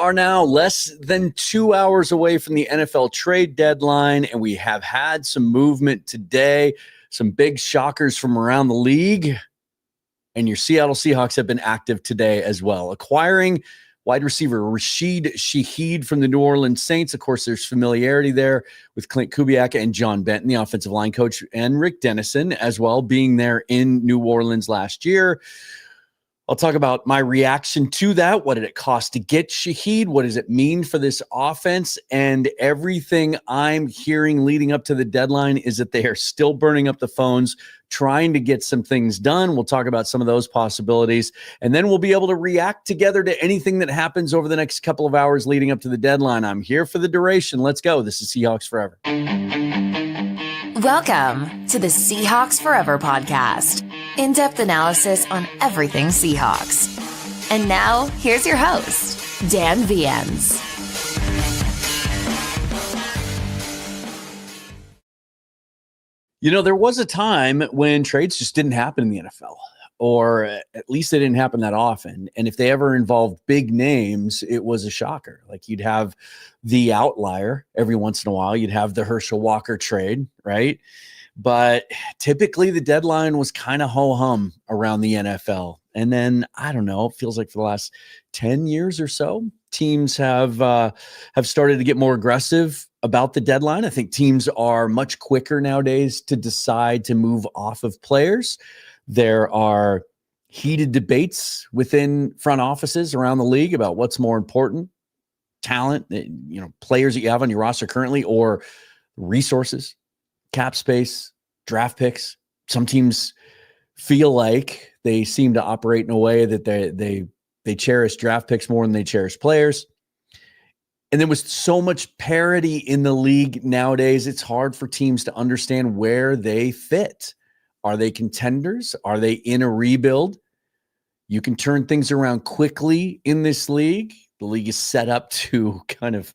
are now less than 2 hours away from the NFL trade deadline, and we have had some movement today, some big shockers from around the league, and your Seattle Seahawks have been active today as well, acquiring wide receiver Shaheed from the New Orleans Saints. Of course, there's familiarity there with Clint Kubiak and John Benton, the offensive line coach, and Rick Dennison as well, being there in New Orleans last year. I'll talk about my reaction to that. What did it cost to get Shaheed? What does it mean for this offense? And everything I'm hearing leading up to the deadline is that they are still burning up the phones, trying to get some things done. We'll talk about some of those possibilities. And then we'll be able to react together to anything that happens over the next couple of hours leading up to the deadline. I'm here for the duration. Let's go. This is Seahawks Forever. Welcome to the Seahawks Forever podcast. In-depth analysis on everything Seahawks. And now, here's your host, Dan Viens. You know, there was a time when trades just didn't happen in the NFL, or at least they didn't happen that often. And if they ever involved big names, it was a shocker. Like you'd have the outlier every once in a while. You'd have the Herschel Walker trade, right? But typically the deadline was kind of ho-hum around the NFL. And then, I don't know, it feels like for the last 10 years or so, teams have started to get more aggressive about the deadline. I think teams are much quicker nowadays to decide to move off of players. There are heated debates within front offices around the league about what's more important, talent, players that you have on your roster currently, or resources, cap space, draft picks. Some teams feel like they seem to operate in a way that they cherish draft picks more than they cherish players. And then with so much parity in the league nowadays, it's hard for teams to understand where they fit. Are they contenders? Are they in a rebuild? You can turn things around quickly in this league. The league is set up to kind of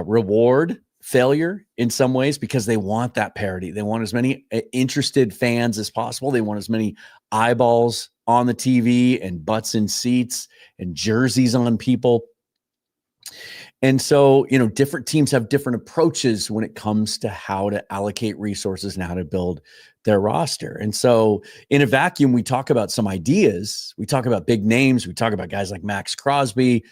reward failure in some ways because they want that parity. They want as many interested fans as possible. They want as many eyeballs on the TV and butts in seats and jerseys on people. And so, different teams have different approaches when it comes to how to allocate resources and how to build their roster. And so in a vacuum, we talk about some ideas. We talk about big names. We talk about guys like Maxx Crosby.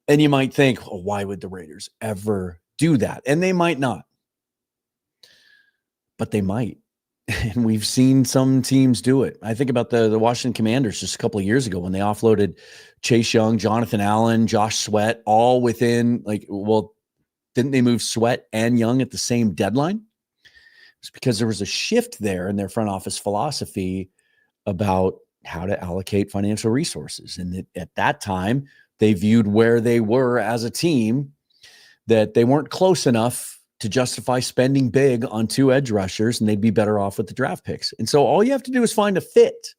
And you might think, oh, why would the Raiders ever do that? And they might not, but they might. And we've seen some teams do it. I think about the Washington Commanders just a couple of years ago when they offloaded Chase Young, Jonathan Allen, Josh Sweat, all within didn't they move Sweat and Young at the same deadline? It's because there was a shift there in their front office philosophy about how to allocate financial resources. And at that time, they viewed where they were as a team that they weren't close enough to justify spending big on two edge rushers, and they'd be better off with the draft picks. And so all you have to do is find a fit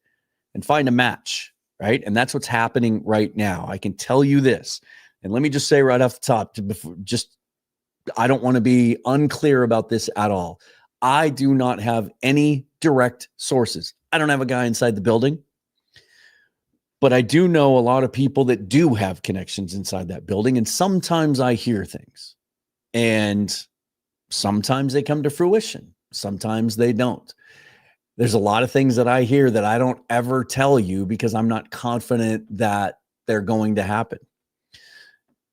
and find a match, right? And that's what's happening right now. I can tell you this, and let me just say right off the top, I don't want to be unclear about this at all. I do not have any direct sources. I don't have a guy inside the building, but I do know a lot of people that do have connections inside that building. And sometimes I hear things, and sometimes they come to fruition. Sometimes they don't. There's a lot of things that I hear that I don't ever tell you because I'm not confident that they're going to happen.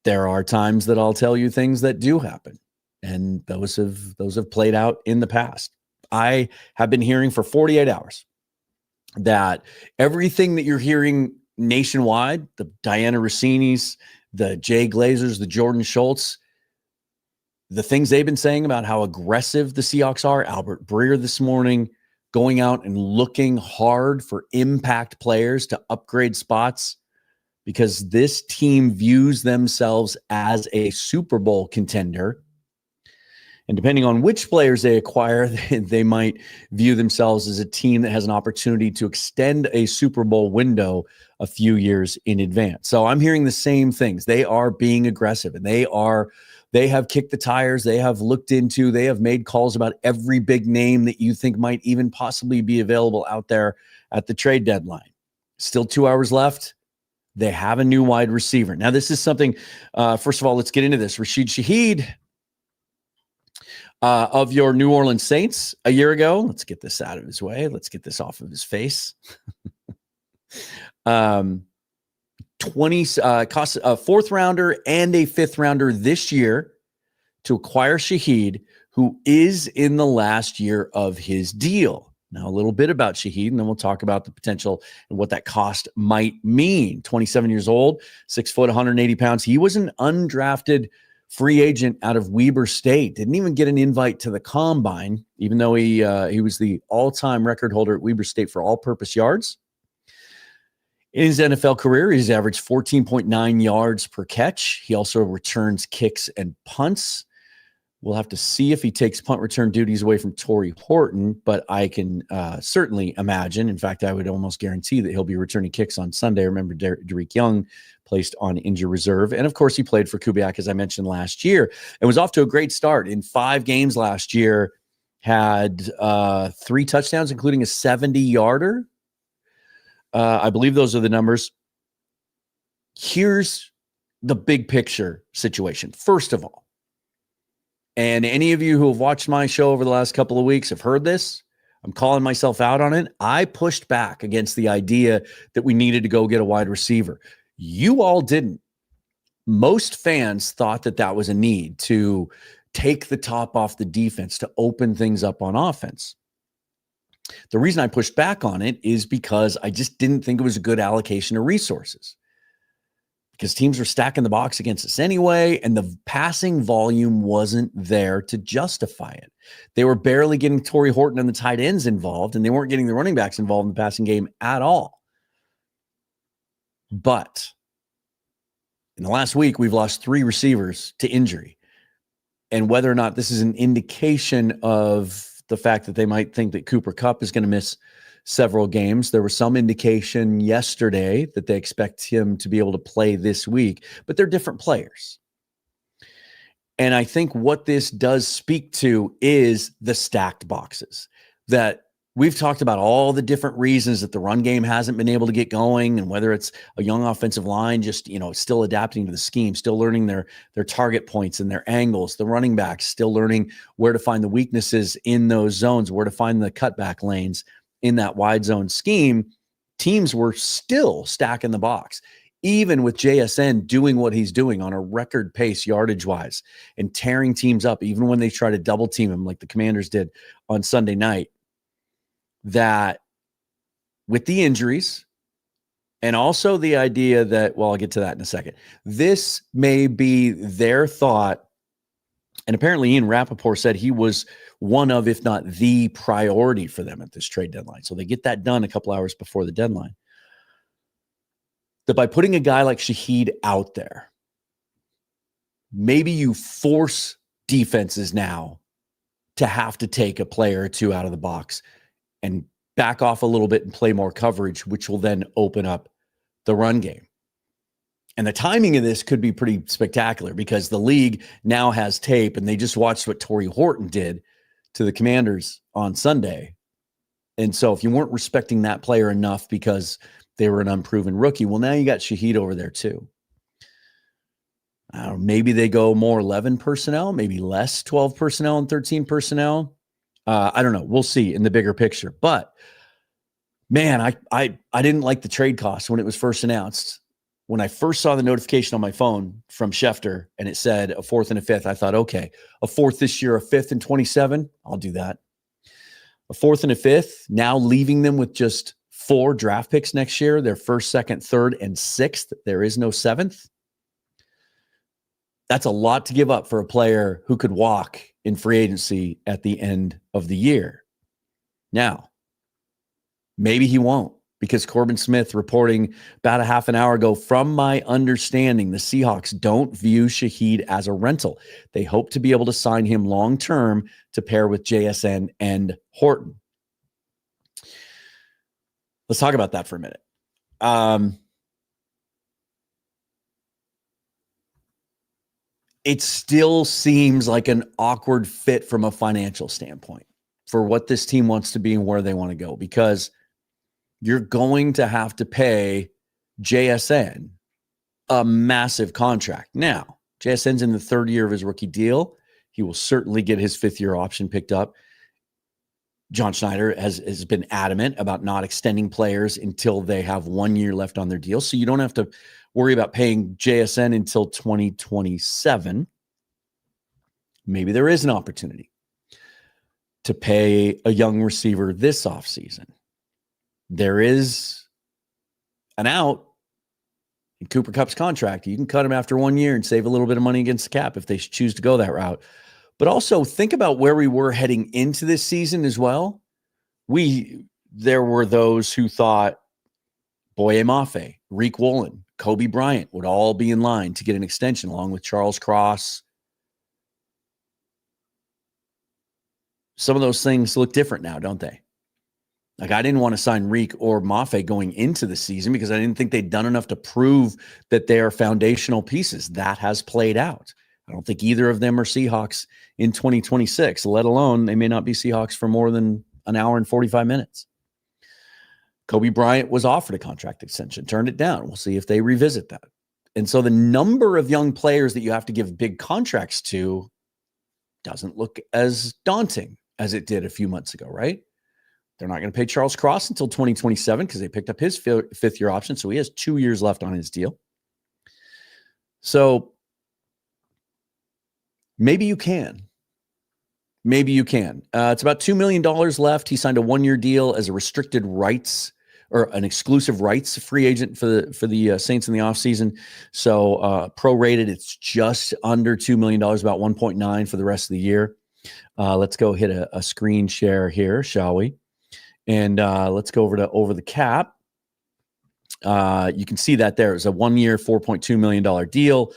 There are times that I'll tell you things that do happen, and those have played out in the past. I have been hearing for 48 hours that everything that you're hearing nationwide, the Diana Rossinis, the Jay Glazers, the Jordan Schultz, the things they've been saying about how aggressive the Seahawks are, Albert Breer this morning, going out and looking hard for impact players to upgrade spots because this team views themselves as a Super Bowl contender. And depending on which players they acquire, they might view themselves as a team that has an opportunity to extend a Super Bowl window a few years in advance. So I'm hearing the same things. They are being aggressive, and they have kicked the tires. They have looked into, they have made calls about every big name that you think might even possibly be available out there at the trade deadline. Still 2 hours left. They have a new wide receiver. Now, this is something, first of all, let's get into this. Rashid Shaheed of your New Orleans Saints a year ago. Let's get this out of his way. Let's get this off of his face. 20 cost a fourth rounder and a fifth rounder this year to acquire Shaheed, who is in the last year of his deal. Now, a little bit about Shaheed, and then we'll talk about the potential and what that cost might mean. 27 years old, 6 foot, 180 pounds. He was an undrafted free agent out of Weber State. Didn't even get an invite to the combine, even though he was the all-time record holder at Weber State for all-purpose yards. In his NFL career, he's averaged 14.9 yards per catch. He also returns kicks and punts. We'll have to see if he takes punt return duties away from Torrey Horton, but I can certainly imagine. In fact, I would almost guarantee that he'll be returning kicks on Sunday. Remember, Derek Young placed on injury reserve. And, of course, he played for Kubiak, as I mentioned, last year. And was off to a great start. In 5 games last year, had 3 touchdowns, including a 70-yarder. I believe those are the numbers. Here's the big picture situation. First of all, and any of you who have watched my show over the last couple of weeks have heard this, I'm calling myself out on it. I pushed back against the idea that we needed to go get a wide receiver. You all didn't. Most fans thought that that was a need to take the top off the defense, to open things up on offense. The reason I pushed back on it is because I just didn't think it was a good allocation of resources, because teams were stacking the box against us anyway, and the passing volume wasn't there to justify it. They were barely getting Torrey Horton and the tight ends involved, and they weren't getting the running backs involved in the passing game at all. But in the last week, we've lost 3 receivers to injury. And whether or not this is an indication of the fact that they might think that Cooper Kupp is going to miss several games. There was some indication yesterday that they expect him to be able to play this week, but they're different players. And I think what this does speak to is the stacked boxes, that we've talked about all the different reasons that the run game hasn't been able to get going, and whether it's a young offensive line just, still adapting to the scheme, still learning their target points and their angles, the running backs still learning where to find the weaknesses in those zones, where to find the cutback lanes in that wide zone scheme. Teams were still stacking the box, even with JSN doing what he's doing on a record pace yardage wise and tearing teams up, even when they try to double team him like the Commanders did on Sunday night. That with the injuries and also the idea that, well, I'll get to that in a second, this may be their thought. And apparently Ian Rappaport said he was one of, if not the priority for them at this trade deadline. So they get that done a couple hours before the deadline. That by putting a guy like Shaheed out there, maybe you force defenses now to have to take a player or two out of the box and back off a little bit and play more coverage, which will then open up the run game. And the timing of this could be pretty spectacular, because the league now has tape, and they just watched what Torrey Horton did to the Commanders on Sunday. And so if you weren't respecting that player enough because they were an unproven rookie, well, now you got Shaheed over there too. Maybe they go more 11 personnel, maybe less 12 personnel and 13 personnel. I don't know. We'll see in the bigger picture. But man, I didn't like the trade cost when it was first announced. When I first saw the notification on my phone from Schefter and it said a 4th and a 5th, I thought, okay, a 4th this year, a 5th and 27, I'll do that. A 4th and a 5th, now leaving them with just 4 draft picks next year, their 1st, 2nd, 3rd, and 6th. There is no 7th. That's a lot to give up for a player who could walk in free agency at the end of the year. Now, maybe he won't, because Corbin Smith reporting about a half an hour ago, from my understanding, the Seahawks don't view Shaheed as a rental. They hope to be able to sign him long-term to pair with JSN and Horton. Let's talk about that for a minute. It still seems like an awkward fit from a financial standpoint for what this team wants to be and where they want to go, because you're going to have to pay JSN a massive contract. Now, JSN's in the third year of his rookie deal. He will certainly get his fifth-year option picked up. John Schneider has been adamant about not extending players until they have 1 year left on their deal. So you don't have to worry about paying JSN until 2027. Maybe there is an opportunity to pay a young receiver this offseason. There is an out in Cooper Kupp's contract. You can cut him after 1 year and save a little bit of money against the cap if they choose to go that route. But also think about where we were heading into this season as well. There were those who thought Boye Mafe, Reek Woolen, Kobe Bryant would all be in line to get an extension along with Charles Cross. Some of those things look different now, don't they? Like, I didn't want to sign Reek or Mafe going into the season because I didn't think they'd done enough to prove that they are foundational pieces. That has played out. I don't think either of them are Seahawks in 2026, let alone they may not be Seahawks for more than an hour and 45 minutes. Kobe Bryant was offered a contract extension, turned it down. We'll see if they revisit that. And so the number of young players that you have to give big contracts to doesn't look as daunting as it did a few months ago, right? They're not going to pay Charles Cross until 2027 because they picked up his fifth-year option, so he has 2 years left on his deal. So maybe you can. Maybe you can. It's about $2 million left. He signed a 1-year deal as a restricted rights or an exclusive rights free agent for the Saints in the offseason. So prorated, it's just under $2 million, about 1.9 for the rest of the year. Let's go hit a screen share here, shall we? And let's go over the cap. You can see that there is a 1-year, $4.2 million deal.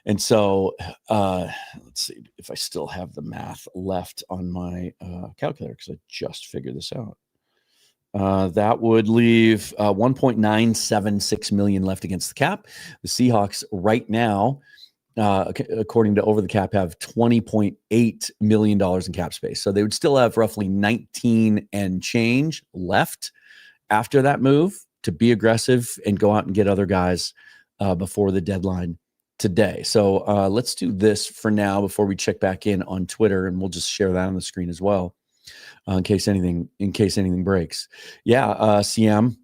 And so let's see if I still have the math left on my calculator because I just figured this out. That would leave $1.976 million left against the cap. The Seahawks right now, according to Over the Cap, have $20.8 million in cap space. So they would still have roughly 19 and change left after that move to be aggressive and go out and get other guys before the deadline today. So let's do this for now before we check back in on Twitter, and we'll just share that on the screen as well in case anything breaks. Yeah, CM,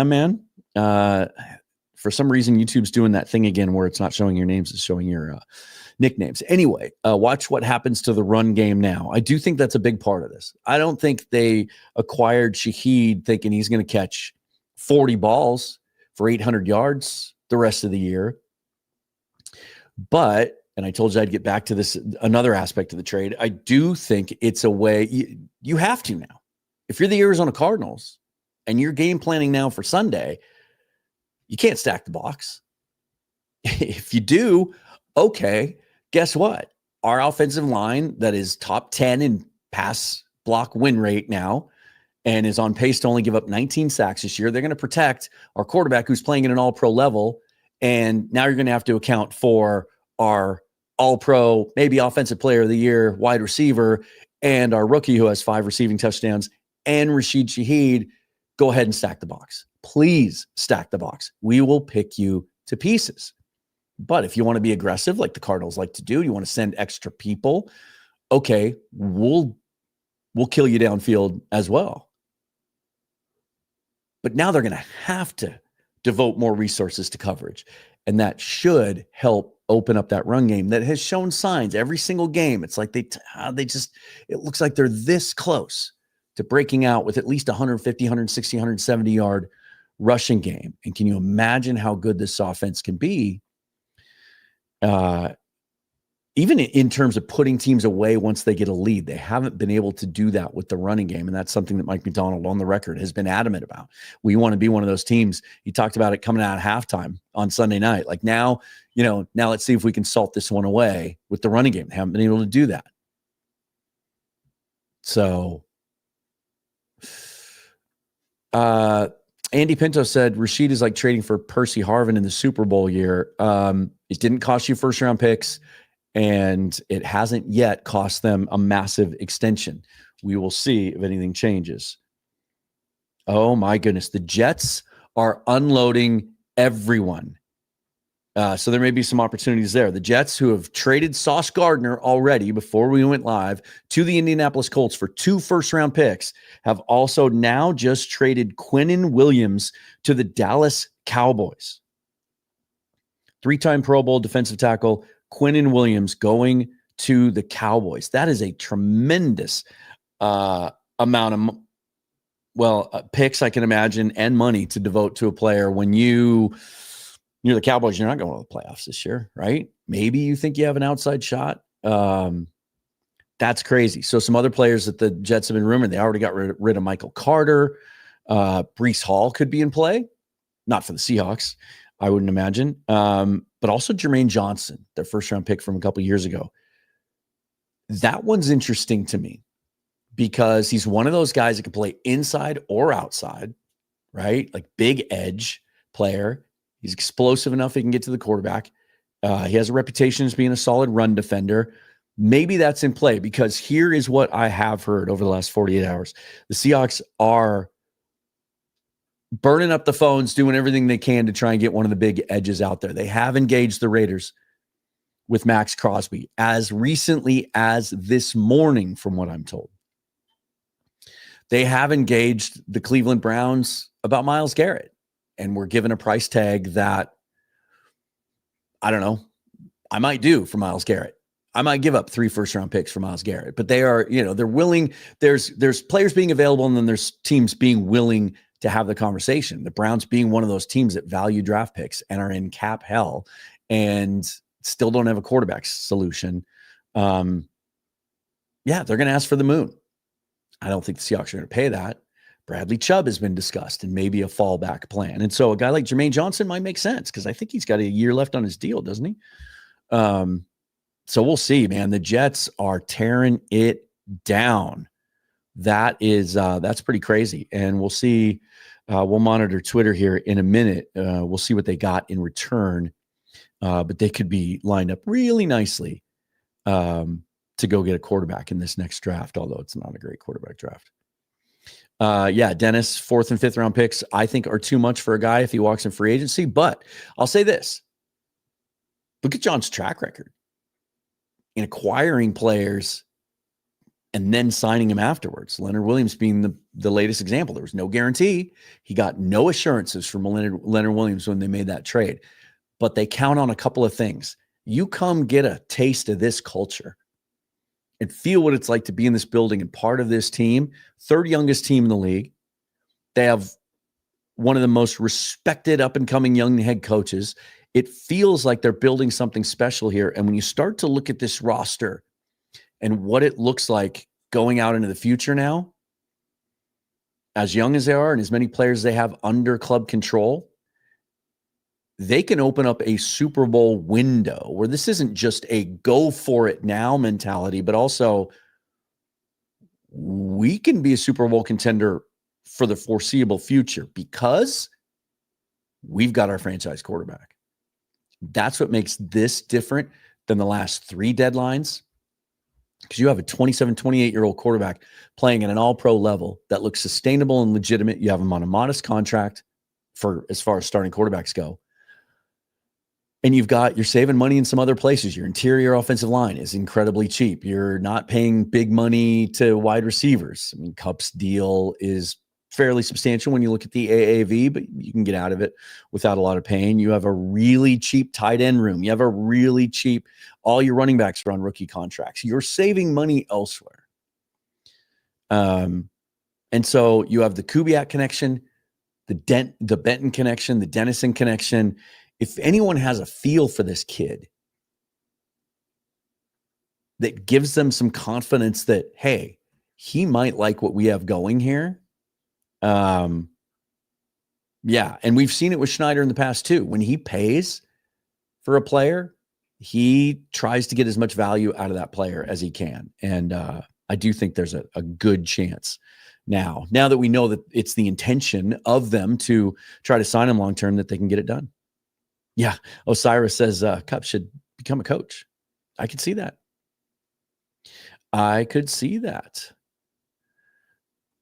man. For some reason, YouTube's doing that thing again where it's not showing your names, it's showing your nicknames. Anyway, watch what happens to the run game now. I do think that's a big part of this. I don't think they acquired Shaheed thinking he's going to catch 40 balls for 800 yards the rest of the year. But, and I told you I'd get back to this, another aspect of the trade, I do think it's a way you have to now. If you're the Arizona Cardinals and you're game planning now for Sunday, you can't stack the box. If you do, okay, guess what? Our offensive line that is top 10 in pass block win rate now and is on pace to only give up 19 sacks this year, they're going to protect our quarterback who's playing at an all-pro level. And now you're going to have to account for our all-pro, maybe offensive player of the year, wide receiver, and our rookie who has 5 receiving touchdowns, and Rashid Shaheed. Go ahead and stack the box. Please stack the box. We will pick you to pieces. But if you want to be aggressive, like the Cardinals like to do, you want to send extra people, okay, we'll kill you downfield as well. But now they're going to have to devote more resources to coverage. And that should help open up that run game that has shown signs every single game. It's like it looks like they're this close to breaking out with at least 150, 160, 170 yard rushing game. And can you imagine how good this offense can be? Even in terms of putting teams away once they get a lead, they haven't been able to do that with the running game. And that's something that Mike McDonald on the record has been adamant about. We want to be one of those teams. He talked about it coming out at halftime on Sunday night. Like now let's see if we can salt this one away with the running game. They haven't been able to do that. So, Andy Pinto said Rashid is like trading for Percy Harvin in the Super Bowl year. It didn't cost you first round picks, and it hasn't yet cost them a massive extension. We will see if anything changes. Oh my goodness. The Jets are unloading everyone. So there may be some opportunities there. The Jets, who have traded Sauce Gardner already before we went live to the Indianapolis Colts for 2 first-round picks, have also now just traded Quinnen Williams to the Dallas Cowboys. 3-time Pro Bowl defensive tackle Quinnen Williams going to the Cowboys. That is a tremendous amount of picks, I can imagine, and money to devote to a player when you're the Cowboys. You're not going to the playoffs this year, right? Maybe you think you have an outside shot. That's crazy. So some other players that the Jets have been rumored, they already got rid of Michael Carter. Breece Hall could be in play. Not for the Seahawks, I wouldn't imagine. But also Jermaine Johnson, their first-round pick from a couple years ago. That one's interesting to me because he's one of those guys that can play inside or outside, right? Like big edge player. He's explosive enough he can get to the quarterback. He has a reputation as being a solid run defender. Maybe that's in play because here is what I have heard over the last 48 hours. The Seahawks are burning up the phones, doing everything they can to try and get one of the big edges out there. They have engaged the Raiders with Maxx Crosby as recently as this morning, from what I'm told. They have engaged the Cleveland Browns about Myles Garrett. And we're given a price tag that, I don't know, I might do for Myles Garrett. I might give up 3 first-round picks for Myles Garrett. But they are, they're willing. There's players being available, and then there's teams being willing to have the conversation. The Browns being one of those teams that value draft picks and are in cap hell and still don't have a quarterback solution. They're going to ask for the moon. I don't think the Seahawks are going to pay that. Bradley Chubb has been discussed and maybe a fallback plan. And so a guy like Jermaine Johnson might make sense because I think he's got a year left on his deal, doesn't he? So we'll see, man. The Jets are tearing it down. That's pretty crazy. And we'll see. We'll monitor Twitter here in a minute. We'll see what they got in return. But they could be lined up really nicely to go get a quarterback in this next draft, although it's not a great quarterback draft. Dennis, 4th and 5th round picks, I think are too much for a guy if he walks in free agency. But I'll say this. Look at John's track record in acquiring players and then signing him afterwards. Leonard Williams being the latest example. There was no guarantee. He got no assurances from Leonard Williams when they made that trade. But they count on a couple of things. You come get a taste of this culture and feel what it's like to be in this building and part of this team, 3rd youngest team in the league. They have one of the most respected up-and-coming young head coaches. It feels like they're building something special here. And when you start to look at this roster and what it looks like going out into the future now, as young as they are and as many players they have under club control, they can open up a Super Bowl window where this isn't just a go for it now mentality, but also we can be a Super Bowl contender for the foreseeable future because we've got our franchise quarterback. That's what makes this different than the last 3 deadlines, because you have a 27, 28-year-old quarterback playing at an all-pro level that looks sustainable and legitimate. You have him on a modest contract for as far as starting quarterbacks go. And you're saving money in some other places. Your interior offensive line is incredibly cheap. You're not paying big money to wide receivers. I mean, Kupp's deal is fairly substantial when you look at the AAV, but you can get out of it without a lot of pain. You have a really cheap tight end room. You have a really cheap, all your running backs are on rookie contracts. You're saving money elsewhere. And so you have the Kubiak connection, the Benton connection, the Dennison connection. If anyone has a feel for this kid that gives them some confidence that, hey, he might like what we have going here. And we've seen it with Schneider in the past too. When he pays for a player, he tries to get as much value out of that player as he can. And I do think there's a good chance now that we know that it's the intention of them to try to sign him long-term, that they can get it done. Yeah. Osiris says Kupp should become a coach. I could see that.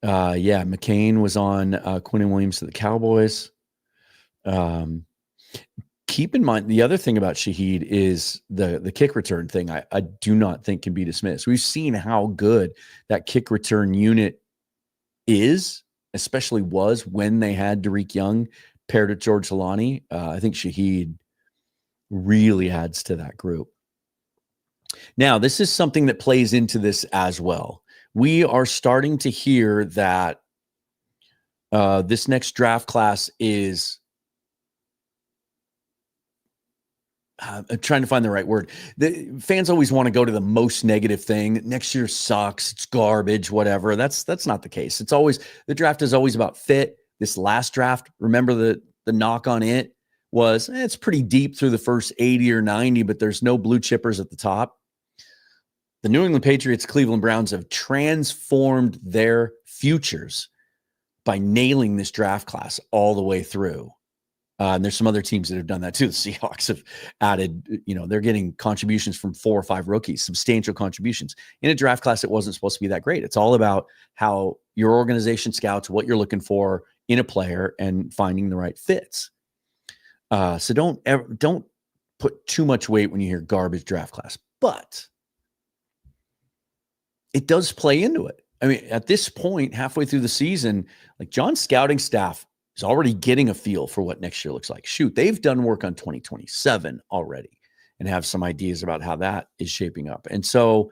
McCain was on Quinnen Williams to the Cowboys. Um, keep in mind, the other thing about Shaheed is the kick return thing. I do not think can be dismissed. We've seen how good that kick return unit is, especially was when they had Derek Young paired with George Holani. I think Shaheed really adds to that group. Now, this is something that plays into this as well. We are starting to hear that this next draft class is I'm trying to find the right word. The fans always want to go to the most negative thing. Next year sucks. It's garbage, whatever. That's not the case. It's always the draft is always about fit. This last draft, remember the knock on it was it's pretty deep through the first 80 or 90, but there's no blue chippers at the top. The New England Patriots, Cleveland Browns have transformed their futures by nailing this draft class all the way through. And there's some other teams that have done that too. The Seahawks have added, they're getting contributions from 4 or 5 rookies, substantial contributions in a draft class that wasn't supposed to be that great. It's all about how your organization scouts what you're looking for in a player and finding the right fits. So don't put too much weight when you hear garbage draft class, but it does play into it. I mean, at this point, halfway through the season, like John's scouting staff is already getting a feel for what next year looks like. Shoot, they've done work on 2027 already and have some ideas about how that is shaping up. And so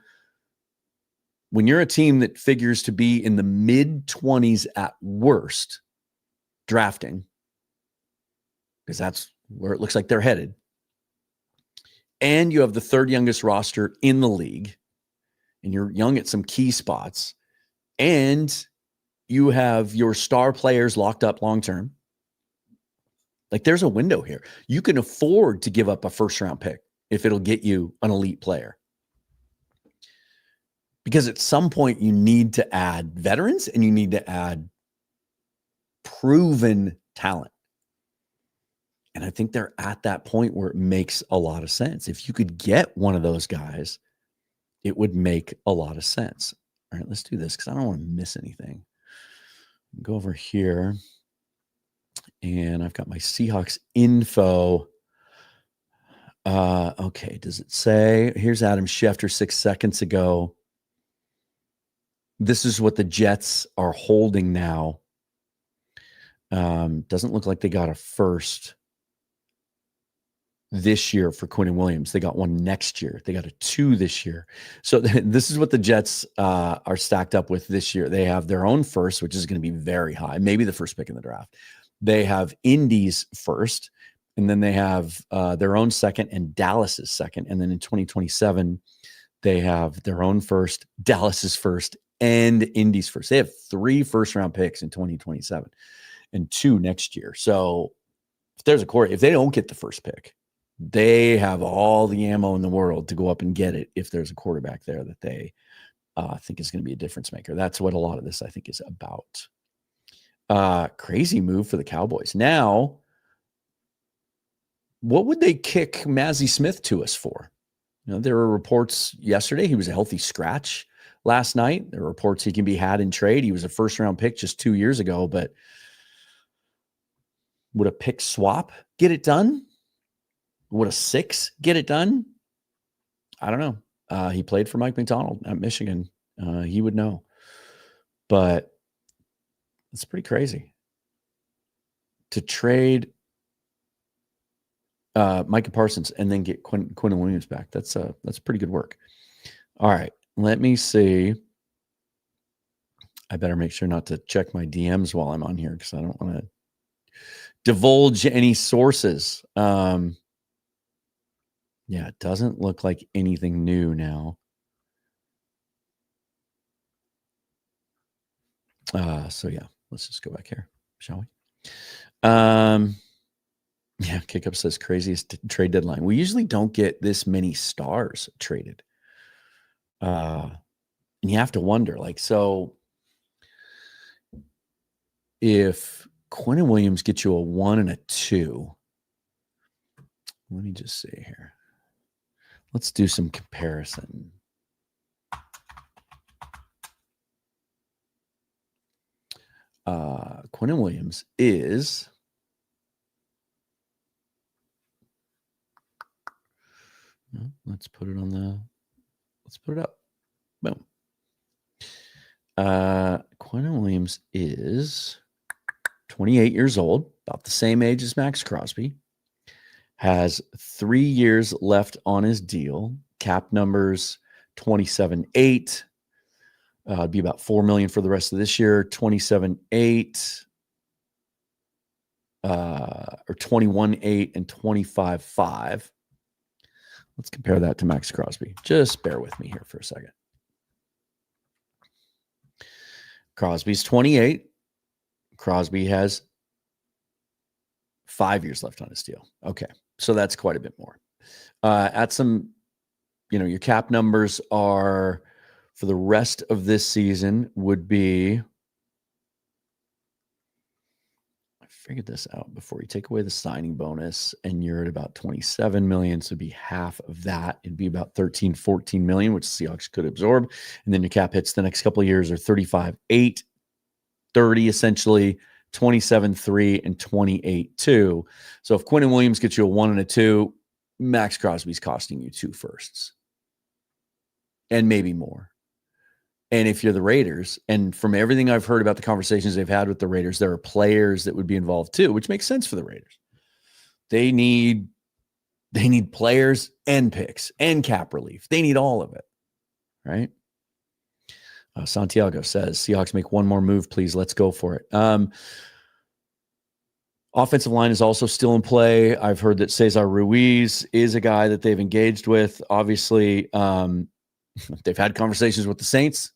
when you're a team that figures to be in the mid-20s at worst drafting, because that's where it looks like they're headed, and you have the 3rd youngest roster in the league, and you're young at some key spots, and you have your star players locked up long-term. Like there's a window here. You can afford to give up a first-round pick if it'll get you an elite player. Because at some point you need to add veterans and you need to add proven talent. And I think they're at that point where it makes a lot of sense. If you could get one of those guys, it would make a lot of sense. All right, let's do this because I don't want to miss anything. Go over here, and I've got my Seahawks info. Okay, does it say? Here's Adam Schefter 6 seconds ago. This is what the Jets are holding now. Doesn't look like they got a first this year for Quinnen Williams. They got one next year. They got a 2 this year. So this is what the Jets are stacked up with this year. They have their own first, which is going to be very high, maybe the first pick in the draft. They have Indy's first, and then they have their own second and Dallas's second. And then in 2027, they have their own first, Dallas's first, and Indy's first. They have 3 first-round picks in 2027 and 2 next year. So if there's if they don't get the first pick, they have all the ammo in the world to go up and get it if there's a quarterback there that they think is going to be a difference maker. That's what a lot of this, I think, is about. Crazy move for the Cowboys. Now, what would they kick Mazi Smith to us for? There were reports yesterday he was a healthy scratch last night. There were reports he can be had in trade. He was a first-round pick just 2 years ago, but would a pick swap get it done? Would a 6 get it done? I don't know. He played for Mike McDonald at Michigan. He would know. But it's pretty crazy to trade Micah Parsons and then get Quinnen Williams back. That's pretty good work. All right, let me see. I better make sure not to check my DMs while I'm on here because I don't want to divulge any sources. Yeah, it doesn't look like anything new now. So yeah, let's just go back here, shall we? Yeah, Kickup says craziest trade deadline. We usually don't get this many stars traded. And you have to wonder, so if Quinnen Williams gets you a 1 and a 2, let me just see here. Let's do some comparison. Quinnen Williams is Well, let's put it up. Boom. Quentin Williams is 28 years old, about the same age as Maxx Crosby, has 3 years left on his deal. Cap numbers 27.8. It'd be about $4 million for the rest of this year. 27.8, or 21.8 and 25.5. Let's compare that to Maxx Crosby. Just bear with me here for a second. Crosby's 28. Crosby has 5 years left on his deal. Okay, so that's quite a bit more. At some, your cap numbers are for the rest of this season would be, I figured this out before you take away the signing bonus, and you're at about 27 million. So it'd be half of that. It'd be about 13, 14 million, which the Seahawks could absorb. And then your cap hits the next couple of years are 35.8, 30 essentially, 27.3, and 28.2. So if Quentin Williams gets you a 1 and a 2, Maxx Crosby's costing you 2 firsts. And maybe more. And if you're the Raiders, and from everything I've heard about the conversations they've had with the Raiders, there are players that would be involved too, which makes sense for the Raiders. They need players and picks and cap relief. They need all of it, right? Santiago says, Seahawks make one more move, please. Let's go for it. Offensive line is also still in play. I've heard that Cesar Ruiz is a guy that they've engaged with. Obviously, they've had conversations with the Saints.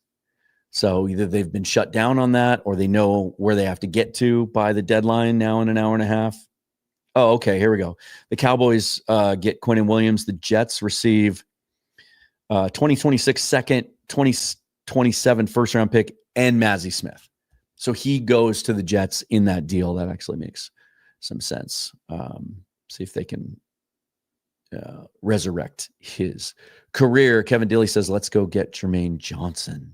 So either they've been shut down on that, or they know where they have to get to by the deadline now in an hour and a half. Oh, okay. Here we go. The Cowboys get Quentin Williams. The Jets receive 2026 second, 2027 first round pick, and Mazi Smith. So he goes to the Jets in that deal. That actually makes some sense. See if they can resurrect his career. Kevin Dilly says, let's go get Jermaine Johnson.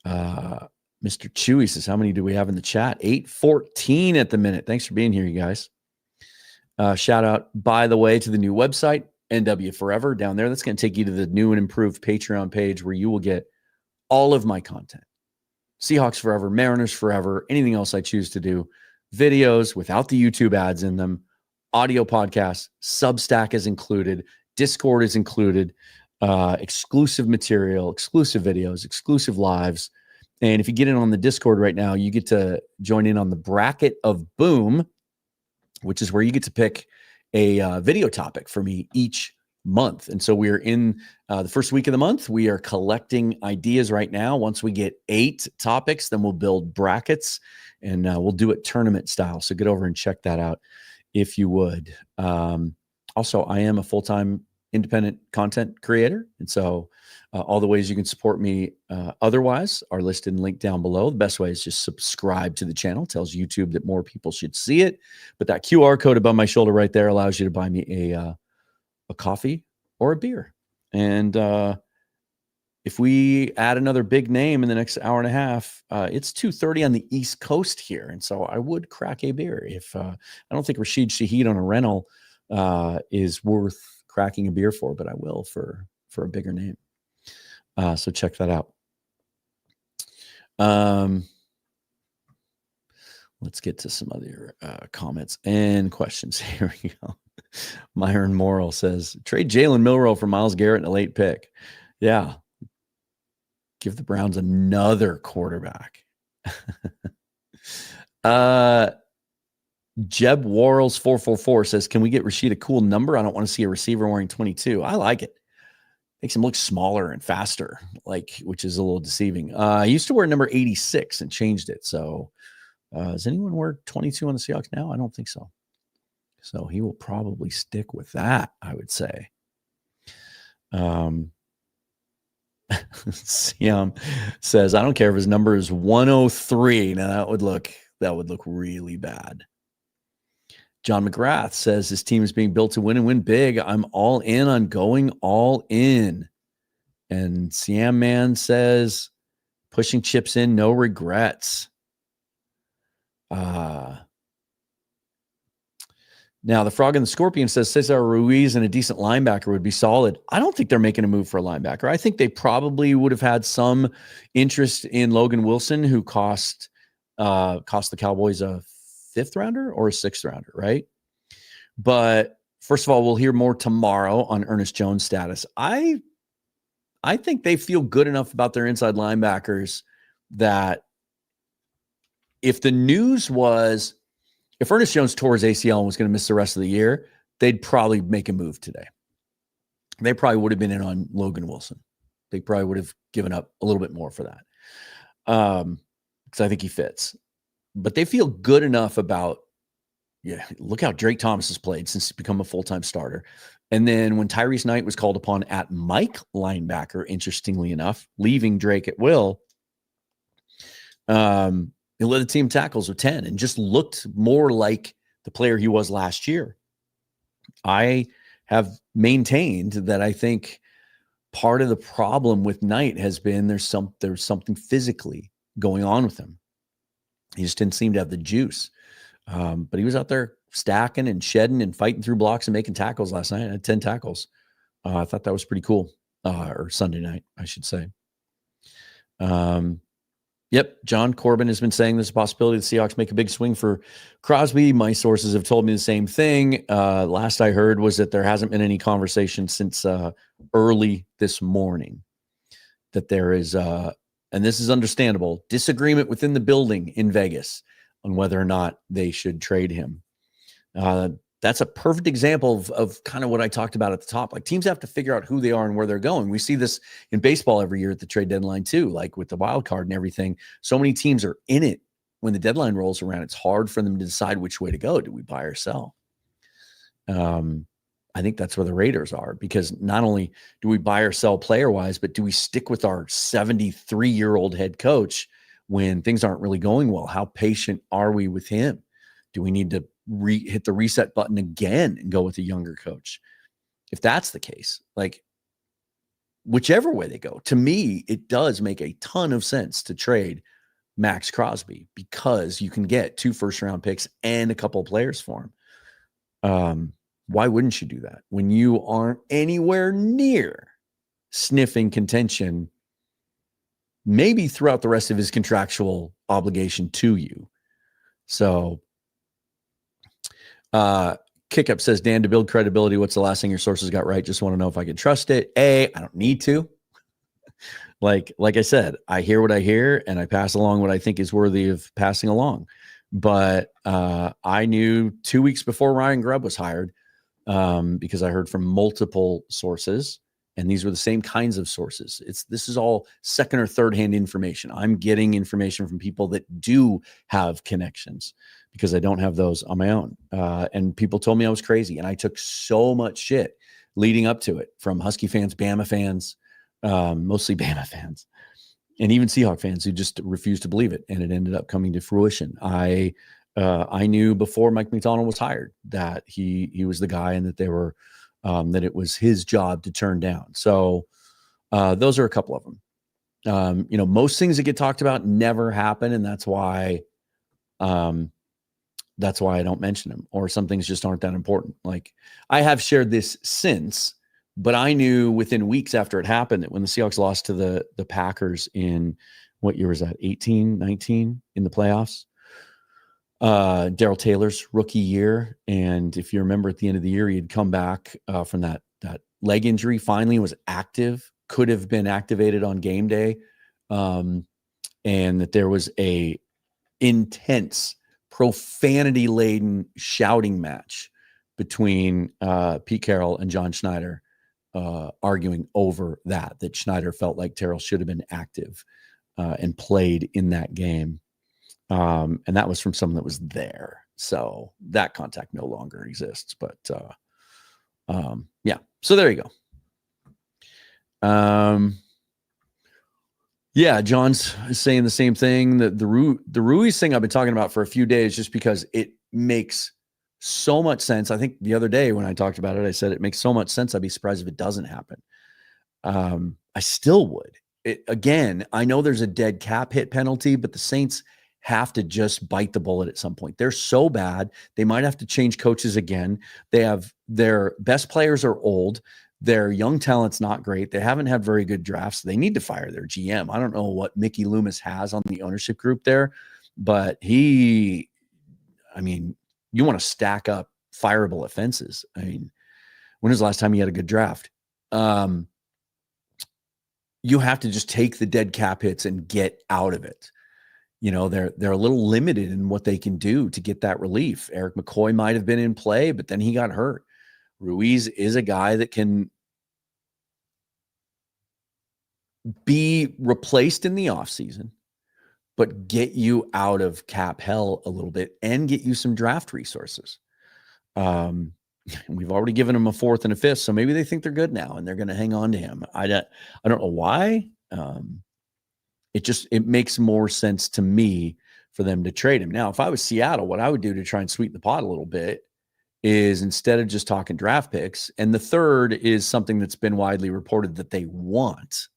Mr. Chewy says, how many do we have in the chat? 814 at the minute. Thanks for being here, you guys. Shout out, by the way, to the new website, NW Forever, down there. That's going to take you to the new and improved Patreon page where you will get all of my content. Seahawks Forever, Mariners Forever, anything else I choose to do. Videos without the YouTube ads in them. Audio podcasts. Substack is included. Discord is included. Exclusive material, exclusive videos, exclusive lives. And if you get in on the Discord right now, you get to join in on the Bracket of Boom, which is where you get to pick a video topic for me each month. And so we're in the first week of the month. We are collecting ideas right now. Once we get 8 topics, then we'll build brackets, and we'll do it tournament style. So get over and check that out if you would. Also, I am a full-time independent content creator. And so all the ways you can support me otherwise are listed and linked down below. The best way is just subscribe to the channel. It tells YouTube that more people should see it. But that QR code above my shoulder right there allows you to buy me a coffee or a beer. And if we add another big name in the next hour and a half, it's 2:30 on the East Coast here. And so I would crack a beer. If I don't think Rashid Shaheed on a rental is worth cracking a beer for, but I will for a bigger name. So check that out. Let's get to some other comments and questions. Here we go. Myron Morrill says, trade Jalen Milroe for Myles Garrett in a late pick. Yeah. Give the Browns another quarterback. Jeb Warrels 444 says, can we get Rashid a cool number? I don't want to see a receiver wearing 22. I like it. Makes him look smaller and faster, which is a little deceiving. I used to wear number 86 and changed it. So does anyone wear 22 on the Seahawks now? I don't think so. So he will probably stick with that, I would say. Siam says, I don't care if his number is 103. Now that would look really bad. John McGrath says his team is being built to win and win big. I'm all in on going all in. And Siam Man says, pushing chips in, no regrets. Now, the Frog and the Scorpion says Cesar Ruiz and a decent linebacker would be solid. I don't think they're making a move for a linebacker. I think they probably would have had some interest in Logan Wilson, who cost the Cowboys a 5th rounder or a 6th rounder, right? But first of all, we'll hear more tomorrow on Ernest Jones' status. I think they feel good enough about their inside linebackers that if the news was, if Ernest Jones tore his ACL and was going to miss the rest of the year, they'd probably make a move today. They probably would have been in on Logan Wilson. They probably would have given up a little bit more for that. Because I think he fits. But they feel good enough about, look how Drake Thomas has played since he's become a full-time starter. And then when Tyrese Knight was called upon at Mike linebacker, interestingly enough, leaving Drake at will, he led the team tackles with 10 and just looked more like the player he was last year. I have maintained that I think part of the problem with Knight has been there's something physically going on with him. He just didn't seem to have the juice. But he was out there stacking and shedding and fighting through blocks and making tackles last night. I had 10 tackles. I thought that was pretty cool. Or Sunday night, I should say. Yep, John Corbin has been saying there's a possibility the Seahawks make a big swing for Crosby. My sources have told me the same thing. Last I heard was that there hasn't been any conversation since early this morning. That there is, and this is understandable, disagreement within the building in Vegas on whether or not they should trade him. That's a perfect example of kind of what I talked about at the top. Like, teams have to figure out who they are and where they're going. We see this in baseball every year at the trade deadline too, like with the wild card and everything. So many teams are in it when the deadline rolls around. It's hard for them to decide which way to go. Do we buy or sell? I think that's where the Raiders are, because not only do we buy or sell player-wise, but do we stick with our 73-year-old head coach when things aren't really going well? How patient are we with him? Do we need to hit the reset button again and go with a younger coach? If that's the case, like, whichever way they go, to me, it does make a ton of sense to trade Maxx Crosby, because you can get 2 first-round picks and a couple of players for him. Why wouldn't you do that when you aren't anywhere near sniffing contention, maybe throughout the rest of his contractual obligation to you? So, Kickup says, Dan, to build credibility, what's the last thing your sources got right? Just want to know if I can trust it. I don't need to. Like I said, I hear what I hear and I pass along what I think is worthy of passing along. But I knew 2 weeks before Ryan Grubb was hired, because I heard from multiple sources, and these were the same kinds of sources. This is all second or third hand information. I'm getting information from people that do have connections, because I don't have those on my own. And people told me I was crazy, and I took so much shit leading up to it from Husky fans, Bama fans, mostly Bama fans, and even Seahawk fans who just refused to believe it. And it ended up coming to fruition. I knew before Mike McDonald was hired that he was the guy, and that they were, that it was his job to turn down. So those are a couple of them. Most things that get talked about never happen, and that's why I don't mention them, or some things just aren't that important. Like, I have shared this since, but I knew within weeks after it happened that when the Seahawks lost to the Packers in, what year was that? 18, 19 in the playoffs. Darrell Taylor's rookie year. And if you remember, at the end of the year, he had come back from that leg injury, finally was active, could have been activated on game day. And that there was a intense, profanity-laden shouting match between Pete Carroll and John Schneider, arguing over that Schneider felt like Terrell should have been active and played in that game. And that was from someone that was there. So that contact no longer exists. But yeah, so there you go. Yeah, John's saying the same thing. The Ruiz thing I've been talking about for a few days, just because it makes so much sense. I think the other day when I talked about it, I said it makes so much sense. I'd be surprised if it doesn't happen. I still would. Again, I know there's a dead cap hit penalty, but the Saints have to just bite the bullet at some point. They're so bad. They might have to change coaches again. They have their best players are old. Their young talent's not great. They haven't had very good drafts. They need to fire their GM. I don't know what Mickey Loomis has on the ownership group there, but you want to stack up fireable offenses. I mean, when was the last time you had a good draft? You have to just take the dead cap hits and get out of it. They're a little limited in what they can do to get that relief. Eric McCoy might have been in play, but then he got hurt. Ruiz is a guy that can be replaced in the offseason, but get you out of cap hell a little bit and get you some draft resources. We've already given him a 4th and a 5th, so maybe they think they're good now and they're going to hang on to him. I don't know why. It makes more sense to me for them to trade him. Now, if I was Seattle, what I would do to try and sweeten the pot a little bit is, instead of just talking draft picks, and the third is something that's been widely reported that they want.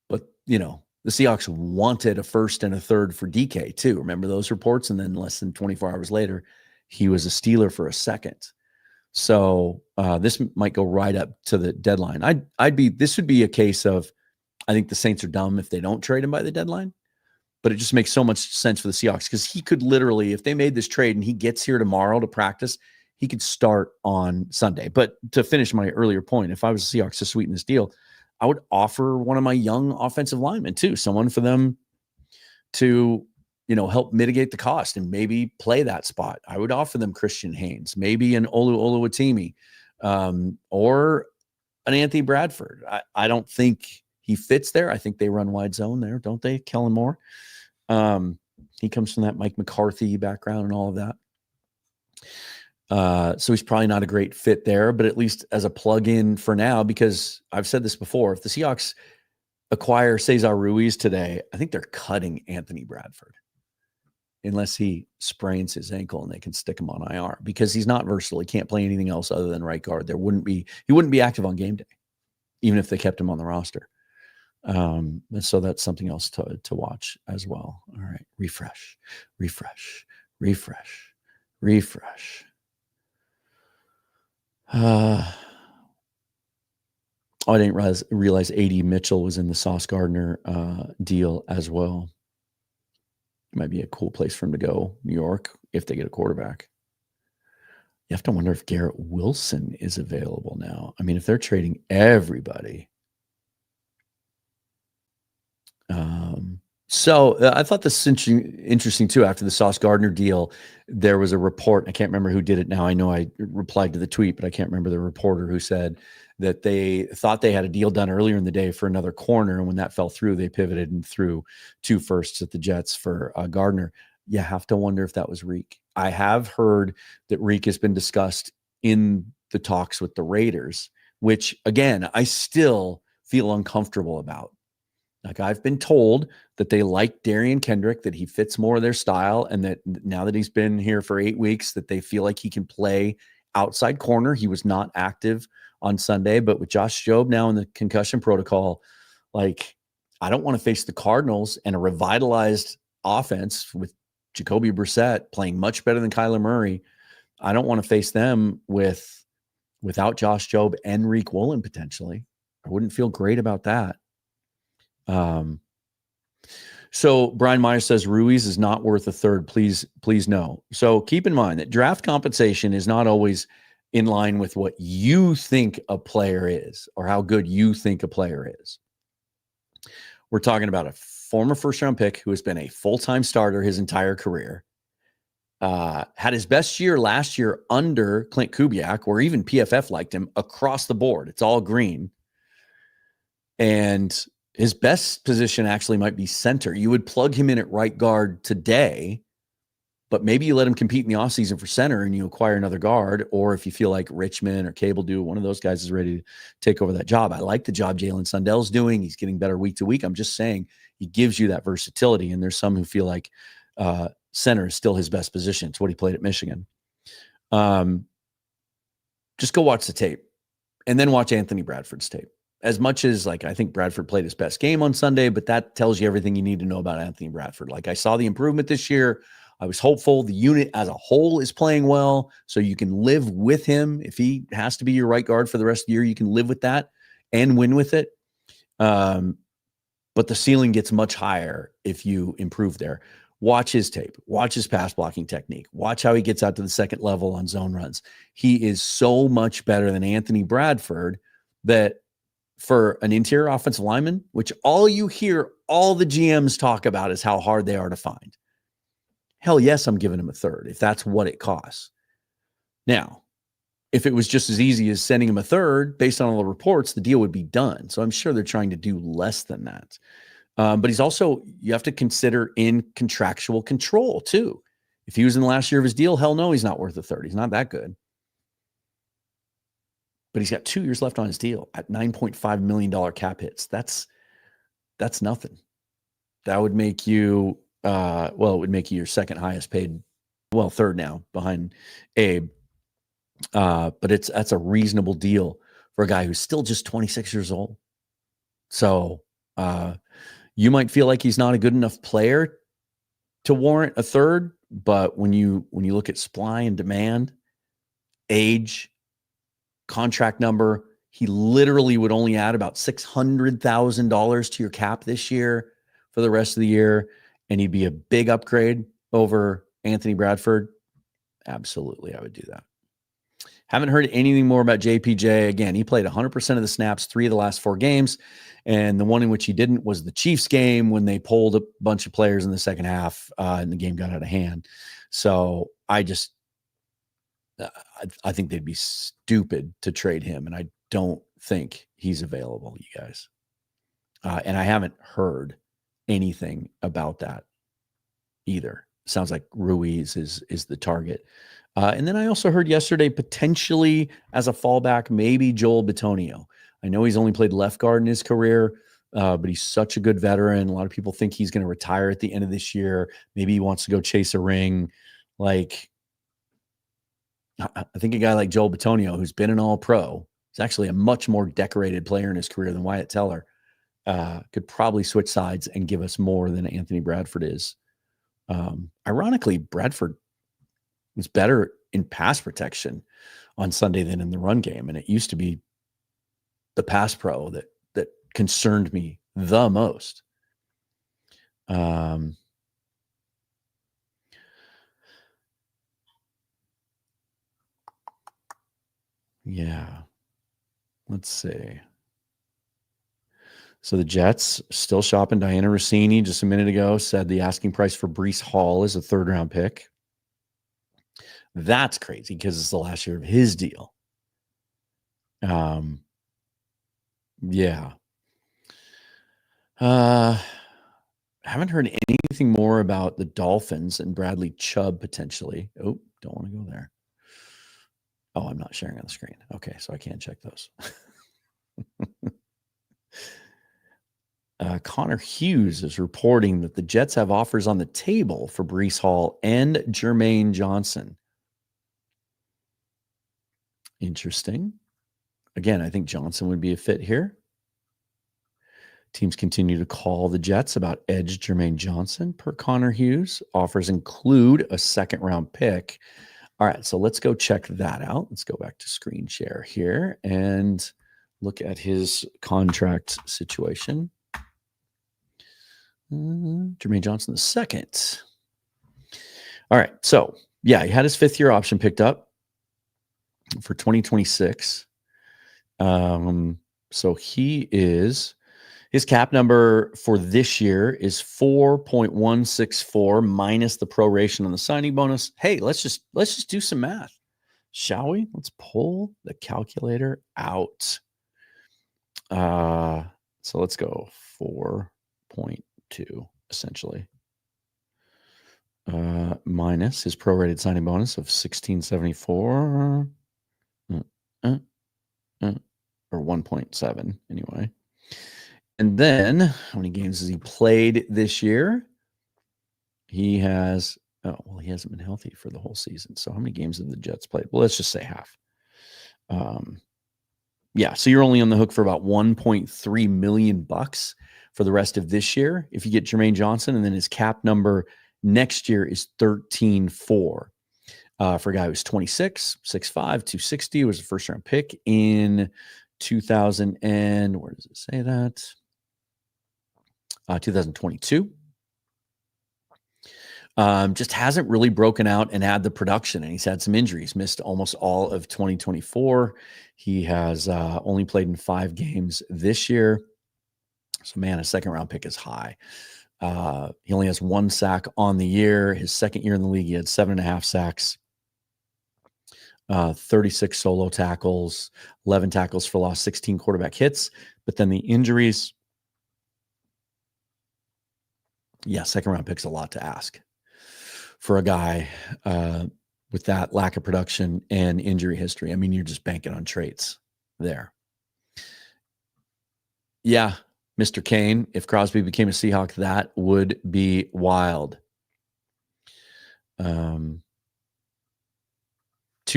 But, the Seahawks wanted a 1st and a 3rd for DK too. Remember those reports? And then less than 24 hours later, he was a Steeler for a 2nd. So this might go right up to the deadline. This would be a case of, I think the Saints are dumb if they don't trade him by the deadline, but it just makes so much sense for the Seahawks, because he could literally, if they made this trade and he gets here tomorrow to practice, he could start on Sunday. But to finish my earlier point, if I was the Seahawks to sweeten this deal, I would offer one of my young offensive linemen too, someone for them to, help mitigate the cost and maybe play that spot. I would offer them Christian Haynes, maybe an Olu Oluwatimi, or an Anthony Bradford. I don't think he fits there. I think they run wide zone there, don't they? Kellen Moore. He comes from that Mike McCarthy background and all of that. So he's probably not a great fit there, but at least as a plug-in for now, because I've said this before, if the Seahawks acquire Cesar Ruiz today, I think they're cutting Anthony Bradford unless he sprains his ankle and they can stick him on IR, because he's not versatile. He can't play anything else other than right guard. He wouldn't be active on game day, even if they kept him on the roster. So that's something else to watch as well. All right. Refresh. I didn't realize A.D. Mitchell was in the Sauce Gardner deal as well. Might be a cool place for him to go, New York, if they get a quarterback. You have to wonder if Garrett Wilson is available now. I mean, if they're trading everybody. So I thought this is interesting too. After the Sauce Gardner deal, there was a report. I can't remember who did it now. I know I replied to the tweet, but I can't remember the reporter who said that they thought they had a deal done earlier in the day for another corner. And when that fell through, they pivoted and threw 2 firsts at the Jets for Gardner. You have to wonder if that was Reek. I have heard that Reek has been discussed in the talks with the Raiders, which again, I still feel uncomfortable about. Like, I've been told that they like Darian Kendrick, that he fits more of their style, and that now that he's been here for 8 weeks, that they feel like he can play outside corner. He was not active on Sunday, but with Josh Jobe now in the concussion protocol, like, I don't want to face the Cardinals and a revitalized offense with Jacoby Brissett playing much better than Kyler Murray. I don't want to face them without Josh Jobe and Reek Woolen potentially. I wouldn't feel great about that. So Brian Myers says Ruiz is not worth a 3rd. Please no. So keep in mind that draft compensation is not always in line with what you think a player is or how good you think a player is. We're talking about a former 1st-round pick who has been a full-time starter his entire career. Had his best year last year under Clint Kubiak, where even PFF liked him across the board. It's all green. And his best position actually might be center. You would plug him in at right guard today, but maybe you let him compete in the offseason for center and you acquire another guard. Or if you feel like Richmond or Cable do, one of those guys is ready to take over that job. I like the job Jalen Sundell's doing. He's getting better week to week. I'm just saying he gives you that versatility. And there's some who feel like center is still his best position. It's what he played at Michigan. Just go watch the tape and then watch Anthony Bradford's tape. as much as like, I think Bradford played his best game on Sunday, but that tells you everything you need to know about Anthony Bradford. Like, I saw the improvement this year. I was hopeful. The unit as a whole is playing well, so you can live with him. If he has to be your right guard for the rest of the year, you can live with that and win with it. But the ceiling gets much higher if you improve there. Watch his tape. Watch his pass blocking technique. Watch how he gets out to the second level on zone runs. He is so much better than Anthony Bradford that for an interior offensive lineman, which all you hear all the GMs talk about is how hard they are to find. Hell yes, I'm giving him a third if that's what it costs. Now, if it was just as easy as sending him a third based on all the reports, the deal would be done. So I'm sure they're trying to do less than that. But he's also, you have to consider in contractual control too. If he was in the last year of his deal, hell no, he's not worth a third. He's not that good. But he's got 2 years left on his deal at $9.5 million cap hits. That's nothing. That would make you, it would make you your second highest paid, third now behind Abe. But that's a reasonable deal for a guy who's still just 26 years old. So you might feel like he's not a good enough player to warrant a third, but when you look at supply and demand, age, contract number, he literally would only add about $600,000 to your cap this year for the rest of the year, and he'd be a big upgrade over Anthony Bradford. Absolutely, I would do that. Haven't heard anything more about JPJ. Again, he played 100% of the snaps 3 of the last 4 games, and the one in which he didn't was the Chiefs game when they pulled a bunch of players in the second half and the game got out of hand. So I think they'd be stupid to trade him, and I don't think he's available, you guys. And I haven't heard anything about that either. Sounds like Ruiz is the target. And then I also heard yesterday, potentially as a fallback, maybe Joel Betonio. I know he's only played left guard in his career, but he's such a good veteran. A lot of people think he's going to retire at the end of this year. Maybe he wants to go chase a ring. Like, I think a guy like Joel Betonio, who's been an all-pro, is actually a much more decorated player in his career than Wyatt Teller, could probably switch sides and give us more than Anthony Bradford is. Ironically, Bradford was better in pass protection on Sunday than in the run game. And it used to be the pass pro that concerned me the most. Yeah. Let's see. So the Jets still shopping. Diana Rossini just a minute ago said the asking price for Breece Hall is a 3rd-round pick. That's crazy because it's the last year of his deal. Yeah. Haven't heard anything more about the Dolphins and Bradley Chubb potentially. Oh, don't want to go there. Oh, I'm not sharing on the screen. Okay, so I can't check those. Connor Hughes is reporting that the Jets have offers on the table for Breece Hall and Jermaine Johnson. Interesting. Again, I think Johnson would be a fit here. Teams continue to call the Jets about edge Jermaine Johnson per Connor Hughes. Offers include a 2nd-round pick. All right, so let's go check that out. Let's go back to screen share here and look at his contract situation. Jermaine Johnson II. All right, so yeah, he had his 5th-year option picked up for 2026. So his cap number for this year is 4.164 minus the proration on the signing bonus. Hey, let's just do some math, shall we? Let's pull the calculator out. So let's go 4.2 essentially. Minus his prorated signing bonus of 1674. Or 1.7 anyway. And then how many games has he played this year? He hasn't been healthy for the whole season. So how many games have the Jets played? Well, let's just say half. Yeah, so you're only on the hook for about $1.3 million for the rest of this year if you get Jermaine Johnson, and then his cap number next year is 13.4. For a guy who's 26, 6'5", 260, was a first-round pick in 2000 and where does it say that? 2022. Just hasn't really broken out and had the production, and he's had some injuries, missed almost all of 2024. He has only played in 5 games this year. So, man, a second-round pick is high. He only has 1 sack on the year. His second year in the league, he had 7.5 sacks, 36 solo tackles, 11 tackles for loss, 16 quarterback hits. But then the injuries, second-round pick's a lot to ask for a guy with that lack of production and injury history. I mean, you're just banking on traits there. Yeah, Mr. Kane, if Crosby became a Seahawk, that would be wild. 2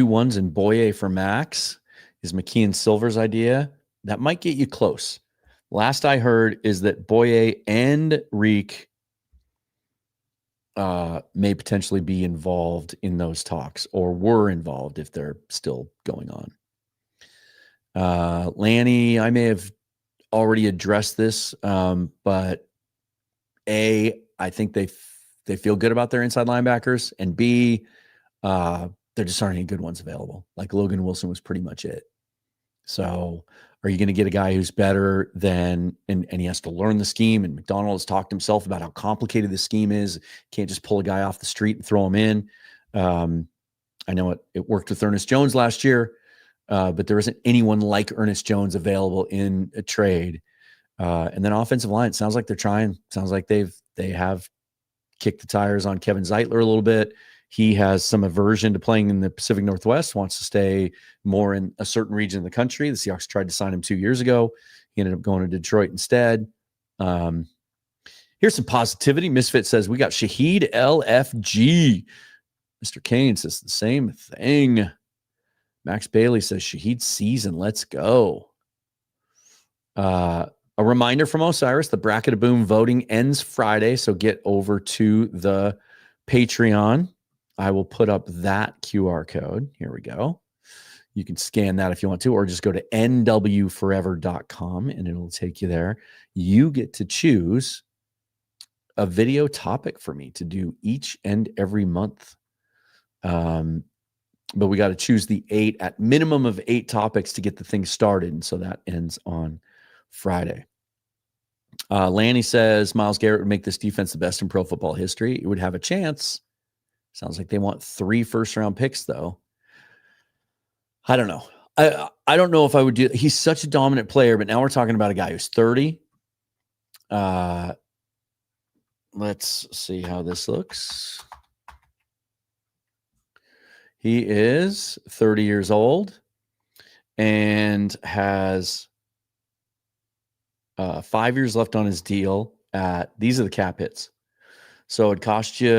1s and Boye for Maxx is McKeon Silver's idea. That might get you close. Last I heard is that Boye and Reek may potentially be involved in those talks, or were involved if they're still going on. Lanny, I may have already addressed this, but A, I think they feel good about their inside linebackers, and B, there just aren't any good ones available. Like Logan Wilson was pretty much it. So are you going to get a guy who's better than, and he has to learn the scheme, and McDonald has talked himself about how complicated the scheme is. Can't just pull a guy off the street and throw him in. I know it worked with Ernest Jones last year, but there isn't anyone like Ernest Jones available in a trade. And then offensive line, it sounds like they're trying. Sounds like they have kicked the tires on Kevin Zeitler a little bit. He has some aversion to playing in the Pacific Northwest, wants to stay more in a certain region of the country. The Seahawks tried to sign him 2 years ago. He ended up going to Detroit instead. Here's some positivity. Misfit says, we got Shaheed LFG. Mr. Kane says the same thing. Max Bailey says, Shaheed season, let's go. A reminder from Osiris, the Bracket of Boom voting ends Friday, so get over to the Patreon. I will put up that QR code. Here we go. You can scan that if you want to, or just go to nwforever.com and it'll take you there. You get to choose a video topic for me to do each and every month. But we got to choose the 8 at minimum of 8 topics to get the thing started. And so that ends on Friday. Lanny says Myles Garrett would make this defense the best in pro football history. It would have a chance. Sounds like they want 3 first-round picks, though. I don't know. I don't know if I would do. He's such a dominant player, but now we're talking about a guy who's 30. Let's see how this looks. He is 30 years old and has 5 years left on his deal. These are the cap hits. So it cost you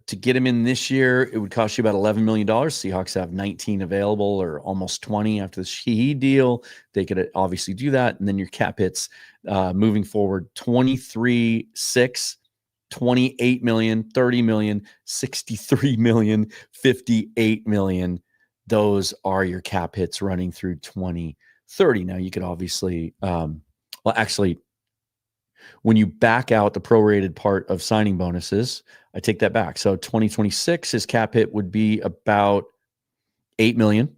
to get him in this year. It would cost you about $11 million. Seahawks have 19 available, or almost 20 after the Shaheed deal. They could obviously do that. And then your cap hits moving forward, 23-6, 28 million, 30 million, 63 million, 58 million. Those are your cap hits running through 2030. Now you could obviously, when you back out the prorated part of signing bonuses, I take that back. So 2026, his cap hit would be about 8 million.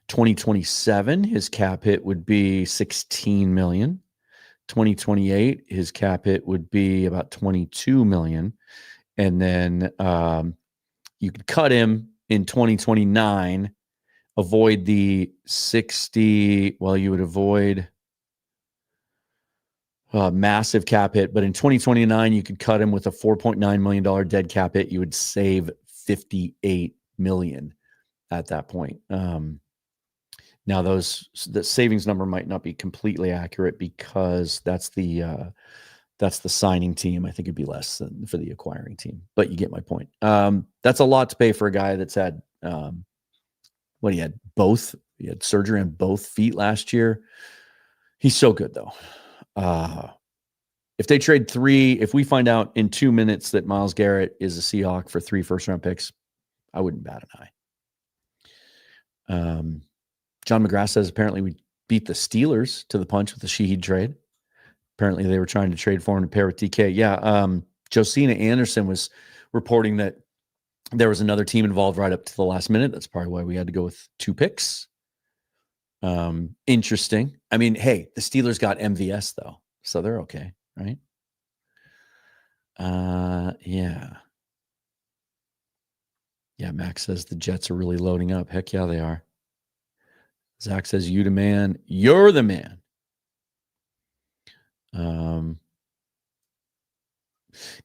2027, his cap hit would be 16 million. 2028, his cap hit would be about 22 million. And then you could cut him in 2029, avoid the 60. Well, you would avoid massive cap hit, but in 2029, you could cut him with a $4.9 million dead cap hit. You would save $58 million at that point. Now, the savings number might not be completely accurate because that's the signing team. I think it'd be less than for the acquiring team, but you get my point. That's a lot to pay for a guy that's had he had both He had surgery on both feet last year. He's so good, though. If they trade 3, if we find out in 2 minutes that Myles Garrett is a Seahawk for 3 first-round picks, I wouldn't bat an eye. John McGrath says apparently we beat the Steelers to the punch with the Shaheed trade. Apparently they were trying to trade for him to pair with DK. Yeah, Josina Anderson was reporting that there was another team involved right up to the last minute. That's probably why we had to go with 2 picks. Interesting. I mean, hey, the Steelers got MVS, though, so they're okay, right? Yeah. Yeah, Max says the Jets are really loading up. Heck yeah, they are. Zach says, you the man. You're the man.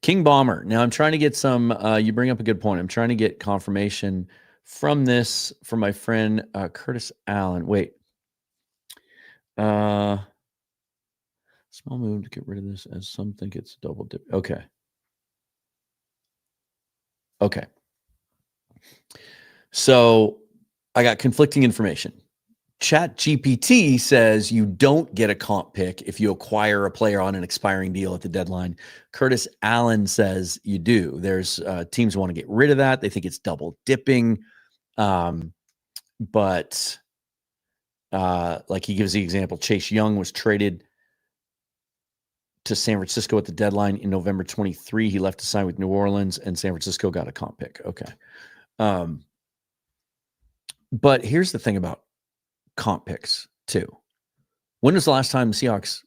King Bomber. Now I'm trying to get some, you bring up a good point. I'm trying to get confirmation from this from my friend Curtis Allen. Wait. Small move to get rid of this as some think it's double dip. Okay. So I got conflicting information. ChatGPT says you don't get a comp pick if you acquire a player on an expiring deal at the deadline. Curtis Allen says you do. There's teams want to get rid of that. They think it's double dipping. But like he gives the example, Chase Young was traded to San Francisco at the deadline in November 23. He left to sign with New Orleans, and San Francisco got a comp pick. Okay. But here's the thing about comp picks too. When was the last time the Seahawks,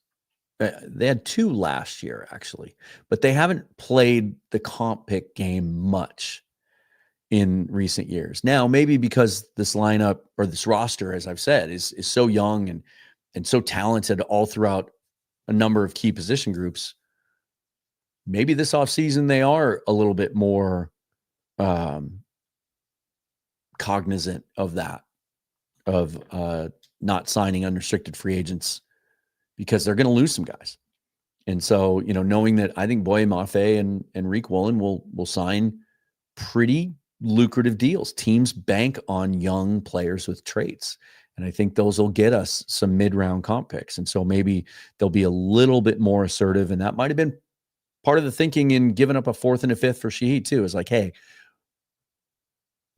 they had 2 last year actually, but they haven't played the comp pick game much in recent years. Now, maybe because this lineup or this roster, as I've said, is so young and so talented all throughout a number of key position groups, maybe this offseason they are a little bit more cognizant of that, of not signing unrestricted free agents because they're going to lose some guys. And so, knowing that I think Boye Mafe and Reek Woolen will sign pretty lucrative deals. Teams bank on young players with traits. And I think those will get us some mid-round comp picks. And so maybe they'll be a little bit more assertive. And that might have been part of the thinking in giving up a 4th and a 5th for Shaheed too, is like, hey,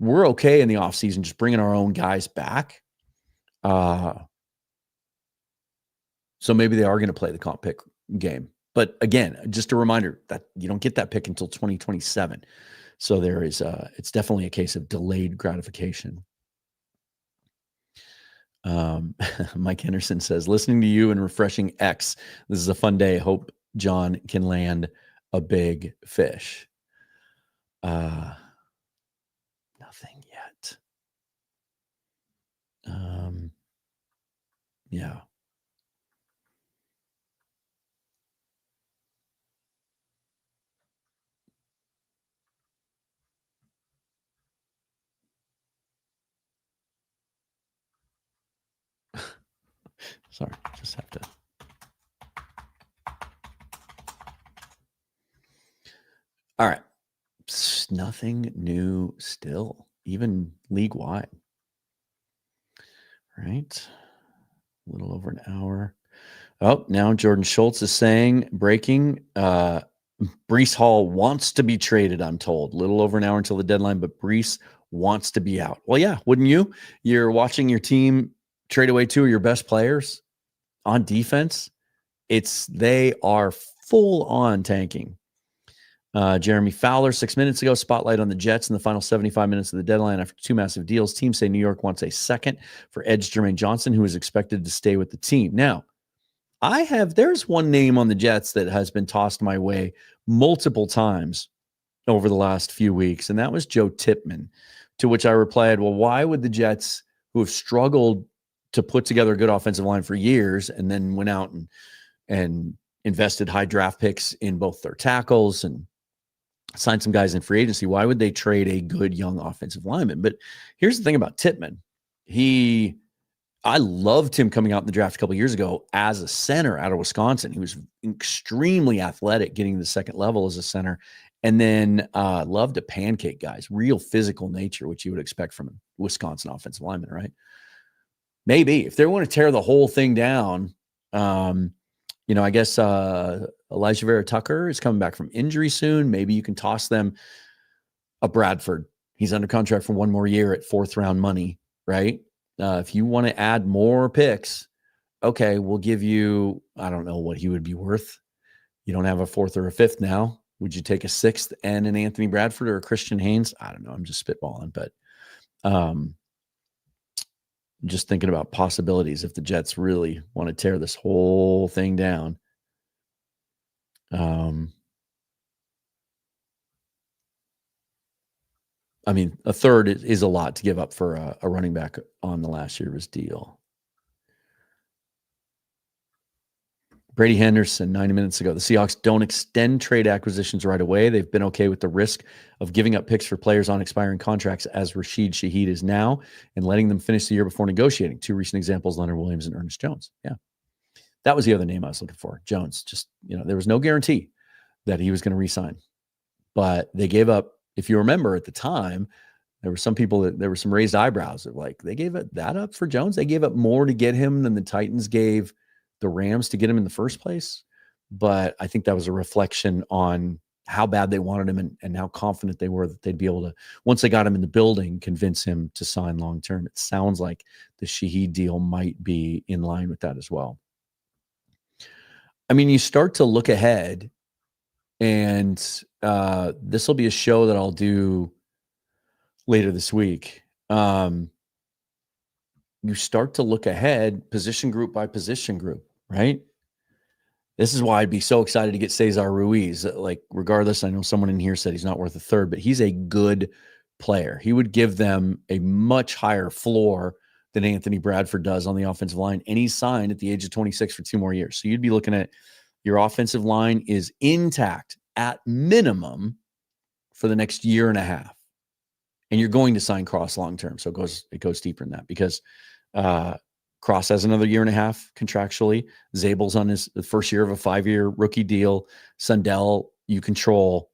we're okay in the offseason just bringing our own guys back. So maybe they are going to play the comp pick game. But again, just a reminder that you don't get that pick until 2027. So there is it's definitely a case of delayed gratification. Mike Henderson says, listening to you and refreshing X. This is a fun day. Hope John can land a big fish. Nothing yet. Yeah. Sorry, just have to. All right. Nothing new still, even league-wide. Right. A little over an hour. Oh, now Jordan Schultz is saying, breaking, Breece Hall wants to be traded, I'm told. A little over an hour until the deadline, but Breece wants to be out. Well, yeah, wouldn't you? You're watching your team trade away 2 of your best players on defense. They are full on tanking. Jeremy Fowler, 6 minutes ago, spotlight on the Jets in the final 75 minutes of the deadline after 2 massive deals. Teams say New York wants a second for edge Jermaine Johnson, who is expected to stay with the team. Now, there's one name on the Jets that has been tossed my way multiple times over the last few weeks, and that was Joe Tippmann, to which I replied, well, why would the Jets, who have struggled to put together a good offensive line for years and then went out and invested high draft picks in both their tackles and signed some guys in free agency, why would they trade a good young offensive lineman? But here's the thing about Tippmann. I loved him coming out in the draft a couple of years ago as a center out of Wisconsin. He was extremely athletic, getting to the second level as a center, and then loved to pancake guys, real physical nature, which you would expect from a Wisconsin offensive lineman, right? Maybe if they want to tear the whole thing down, I guess Elijah Vera Tucker is coming back from injury soon. Maybe you can toss them a Bradford. He's under contract for one more year at 4th round money, right? If you want to add more picks, okay, we'll give you, I don't know what he would be worth. You don't have a 4th or a 5th now. Would you take a 6th and an Anthony Bradford or a Christian Haynes? I don't know. I'm just spitballing, but just thinking about possibilities if the Jets really want to tear this whole thing down. I mean, a third is a lot to give up for a running back on the last year's deal. Brady Henderson, 90 minutes ago. The Seahawks don't extend trade acquisitions right away. They've been okay with the risk of giving up picks for players on expiring contracts, as Rashid Shaheed is now, and letting them finish the year before negotiating. 2 recent examples, Leonard Williams and Ernest Jones. Yeah. That was the other name I was looking for. Jones. Just, there was no guarantee that he was going to re-sign. But they gave up, if you remember at the time, there were some people there were some raised eyebrows. Like, they gave that up for Jones. They gave up more to get him than the Titans gave the Rams to get him in the first place. But I think that was a reflection on how bad they wanted him and how confident they were that they'd be able to, once they got him in the building, convince him to sign long-term. It sounds like the Shaheed deal might be in line with that as well. I mean, you start to look ahead, and this will be a show that I'll do later this week. You start to look ahead position group by position group, right? This is why I'd be so excited to get Cesar Ruiz. Like, regardless, I know someone in here said he's not worth a third, but he's a good player. He would give them a much higher floor than Anthony Bradford does on the offensive line. And he's signed at the age of 26 for 2 more years. So you'd be looking at your offensive line is intact at minimum for the next year and a half. And you're going to sign Cross long-term. So it goes deeper than that, because Cross has another year and a half contractually. Zabel's on his first year of a 5-year rookie deal. Sundell, you control,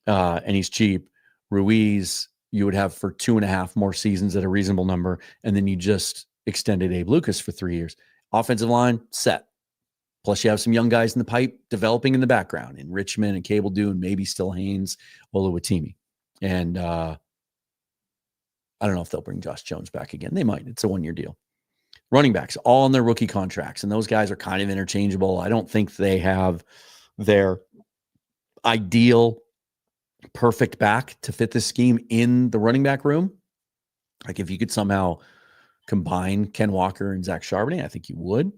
and he's cheap. Ruiz, you would have for 2.5 more seasons at a reasonable number. And then you just extended Abe Lucas for 3 years. Offensive line, set. Plus, you have some young guys in the pipe developing in the background in Richmond and Cable Dune, maybe still Haynes, Oluwatimi. And I don't know if they'll bring Josh Jones back again. They might. It's a 1-year deal. Running backs, all on their rookie contracts, and those guys are kind of interchangeable. I don't think they have their ideal perfect back to fit this scheme in the running back room. Like, if you could somehow combine Ken Walker and Zach Charbonnet, I think you would.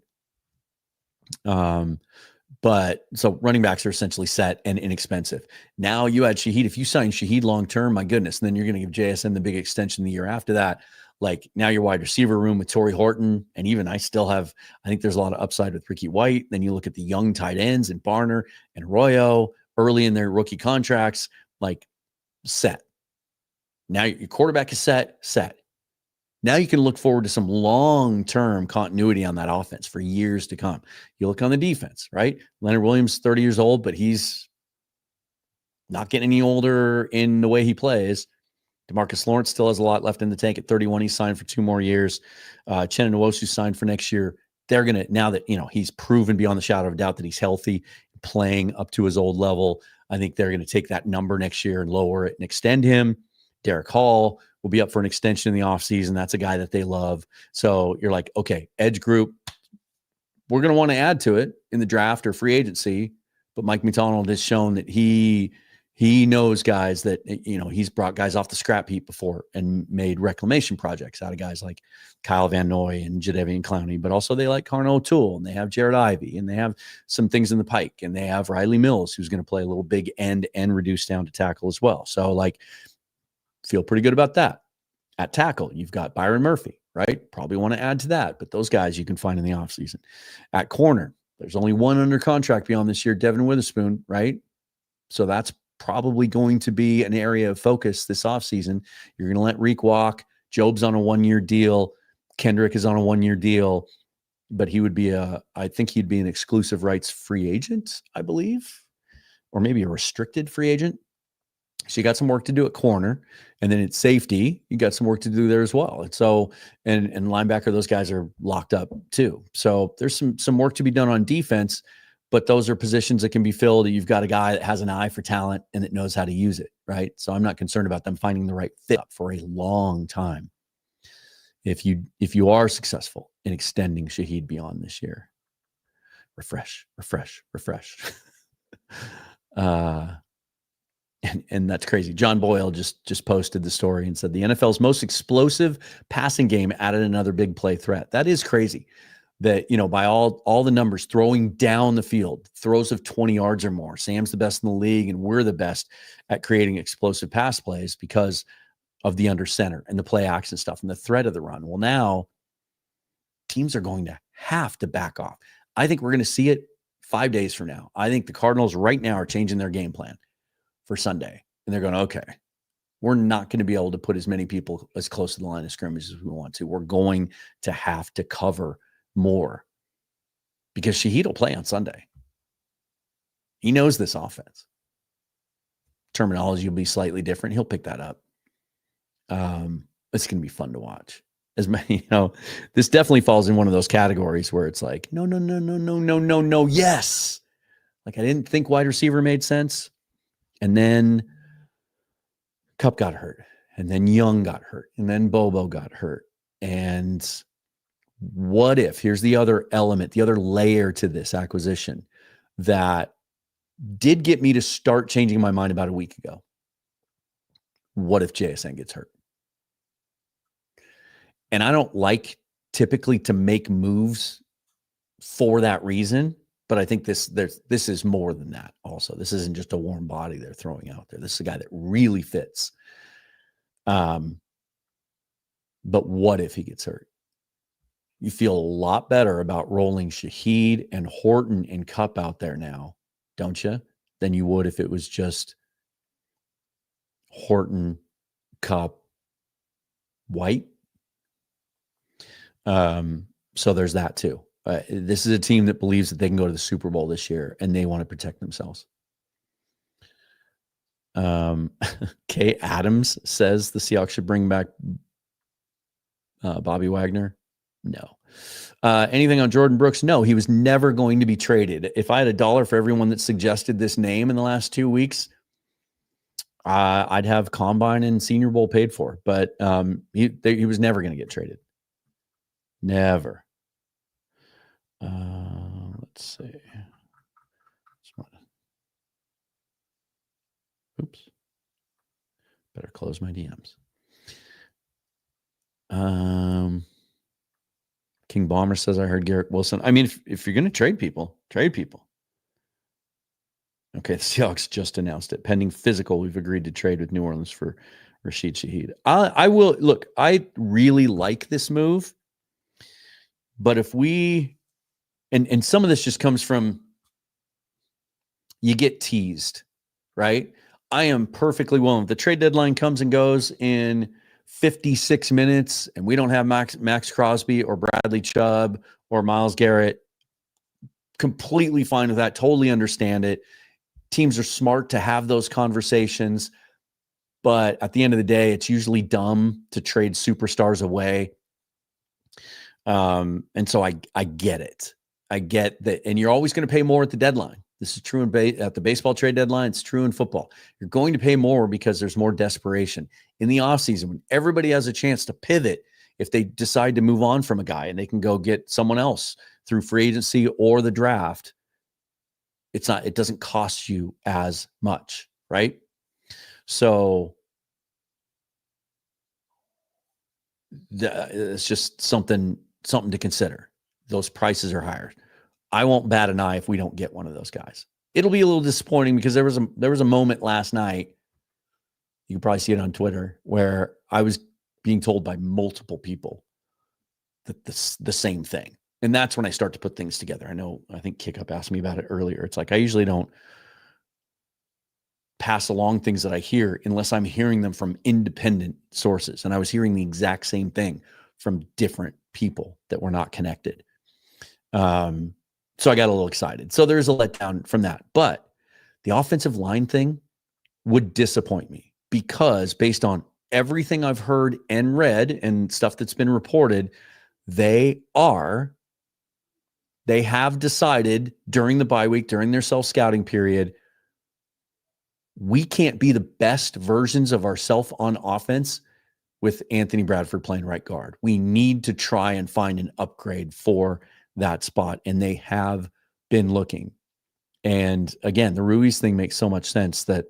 But so running backs are essentially set and inexpensive. Now you add Shaheed. If you sign Shaheed long-term, my goodness, and then you're going to give JSN the big extension the year after that. Like, now your wide receiver room with Torrey Horton, and even I think there's a lot of upside with Ricky White. Then you look at the young tight ends and Barner and Arroyo early in their rookie contracts, like, set. Now your quarterback is set. Now you can look forward to some long-term continuity on that offense for years to come. You look on the defense, right? Leonard Williams, 30 years old, but he's not getting any older in the way he plays. DeMarcus Lawrence still has a lot left in the tank at 31. He's signed for 2 more years. Chenna Nwosu signed for next year. They're going to, now that, he's proven beyond the shadow of a doubt that he's healthy, playing up to his old level, I think they're going to take that number next year and lower it and extend him. Derek Hall will be up for an extension in the offseason. That's a guy that they love. So you're like, okay, edge group, we're going to want to add to it in the draft or free agency. But Mike McDonald has shown that he knows guys that, he's brought guys off the scrap heap before and made reclamation projects out of guys like Kyle Van Noy and Jadeveon Clowney. But also they like Carnell O'Toole, and they have Jared Ivey, and they have some things in the pike, and they have Riley Mills, who's going to play a little big end and reduce down to tackle as well. So, like, feel pretty good about that. At tackle, you've got Byron Murphy, right? Probably want to add to that, but those guys you can find in the offseason. At corner, there's only one under contract beyond this year, Devin Witherspoon, right? So that's probably going to be an area of focus this offseason. You're going to let Reek walk. Job's on a 1-year deal. Kendrick is on a 1-year deal, but he would be I think he'd be an exclusive rights free agent, I believe, or maybe a restricted free agent. So you got some work to do at corner, and then at safety, you got some work to do there as well. And so, and linebacker, those guys are locked up too. So there's some work to be done on defense, but those are positions that can be filled. You've got a guy that has an eye for talent and that knows how to use it, right? So I'm not concerned about them finding the right fit for a long time. If you are successful in extending Shaheed beyond this year, refresh. And that's crazy. John Boyle just posted the story and said the NFL's most explosive passing game added another big play threat. That is crazy. That, by all the numbers, throwing down the field, throws of 20 yards or more. Sam's the best in the league, and we're the best at creating explosive pass plays because of the under center and the play action stuff and the threat of the run. Well, now teams are going to have to back off. I think we're going to see it 5 days from now. I think the Cardinals right now are changing their game plan for Sunday. And they're going, okay, we're not going to be able to put as many people as close to the line of scrimmage as we want to. We're going to have to cover more because Shaheed will play on Sunday. He knows this offense. Terminology will be slightly different. He'll pick that up. It's going to be fun to watch. As many, this definitely falls in one of those categories where it's like, no, yes. Like I didn't think wide receiver made sense. And then Kupp got hurt, and then Young got hurt, and then Bobo got hurt. And what if, here's the other element, the other layer to this acquisition that did get me to start changing my mind about a week ago. What if JSN gets hurt? And I don't like typically to make moves for that reason. But I think this is more than that also. This isn't just a warm body they're throwing out there. This is a guy that really fits. But what if he gets hurt? You feel a lot better about rolling Shaheed and Horton and Kupp out there now, don't you? Than you would if it was just Horton, Kupp, White. So there's that too. This is a team that believes that they can go to the Super Bowl this year, and they want to protect themselves. Kay Adams says the Seahawks should bring back Bobby Wagner. No. Anything on Jordan Brooks? No, he was never going to be traded. If I had $1 for everyone that suggested this name in the last 2 weeks, I'd have Combine and Senior Bowl paid for. But he was never going to get traded. Never. Let's see. Oops. Better close my DMs. King Bomber says, I heard Garrett Wilson. I mean, if you're going to trade people, trade people. Okay, the Seahawks just announced it. Pending physical, we've agreed to trade with New Orleans for Rashid Shaheed. I will, look, I really like this move. But if we, and some of this just comes from, you get teased, right? I am perfectly willing. If the trade deadline comes and goes in 56 minutes and we don't have Maxx Crosby or Bradley Chubb or Myles Garrett, completely fine with that. Totally understand it. Teams are smart to have those conversations. But at the end of the day, it's usually dumb to trade superstars away. And so I get it. I get that. And you're always going to pay more at the deadline. This is true at the baseball trade deadline. It's true in football. You're going to pay more because there's more desperation. In the offseason, when everybody has a chance to pivot, if they decide to move on from a guy and they can go get someone else through free agency or the draft, it doesn't cost you as much, right? So it's just something to consider. Those prices are higher. I won't bat an eye if we don't get one of those guys. It'll be a little disappointing because there was a moment last night, you can probably see it on Twitter, where I was being told by multiple people that the same thing. And that's when I start to put things together. I think Kickup asked me about it earlier. It's like I usually don't pass along things that I hear unless I'm hearing them from independent sources. And I was hearing the exact same thing from different people that were not connected. So I got a little excited. So there's a letdown from that. But the offensive line thing would disappoint me, because based on everything I've heard and read and stuff that's been reported, they have decided during the bye week, during their self-scouting period, we can't be the best versions of ourselves on offense with Anthony Bradford playing right guard. We need to try and find an upgrade for that spot, and they have been looking. And again, the Ruiz thing makes so much sense, that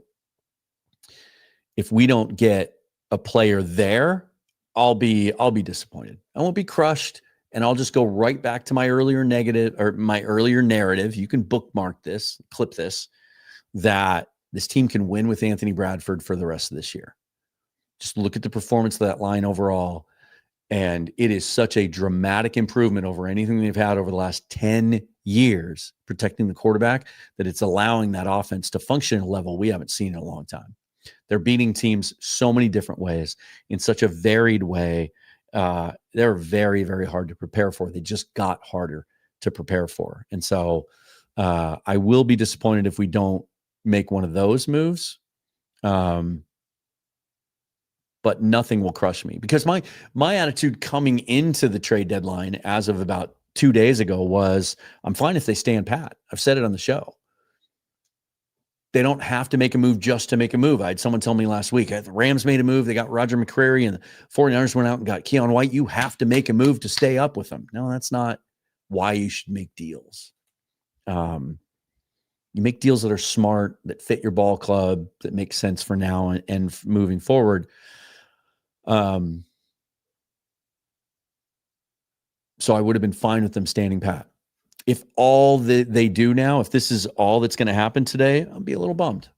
if we don't get a player there, I'll be disappointed. I won't be crushed, and I'll just go right back to my earlier narrative. You can bookmark this, clip this, that this team can win with Anthony Bradford for the rest of this year. Just look at the performance of that line overall, and it is such a dramatic improvement over anything they've had over the last 10 years protecting the quarterback, that it's allowing that offense to function at a level we haven't seen in a long time. They're beating teams so many different ways, in such a varied way. They're very, very hard to prepare for. They just got harder to prepare for. And so I will be disappointed if we don't make one of those moves. But nothing will crush me, because my attitude coming into the trade deadline as of about 2 days ago was, I'm fine if they stand pat. I've said it on the show. They don't have to make a move just to make a move. I had someone tell me last week, the Rams made a move. They got Roger McCreary, and the 49ers went out and got Keon White. You have to make a move to stay up with them. No, that's not why you should make deals. You make deals that are smart, that fit your ball club, that make sense for now and moving forward. So I would have been fine with them standing pat. If all they do now, if this is all that's going to happen today, I'll be a little bummed,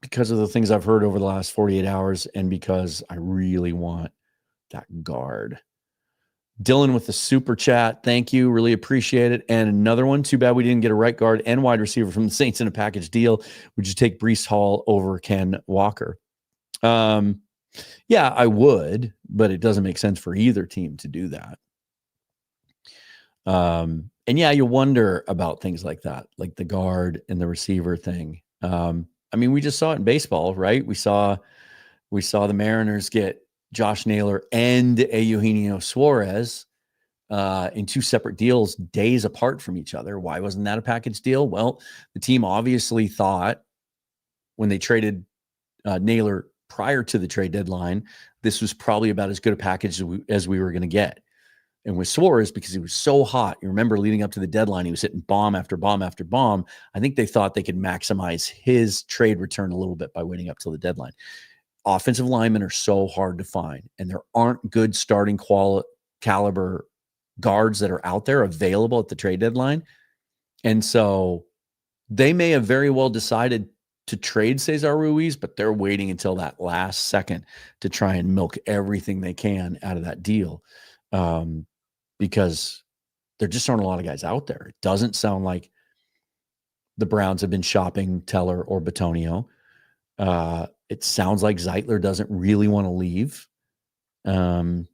because of the things I've heard over the last 48 hours, and because I really want that guard. Dylan with the super chat. Thank you. Really appreciate it. And another one. Too bad we didn't get a right guard and wide receiver from the Saints in a package deal. Would you take Breece Hall over Ken Walker? Yeah, I would, but it doesn't make sense for either team to do that. And yeah, you wonder about things like that, like the guard and the receiver thing. I mean, we just saw it in baseball, right? We saw the Mariners get Josh Naylor and Eugenio Suarez in two separate deals, days apart from each other. Why wasn't that a package deal? Well, the team obviously thought, when they traded Naylor prior to the trade deadline, this was probably about as good a package as we were going to get. And with Suarez, because he was so hot, you remember leading up to the deadline, he was hitting bomb after bomb after bomb. I think they thought they could maximize his trade return a little bit by waiting up till the deadline. Offensive linemen are so hard to find, and there aren't good starting caliber guards that are out there available at the trade deadline. And so they may have very well decided to trade Cesar Ruiz, but they're waiting until that last second to try and milk everything they can out of that deal. Because there just aren't a lot of guys out there. It doesn't sound like the Browns have been shopping Teller or Betonio. It sounds like Zeitler doesn't really want to leave. Who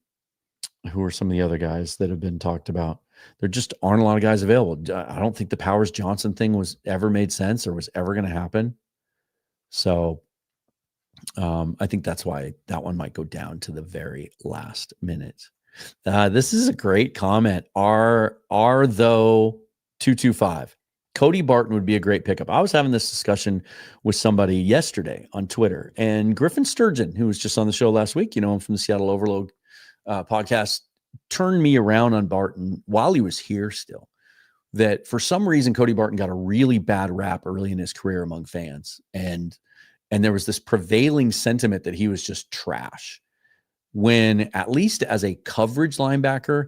are some of the other guys that have been talked about? There just aren't a lot of guys available. I don't think the Powers Johnson thing was ever made sense or was ever going to happen. So I think that's why that one might go down to the very last minute. This is a great comment. Are though 225. Cody Barton would be a great pickup. I was having this discussion with somebody yesterday on Twitter, and Griffin Sturgeon, who was just on the show last week, you know him from the Seattle Overload podcast, turned me around on Barton while he was here still. That for some reason, Cody Barton got a really bad rap early in his career among fans. And there was this prevailing sentiment that he was just trash. When, at least as a coverage linebacker,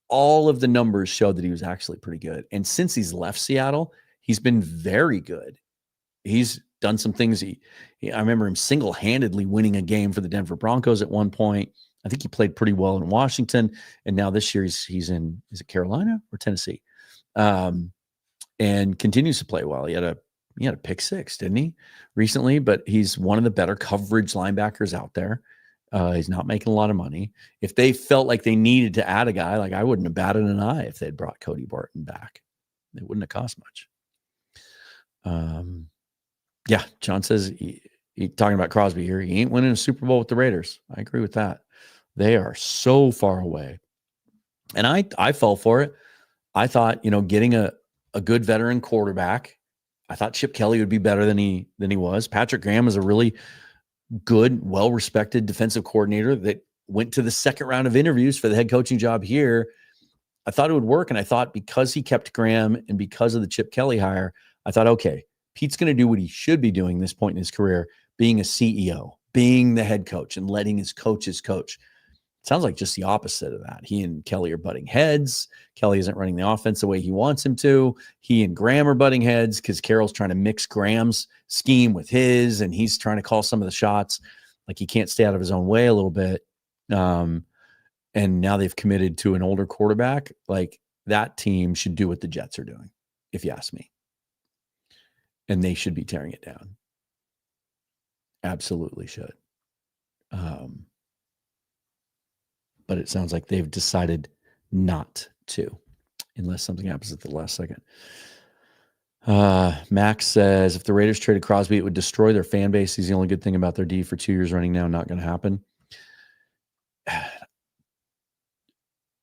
all of the numbers showed that he was actually pretty good. And since he's left Seattle, he's been very good. He's done some things. I remember him single-handedly winning a game for the Denver Broncos at one point. I think he played pretty well in Washington. And now this year he's in, is it Carolina or Tennessee? And continues to play well. He had a pick six, didn't he, recently? But he's one of the better coverage linebackers out there. He's not making a lot of money. If they felt like they needed to add a guy, like I wouldn't have batted an eye if they'd brought Cody Barton back. It wouldn't have cost much. Yeah, John says talking about Crosby here, he ain't winning a Super Bowl with the Raiders. I agree with that. They are so far away. And I fell for it. I thought, getting a good veteran quarterback, I thought Chip Kelly would be better than he was. Patrick Graham is a really good, well-respected defensive coordinator that went to the second round of interviews for the head coaching job here. I thought it would work, and I thought because he kept Graham and because of the Chip Kelly hire, I thought, okay, Pete's going to do what he should be doing this point in his career, being a CEO, being the head coach, and letting his coaches coach. Sounds like just the opposite of that. He and Kelly are butting heads. Kelly isn't running the offense the way he wants him to. He and Graham are butting heads because Carroll's trying to mix Graham's scheme with his, and he's trying to call some of the shots. Like he can't stay out of his own way a little bit. And now they've committed to an older quarterback. Like that team should do what the Jets are doing, if you ask me. And they should be tearing it down. Absolutely should. But it sounds like they've decided not to, unless something happens at the last second. Max says, if the Raiders traded Crosby, it would destroy their fan base. He's the only good thing about their D for 2 years running now. Not going to happen.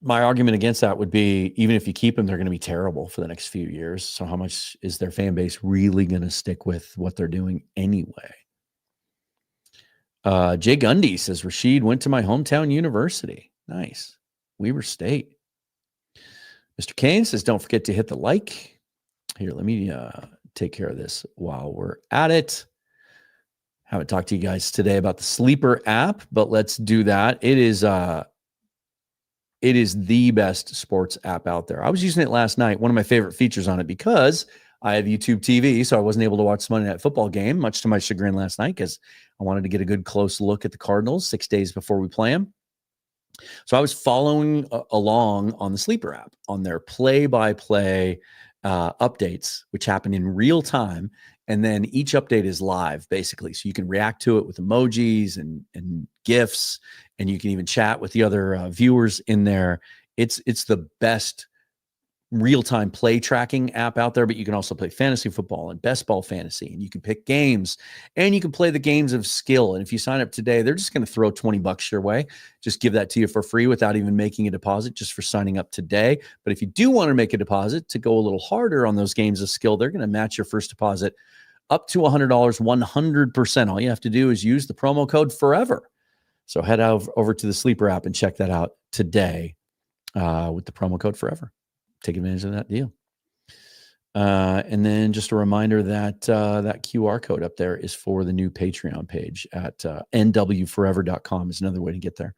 My argument against that would be, even if you keep them, they're going to be terrible for the next few years. So how much is their fan base really going to stick with what they're doing anyway? Jay Gundy says, Rashid went to my hometown university. Nice. Weber State. Mr. Kane says, don't forget to hit the like. Here, let me take care of this while we're at it. Haven't talked to you guys today about the Sleeper app, but let's do that. It is the best sports app out there. I was using it last night. One of my favorite features on it, because I have YouTube TV, so I wasn't able to watch the Monday Night Football game, much to my chagrin last night, because I wanted to get a good close look at the Cardinals 6 days before we play them. So I was following along on the Sleeper app on their play-by-play updates, which happen in real time. And then each update is live, basically. So you can react to it with emojis and GIFs, and you can even chat with the other viewers in there. It's the best real-time play tracking app out there, but you can also play fantasy football and best ball fantasy, and you can pick games, and you can play the games of skill. And if you sign up today, they're just going to throw $20 your way. Just give that to you for free without even making a deposit, just for signing up today. But if you do want to make a deposit to go a little harder on those games of skill, they're going to match your first deposit up to $100, 100%. All you have to do is use the promo code FOREVER. So head over to the Sleeper app and check that out today with the promo code FOREVER. Take advantage of that deal. And then just a reminder that that QR code up there is for the new Patreon page at nwforever.com is another way to get there,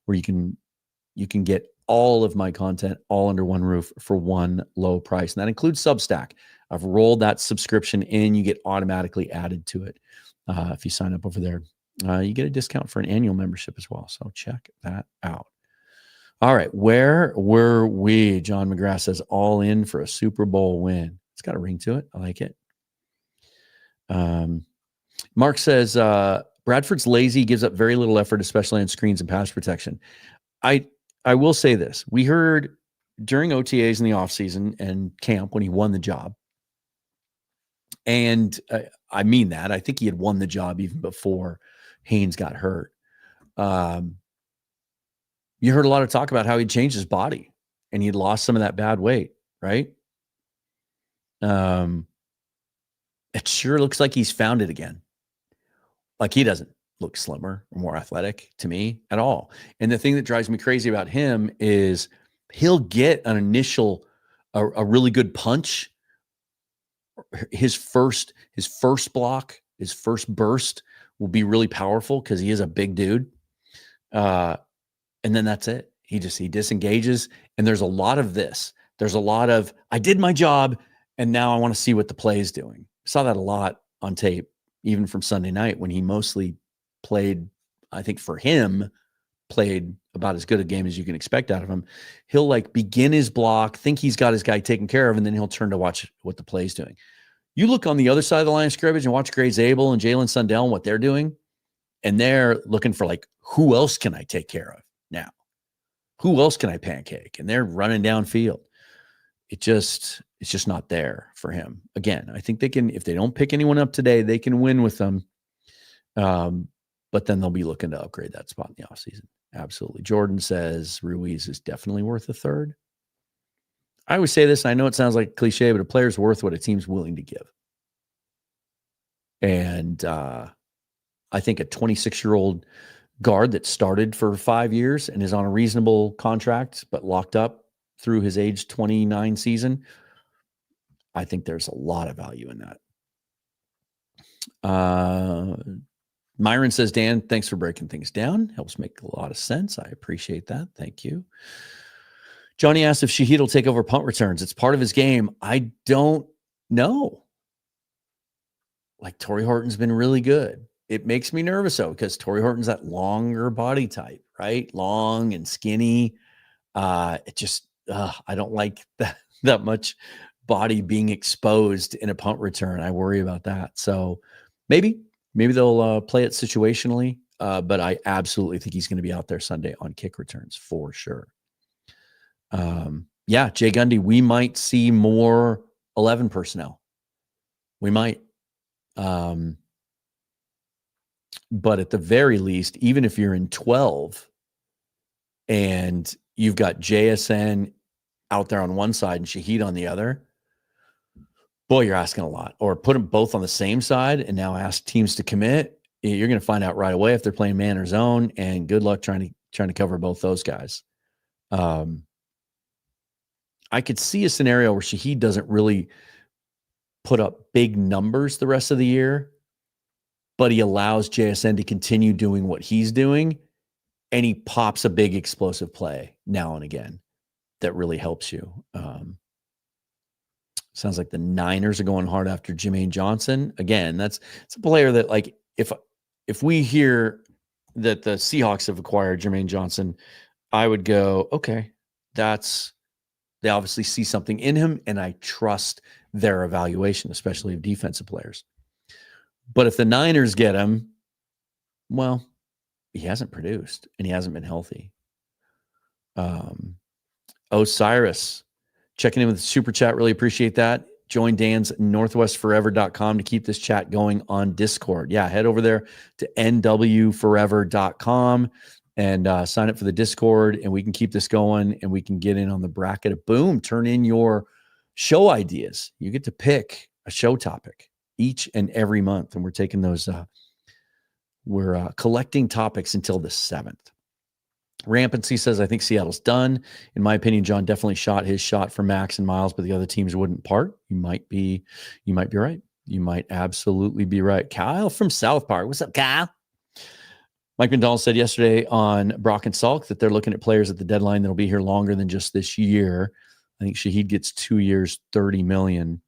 where you can get all of my content all under one roof for one low price. And that includes Substack. I've rolled that subscription in. You get automatically added to it. If you sign up over there, you get a discount for an annual membership as well. So check that out. All right, where were we? John McGrath says, all in for a Super Bowl win. It's got a ring to it. I like it. Mark says, Bradford's lazy, gives up very little effort, especially on screens and pass protection. I will say this. We heard during OTAs in the offseason and camp when he won the job, and I mean that. I think he had won the job even before Haynes got hurt. You heard a lot of talk about how he'd changed his body and he'd lost some of that bad weight, right? It sure looks like he's found it again. Like, he doesn't look slimmer or more athletic to me at all. And the thing that drives me crazy about him is he'll get an initial, a really good punch. His first block, his first burst will be really powerful because he is a big dude. And then that's it. He disengages. And there's a lot of this. There's a lot of, I did my job and now I want to see what the play is doing. Saw that a lot on tape, even from Sunday night, when he mostly played, I think for him, played about as good a game as you can expect out of him. He'll like begin his block, think he's got his guy taken care of, and then he'll turn to watch what the play's doing. You look on the other side of the line of scrimmage and watch Gray Zabel and Jalen Sundell and what they're doing, and they're looking for like, who else can I take care of now? Who else can I pancake? And they're running downfield. It's just not there for him. Again, I think they can, if they don't pick anyone up today, they can win with them. But then they'll be looking to upgrade that spot in the offseason. Absolutely. Jordan says Ruiz is definitely worth a third. I always say this, and I know it sounds like a cliche, but a player's worth what a team's willing to give. And I think a 26-year-old guard that started for 5 years and is on a reasonable contract but locked up through his age 29 season, I think there's a lot of value in that. Myron says, Dan, thanks for breaking things down. Helps make a lot of sense. I appreciate that. Thank you. Johnny asked if Shaheed will take over punt returns. It's part of his game. I don't know. Like, Torrey Horton's been really good. It makes me nervous, though, because Torrey Horton's that longer body type, right? Long and skinny. It just, I don't like that much body being exposed in a punt return. I worry about that. So maybe they'll play it situationally, but I absolutely think he's going to be out there Sunday on kick returns for sure. Jay Gundy, we might see more 11 personnel. We might. But at the very least, even if you're in 12 and you've got JSN out there on one side and Shaheed on the other, boy, you're asking a lot. Or put them both on the same side and now ask teams to commit. You're going to find out right away if they're playing man or zone, and good luck trying to cover both those guys. I could see a scenario where Shaheed doesn't really put up big numbers the rest of the year, but he allows JSN to continue doing what he's doing, and he pops a big explosive play now and again that really helps you. Sounds like the Niners are going hard after Jermaine Johnson. Again, it's a player that, like, if we hear that the Seahawks have acquired Jermaine Johnson, I would go, okay, they obviously see something in him, and I trust their evaluation, especially of defensive players. But if the Niners get him, well, he hasn't produced and he hasn't been healthy. Osiris checking in with the super chat. Really appreciate that. Join Dan's northwestforever.com to keep this chat going on Discord. Yeah, head over there to nwforever.com and sign up for the Discord, and we can keep this going, and we can get in on the bracket of boom. Turn in your show ideas. You get to pick a show topic each and every month, and we're taking those. We're collecting topics until the 7th. Rampancy says, I think Seattle's done. In my opinion, John definitely shot his shot for Maxx and Miles, but the other teams wouldn't part. You might be right. You might absolutely be right. Kyle from South Park. What's up, Kyle? Mike McDonald said yesterday on Brock and Salk that they're looking at players at the deadline that'll be here longer than just this year. I think Shaheed gets 2 years, $30 million.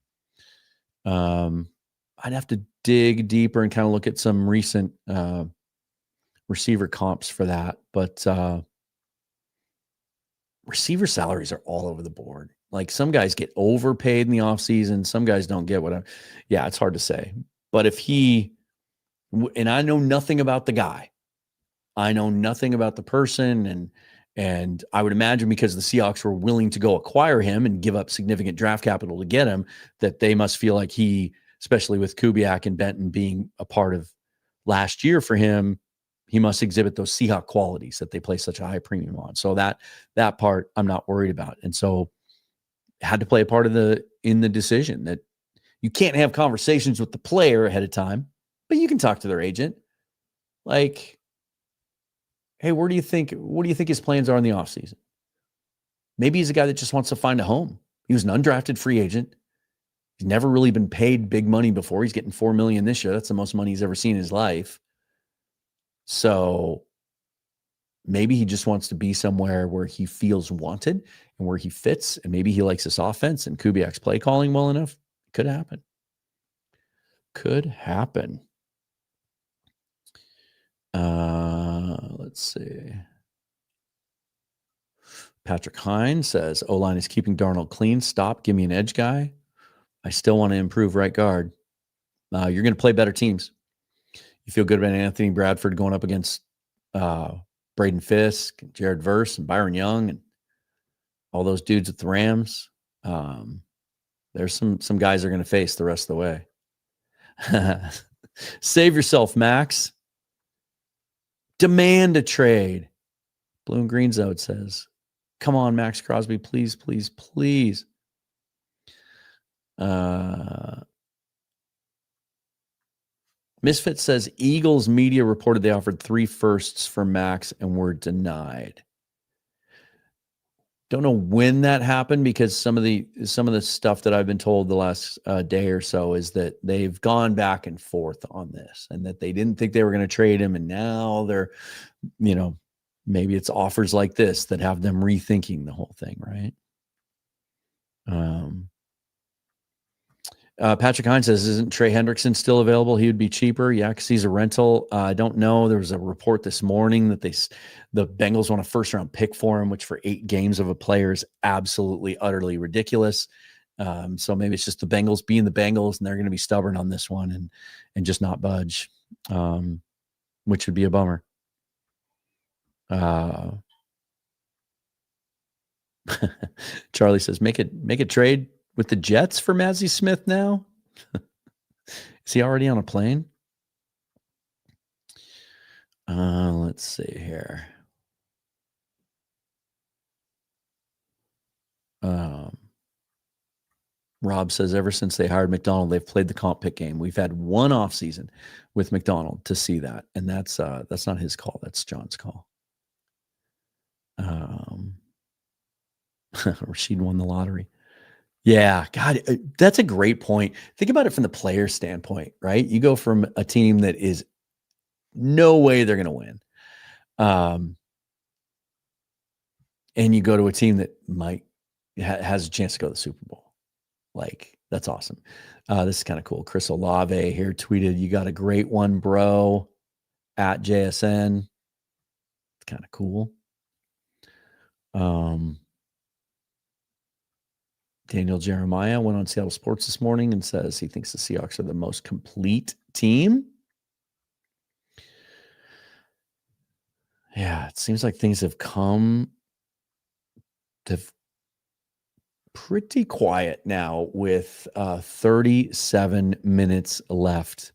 I'd have to dig deeper and kind of look at some recent receiver comps for that. But receiver salaries are all over the board. Like, some guys get overpaid in the offseason. Some guys don't get what it's hard to say. But if and I know nothing about the guy. I know nothing about the person. And I would imagine because the Seahawks were willing to go acquire him and give up significant draft capital to get him, that they must feel like he, especially with Kubiak and Benton being a part of last year for him, he must exhibit those Seahawk qualities that they place such a high premium on. So that part I'm not worried about. And so had to play a part in the decision that you can't have conversations with the player ahead of time, but you can talk to their agent. Like, hey, what do you think his plans are in the offseason? Maybe he's a guy that just wants to find a home. He was an undrafted free agent. He's never really been paid big money before. He's getting $4 million this year. That's the most money he's ever seen in his life. So maybe he just wants to be somewhere where he feels wanted and where he fits. And maybe he likes this offense and Kubiak's play calling well enough. Could happen. Let's see. Patrick Hine says, O-line is keeping Darnold clean. Stop. Give me an edge guy. I still want to improve right guard. You're going to play better teams. You feel good about Anthony Bradford going up against Braden Fisk, Jared Verse, and Byron Young, and all those dudes at the Rams. There's some guys they're going to face the rest of the way. Save yourself, Max. Demand a trade. Blue and Green Zone says, come on, Maxx Crosby, please, please, please. Misfit says Eagles media reported they offered 3 firsts for Max and were denied. Don't know when that happened because some of the stuff that I've been told the last day or so is that they've gone back and forth on this and that they didn't think they were going to trade him, and now they're, maybe it's offers like this that have them rethinking the whole thing, right? Patrick Hines says, isn't Trey Hendrickson still available? He would be cheaper. Yeah, because he's a rental. I don't know. There was a report this morning that the Bengals want a first-round pick for him, which for 8 games of a player is absolutely, utterly ridiculous. So maybe it's just the Bengals being the Bengals, and they're going to be stubborn on this one and just not budge, which would be a bummer. Charlie says, make a trade with the Jets for Mazi Smith now? Is he already on a plane? Let's see here. Rob says, ever since they hired McDonald, they've played the comp pick game. We've had one off season with McDonald to see that. And that's not his call. That's John's call. Rashid won the lottery. Yeah, God, that's a great point. Think about it from the player standpoint, right? You go from a team that is no way they're going to win. And you go to a team that might has a chance to go to the Super Bowl. Like, that's awesome. This is kind of cool. Chris Olave here tweeted, you got a great one, bro, at JSN. It's kind of cool. Daniel Jeremiah went on Seattle Sports this morning and says he thinks the Seahawks are the most complete team. Yeah, it seems like things have come to pretty quiet now with 37 minutes left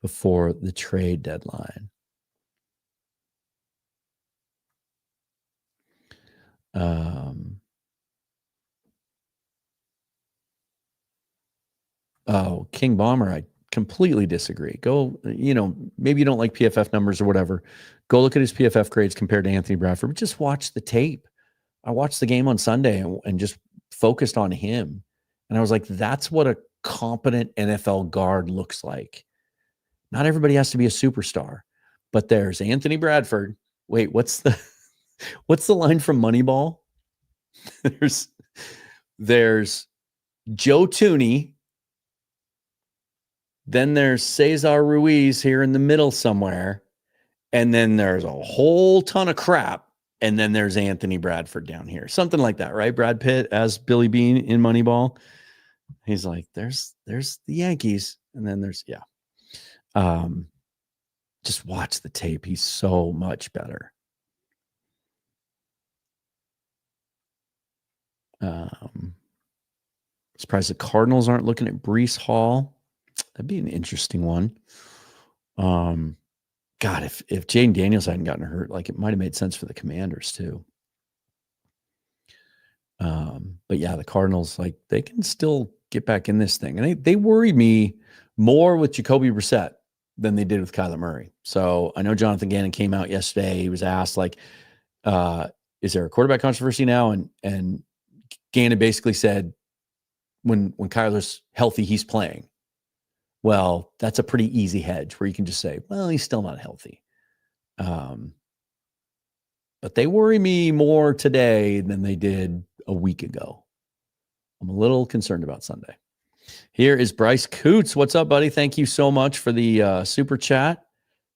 before the trade deadline. King Bomber, I completely disagree. Go, maybe you don't like PFF numbers or whatever. Go look at his PFF grades compared to Anthony Bradford, but just watch the tape. I watched the game on Sunday and just focused on him. And I was like, that's what a competent NFL guard looks like. Not everybody has to be a superstar, but there's Anthony Bradford. Wait, what's the line from Moneyball? There's Joe Tooney. Then there's Cesar Ruiz here in the middle somewhere. And then there's a whole ton of crap. And then there's Anthony Bradford down here. Something like that, right? Brad Pitt as Billy Bean in Moneyball. He's like, there's the Yankees. And then there's, just watch the tape. He's so much better. Surprised the Cardinals aren't looking at Breece Hall. That'd be an interesting one. God, if Jaden Daniels hadn't gotten hurt, like, it might have made sense for the Commanders too. But yeah, the Cardinals, like, they can still get back in this thing. And they worry me more with Jacoby Brissett than they did with Kyler Murray. So I know Jonathan Gannon came out yesterday. He was asked, like, is there a quarterback controversy now? And Gannon basically said, when Kyler's healthy, he's playing. Well, that's a pretty easy hedge where you can just say, well, he's still not healthy. But they worry me more today than they did a week ago. I'm a little concerned about Sunday. Here is Bryce Coots. What's up, buddy? Thank you so much for the super chat.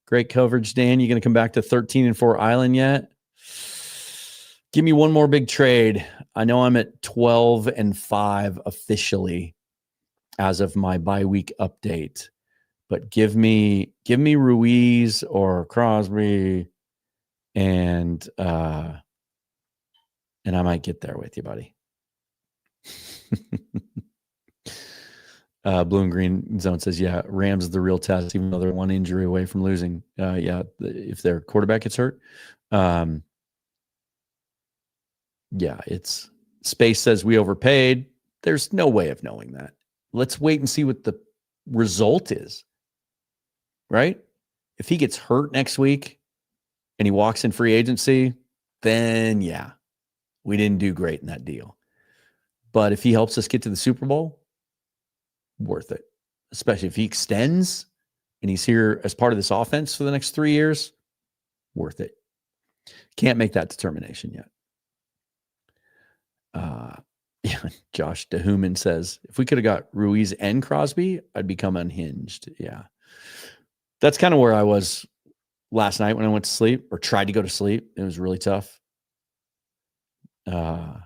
Great coverage, Dan. You going to come back to 13-4 Island yet? Give me one more big trade. I know I'm at 12-5 officially as of my bye week update, but give me Ruiz or Crosby, and I might get there with you, buddy. Blue and Green Zone says, yeah, Rams is the real test, even though they're one injury away from losing. Yeah, if their quarterback gets hurt. Yeah, it's Space says we overpaid. There's no way of knowing that. Let's wait and see what the result is, right? If he gets hurt next week and he walks in free agency, then yeah, we didn't do great in that deal. But if he helps us get to the Super Bowl, worth it. Especially if he extends and he's here as part of this offense for the next 3 years, worth it. Can't make that determination yet. Yeah, Josh DeHuman says, if we could have got Ruiz and Crosby, I'd become unhinged. Yeah. That's kind of where I was last night when I went to sleep or tried to go to sleep. It was really tough. Maybe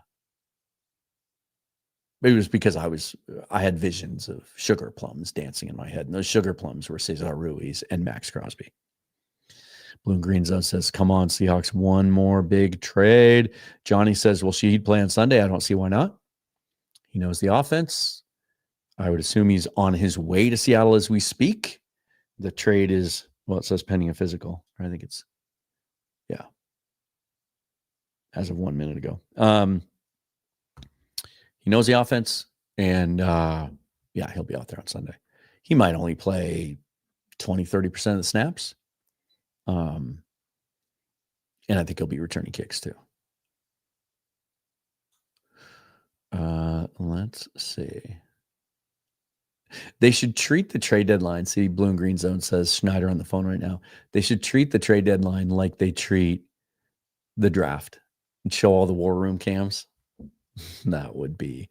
it was because I had visions of sugar plums dancing in my head. And those sugar plums were Cesar Ruiz and Maxx Crosby. Blue and Green Zone says, come on, Seahawks, one more big trade. Johnny says, will Shaheed play on Sunday? I don't see why not. He knows the offense. I would assume he's on his way to Seattle as we speak. The trade is, well, it says pending a physical. I think it's, yeah, as of 1 minute ago. He knows the offense, and yeah, he'll be out there on Sunday. He might only play 20, 30% of the snaps. And I think he'll be returning kicks too. Let's see. They should treat the trade deadline. See, Blue and Green Zone says Schneider on the phone right now. They should treat the trade deadline like they treat the draft and show all the war room cams. That would be.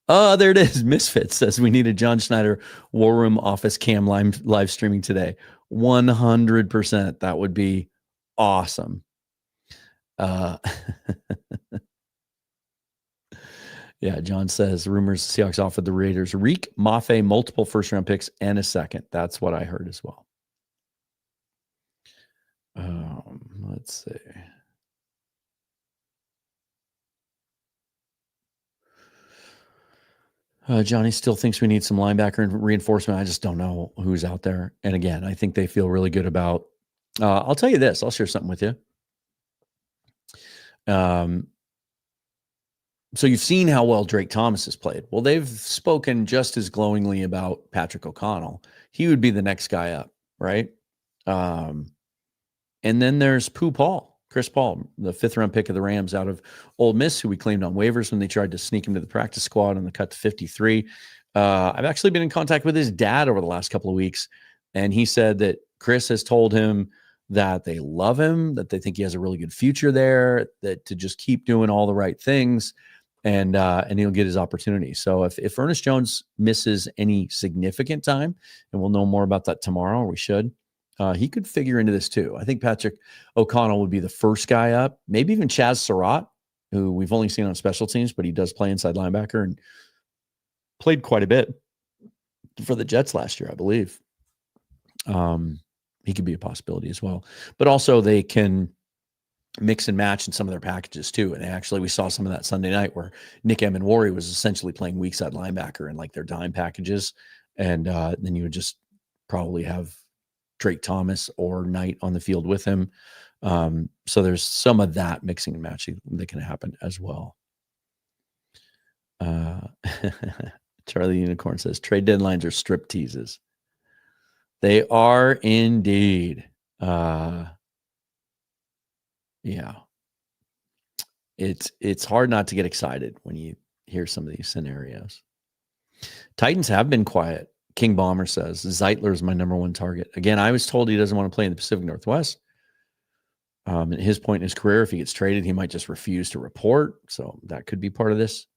There it is. Misfit says we need a John Schneider war room office cam live streaming today. 100%. That would be awesome. Yeah, John says rumors Seahawks offered the Raiders Reek, Mafe, multiple first-round picks, and a second. That's what I heard as well. Let's see. Johnny still thinks we need some linebacker and reinforcement. I just don't know who's out there. And again, I think they feel really good about. I'll tell you this. I'll share something with you. So you've seen how well Drake Thomas has played. Well, they've spoken just as glowingly about Patrick O'Connell. He would be the next guy up, right? And then there's Chris Paul, the 5th-round pick of the Rams out of Ole Miss, who we claimed on waivers when they tried to sneak him to the practice squad on the cut to 53. I've actually been in contact with his dad over the last couple of weeks, and he said that Chris has told him that they love him, that they think he has a really good future there, that to just keep doing all the right things, and he'll get his opportunity. So if Ernest Jones misses any significant time, and we'll know more about that tomorrow, or we should, he could figure into this too. I think Patrick O'Connell would be the first guy up, maybe even Chaz Surratt, who we've only seen on special teams, but he does play inside linebacker and played quite a bit for the Jets last year, I believe. He could be a possibility as well. But also they can mix and match in some of their packages too. And actually we saw some of that Sunday night where Nick Emenwari was essentially playing weak side linebacker in like their dime packages. And then you would just probably have Drake Thomas or Knight on the field with him. So there's some of that mixing and matching that can happen as well. Charlie Unicorn says trade deadlines are strip teases. They are indeed. Yeah. It's hard not to get excited when you hear some of these scenarios. Titans have been quiet. King Bomber says Zeitler is my number one target. Again, I was told he doesn't want to play in the Pacific Northwest. At his point in his career, if he gets traded, he might just refuse to report. So that could be part of this.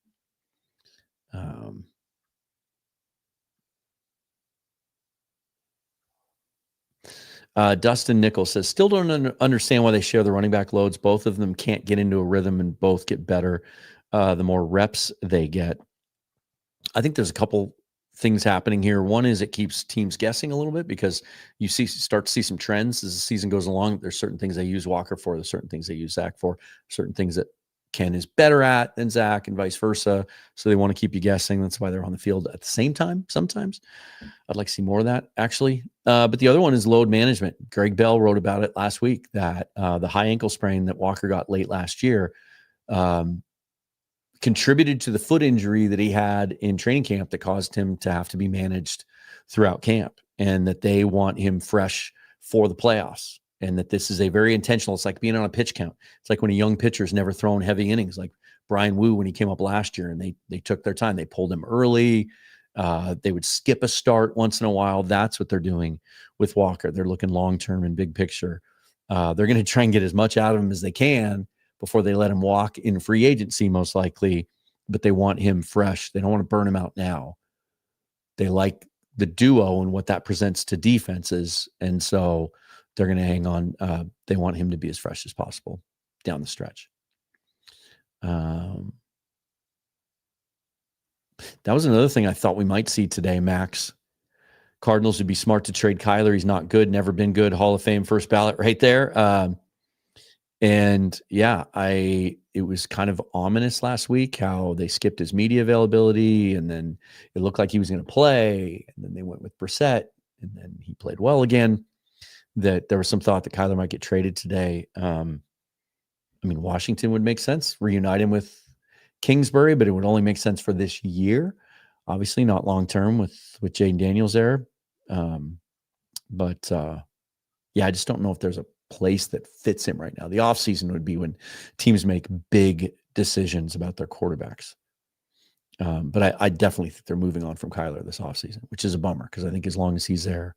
Dustin Nichols says, still don't understand why they share the running back loads. Both of them can't get into a rhythm and both get better the more reps they get. I think there's a couple things happening here. One is it keeps teams guessing a little bit because you start to see some trends as the season goes along. There's certain things they use Walker for. There's certain things they use Zach for. Certain things that Ken is better at than Zach and vice versa. So they want to keep you guessing. That's why they're on the field at the same time sometimes. I'd like to see more of that, actually. But the other one is load management. Greg Bell wrote about it last week, that the high ankle sprain that Walker got late last year contributed to the foot injury that he had in training camp that caused him to have to be managed throughout camp, and that they want him fresh for the playoffs. And that this is a very intentional. It's like being on a pitch count. It's like when a young pitcher's never thrown heavy innings, like Brian Wu when he came up last year, and they took their time. They pulled him early. They would skip a start once in a while. That's what they're doing with Walker. They're looking long-term and big picture. They're going to try and get as much out of him as they can before they let him walk in free agency, most likely. But they want him fresh. They don't want to burn him out now. They like the duo and what that presents to defenses. And so they're going to hang on. They want him to be as fresh as possible down the stretch. That was another thing I thought we might see today, Max. Cardinals would be smart to trade Kyler. He's not good, never been good. Hall of Fame, first ballot right there. And yeah, it was kind of ominous last week how they skipped his media availability, and then it looked like he was going to play, and then they went with Brissett, and then he played well again. That there was some thought that Kyler might get traded today. I mean, Washington would make sense, reunite him with Kingsbury, but it would only make sense for this year. Obviously not long-term with Jaden Daniels there. But yeah, I just don't know if there's a place that fits him right now. The offseason would be when teams make big decisions about their quarterbacks. But I definitely think they're moving on from Kyler this offseason, which is a bummer because I think as long as he's there,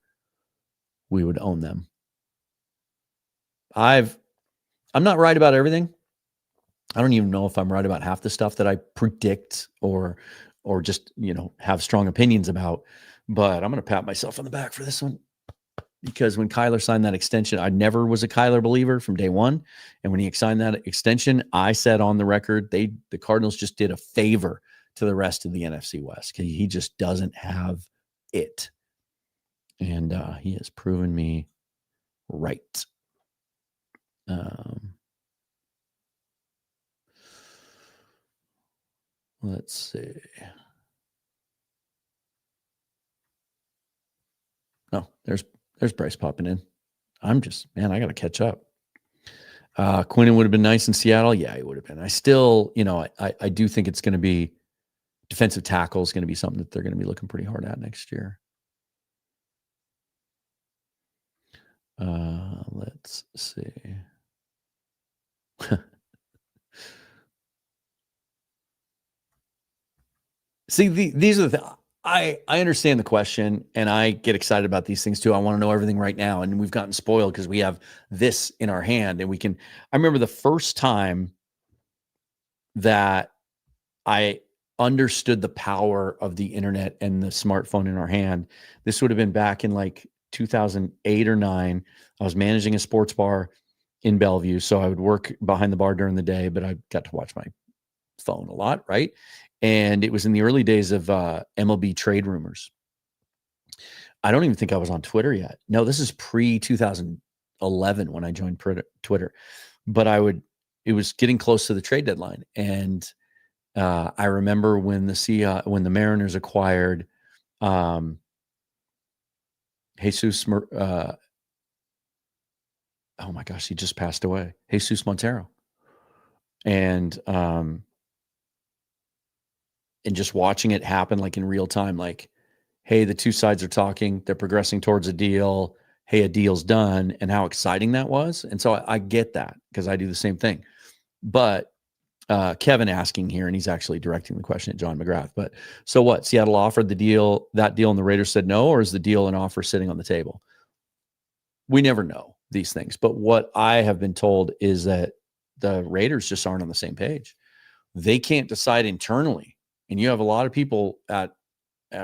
we would own them. I'm not right about everything. I don't even know if I'm right about half the stuff that I predict or just, have strong opinions about, but I'm going to pat myself on the back for this one, because when Kyler signed that extension, I never was a Kyler believer from day one. And when he signed that extension, I said on the record, the Cardinals just did a favor to the rest of the NFC West. He just doesn't have it. And he has proven me right. Let's see. No, there's Bryce popping in. I got to catch up. Quinnen would have been nice in Seattle. Yeah, he would have been. I still, I do think it's going to be defensive tackle is going to be something that they're going to be looking pretty hard at next year. Let's see. See, these are the things. I understand the question, and I get excited about these things too. I want to know everything right now, and we've gotten spoiled because we have this in our hand, and I remember the first time that I understood the power of the internet and the smartphone in our hand. This would have been back in like 2008 or 9. I was managing a sports bar in Bellevue, so I would work behind the bar during the day, but I got to watch my phone a lot, right? And it was in the early days of MLB trade rumors. I don't even think I was on Twitter yet. No, this is pre-2011 when I joined Twitter. But it was getting close to the trade deadline. And I remember when the Mariners acquired Jesus, oh my gosh, he just passed away. Jesus Montero. And just watching it happen like in real time, like, hey, the two sides are talking, they're progressing towards a deal. Hey, a deal's done, and how exciting that was. And so I get that because I do the same thing. But Kevin asking here, and he's actually directing the question at John McGrath. But so what? Seattle offered that deal, and the Raiders said no, or is the deal and offer sitting on the table? We never know these things. But what I have been told is that the Raiders just aren't on the same page. They can't decide internally. And you have a lot of people at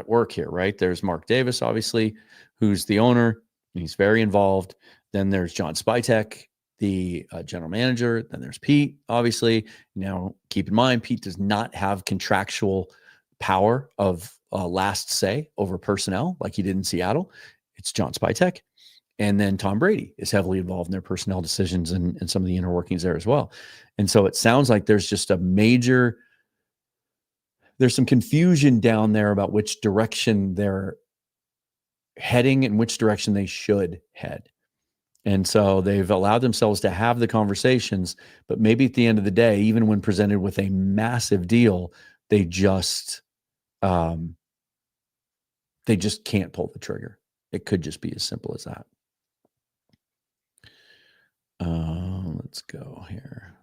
work here, right? There's Mark Davis, obviously, who's the owner, and he's very involved. Then there's John Spytek, the general manager. Then there's Pete, obviously. Now, keep in mind, Pete does not have contractual power of last say over personnel like he did in Seattle. It's John Spytek. And then Tom Brady is heavily involved in their personnel decisions and some of the inner workings there as well. And so it sounds like there's just there's some confusion down there about which direction they're heading and which direction they should head. And so they've allowed themselves to have the conversations, but maybe at the end of the day, even when presented with a massive deal, they just can't pull the trigger. It could just be as simple as that. Let's go here.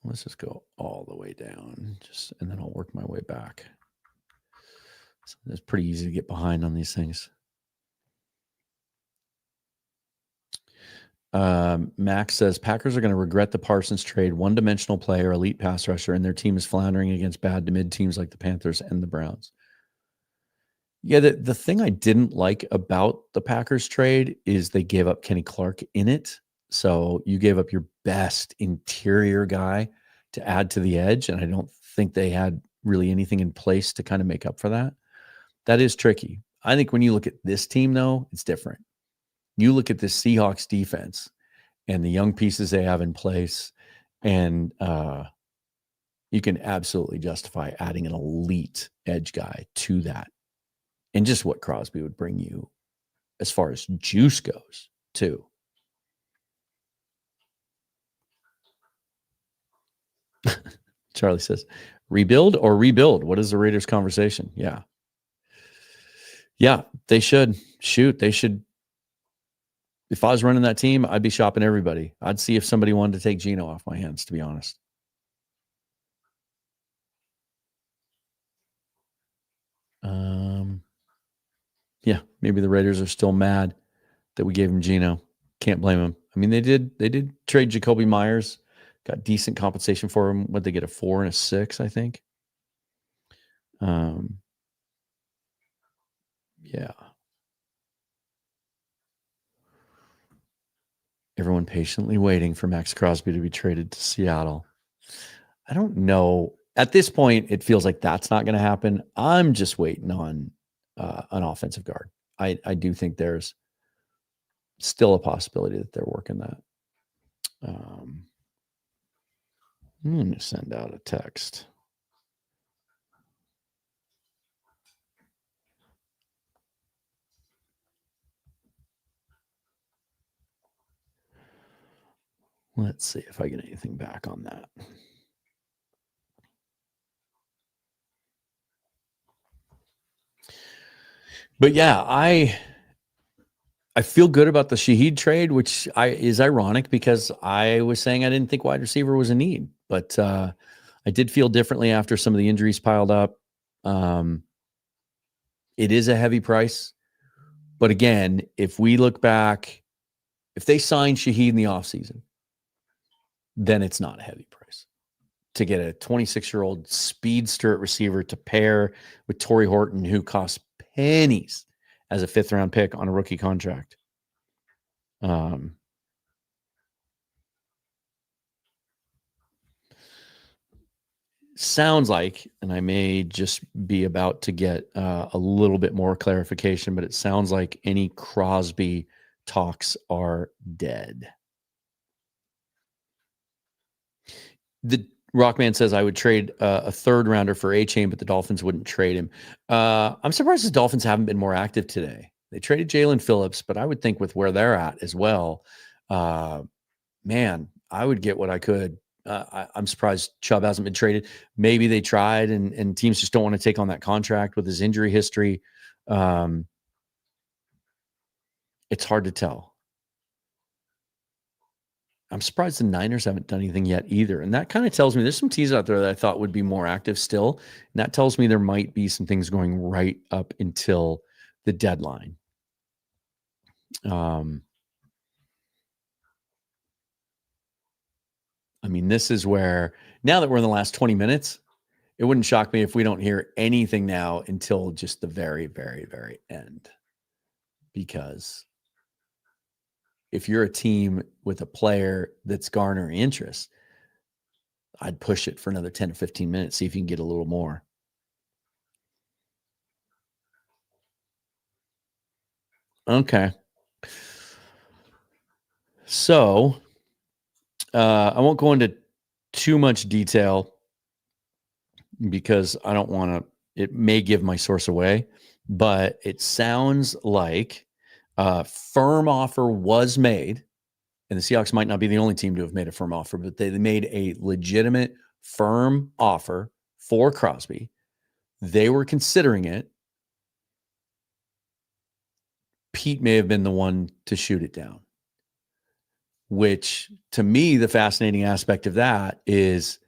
Let's just go all the way down, and then I'll work my way back. So it's pretty easy to get behind on these things. Max says Packers are going to regret the Parsons trade. One-dimensional player, elite pass rusher, and their team is floundering against bad to mid teams like the Panthers and the Browns. Yeah, the thing I didn't like about the Packers trade is they gave up Kenny Clark in it. So you gave up your best interior guy to add to the edge, and I don't think they had really anything in place to kind of make up for that. That is tricky. I think when you look at this team, though, it's different. You look at the Seahawks defense and the young pieces they have in place, and you can absolutely justify adding an elite edge guy to that. And just what Crosby would bring you as far as juice goes, too. Charlie says, rebuild or rebuild? What is the Raiders conversation? Yeah. Yeah, they should. Shoot, they should. If I was running that team, I'd be shopping everybody. I'd see if somebody wanted to take Geno off my hands, to be honest. Yeah, maybe the Raiders are still mad that we gave him Geno. Can't blame him. I mean, they did trade Jacoby Myers, got decent compensation for him. What'd they get, a 4 and a 6, I think? Yeah. Everyone patiently waiting for Maxx Crosby to be traded to Seattle. I don't know. At this point, it feels like that's not going to happen. I'm just waiting on an offensive guard. I do think there's still a possibility that they're working that. I'm going to send out a text. Let's see if I get anything back on that. But yeah, I feel good about the Shaheed trade, which is ironic because I was saying I didn't think wide receiver was a need, but I did feel differently after some of the injuries piled up. It is a heavy price, but again, if we look back, if they sign Shaheed in the offseason, then it's not a heavy price to get a 26-year-old speedster at receiver to pair with Torrey Horton, who costs pennies as a 5th-round pick on a rookie contract. Sounds like, and I may just be about to get a little bit more clarification, but it sounds like any Crosby talks are dead. The Rockman says I would trade a 3rd-rounder for A-Chain, but the Dolphins wouldn't trade him. I'm surprised the Dolphins haven't been more active today. They traded Jalen Phillips, but I would think with where they're at as well, man, I would get what I could. I'm surprised Chubb hasn't been traded. Maybe they tried, and teams just don't want to take on that contract with his injury history. It's hard to tell. I'm surprised the Niners haven't done anything yet either. And that kind of tells me there's some teams out there that I thought would be more active still. And that tells me there might be some things going right up until the deadline. I mean, this is where, now that we're in the last 20 minutes, it wouldn't shock me if we don't hear anything now until just the very, very, very end. Because if you're a team with a player that's garnering interest, I'd push it for another 10 or 15 minutes, see if you can get a little more. Okay. So I won't go into too much detail because I don't want to, it may give my source away, but it sounds like a firm offer was made, and the Seahawks might not be the only team to have made a firm offer, but they made a legitimate firm offer for Crosby. They were considering it. Pete may have been the one to shoot it down, which to me, the fascinating aspect of that is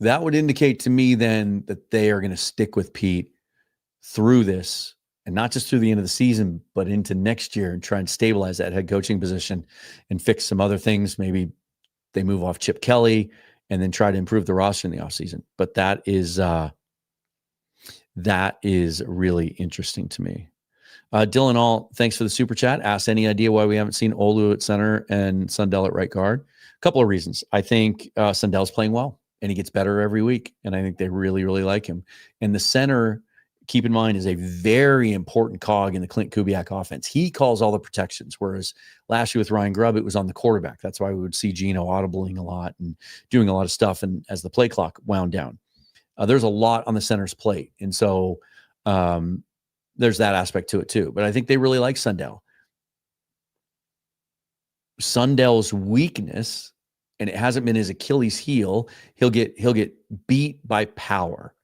that would indicate to me then that they are going to stick with Pete through this, and not just through the end of the season, but into next year, and try and stabilize that head coaching position and fix some other things. Maybe they move off Chip Kelly and then try to improve the roster in the offseason. But that is really interesting to me. Dylan All, thanks for the super chat. Asked any idea why we haven't seen Olu at center and Sundell at right guard? A couple of reasons. I think Sundell's playing well, and he gets better every week, and I think they really, really like him. And the center, keep in mind, is a very important cog in the Clint Kubiak offense. He calls all the protections, whereas last year with Ryan Grubb, it was on the quarterback. That's why we would see Geno audibling a lot and doing a lot of stuff, and as the play clock wound down. There's a lot on the center's plate, and so there's that aspect to it too. But I think they really like Sundell. Sundell's weakness, and it hasn't been his Achilles heel, he'll get beat by power.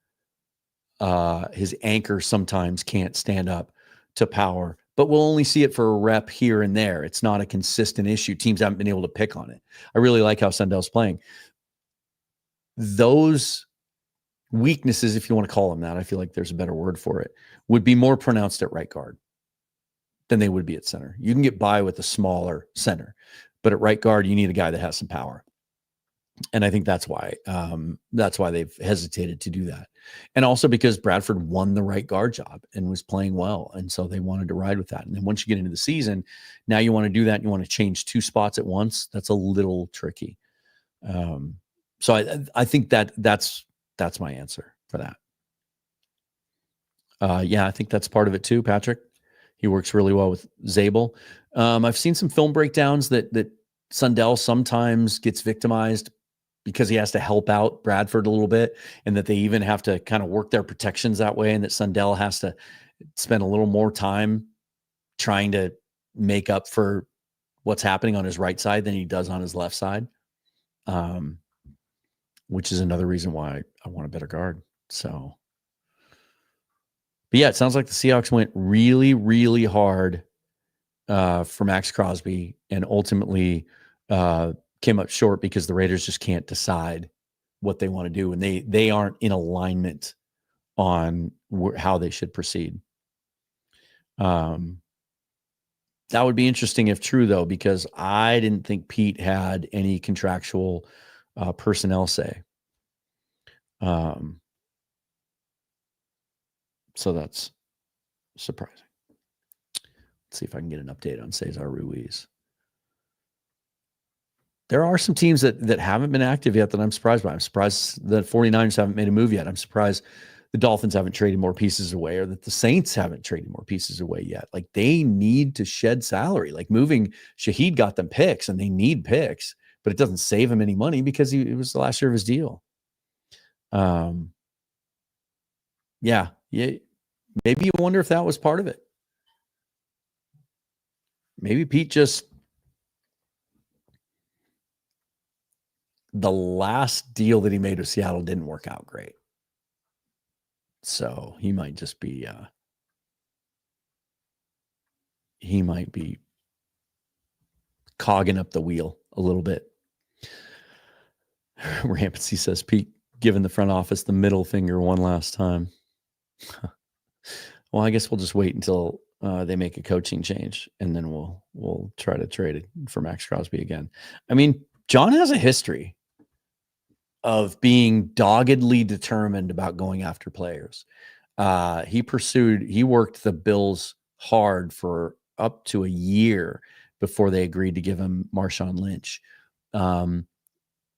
His anchor sometimes can't stand up to power, but we'll only see it for a rep here and there. It's not a consistent issue. Teams haven't been able to pick on it. I really like how Sundell's playing. Those weaknesses, if you want to call them that, I feel like there's a better word for it, would be more pronounced at right guard than they would be at center. You can get by with a smaller center, but at right guard, you need a guy that has some power. And I think that's why they've hesitated to do that. And also because Bradford won the right guard job and was playing well. And so they wanted to ride with that. And then once you get into the season, now you want to do that and you want to change two spots at once. That's a little tricky. So I think that's my answer for that. Yeah, I think that's part of it too, Patrick. He works really well with Zabel. I've seen some film breakdowns that Sundell sometimes gets victimized because he has to help out Bradford a little bit, and that they even have to kind of work their protections that way, and that Sundell has to spend a little more time trying to make up for what's happening on his right side than he does on his left side, which is another reason why I want a better guard. So, but yeah, it sounds like the Seahawks went really, really hard for Maxx Crosby, and ultimately came up short because the Raiders just can't decide what they want to do, and they aren't in alignment on how they should proceed. That would be interesting if true, though, because I didn't think Pete had any contractual personnel say. So that's surprising. Let's see if I can get an update on Cesar Ruiz. There are some teams that haven't been active yet that I'm surprised by. I'm surprised that 49ers haven't made a move yet. I'm surprised the Dolphins haven't traded more pieces away, or that the Saints haven't traded more pieces away yet. Like, they need to shed salary. Like, moving Shaheed got them picks, and they need picks, but it doesn't save him any money because it was the last year of his deal. Yeah. Maybe you wonder if that was part of it. Maybe Pete just, the last deal that he made with Seattle didn't work out great. So he might just be, cogging up the wheel a little bit. Rampancy says, Pete giving the front office the middle finger one last time. Well, I guess we'll just wait until they make a coaching change, and then we'll try to trade it for Maxx Crosby again. I mean, John has a history of being doggedly determined about going after players. He worked the Bills hard for up to a year before they agreed to give him Marshawn Lynch.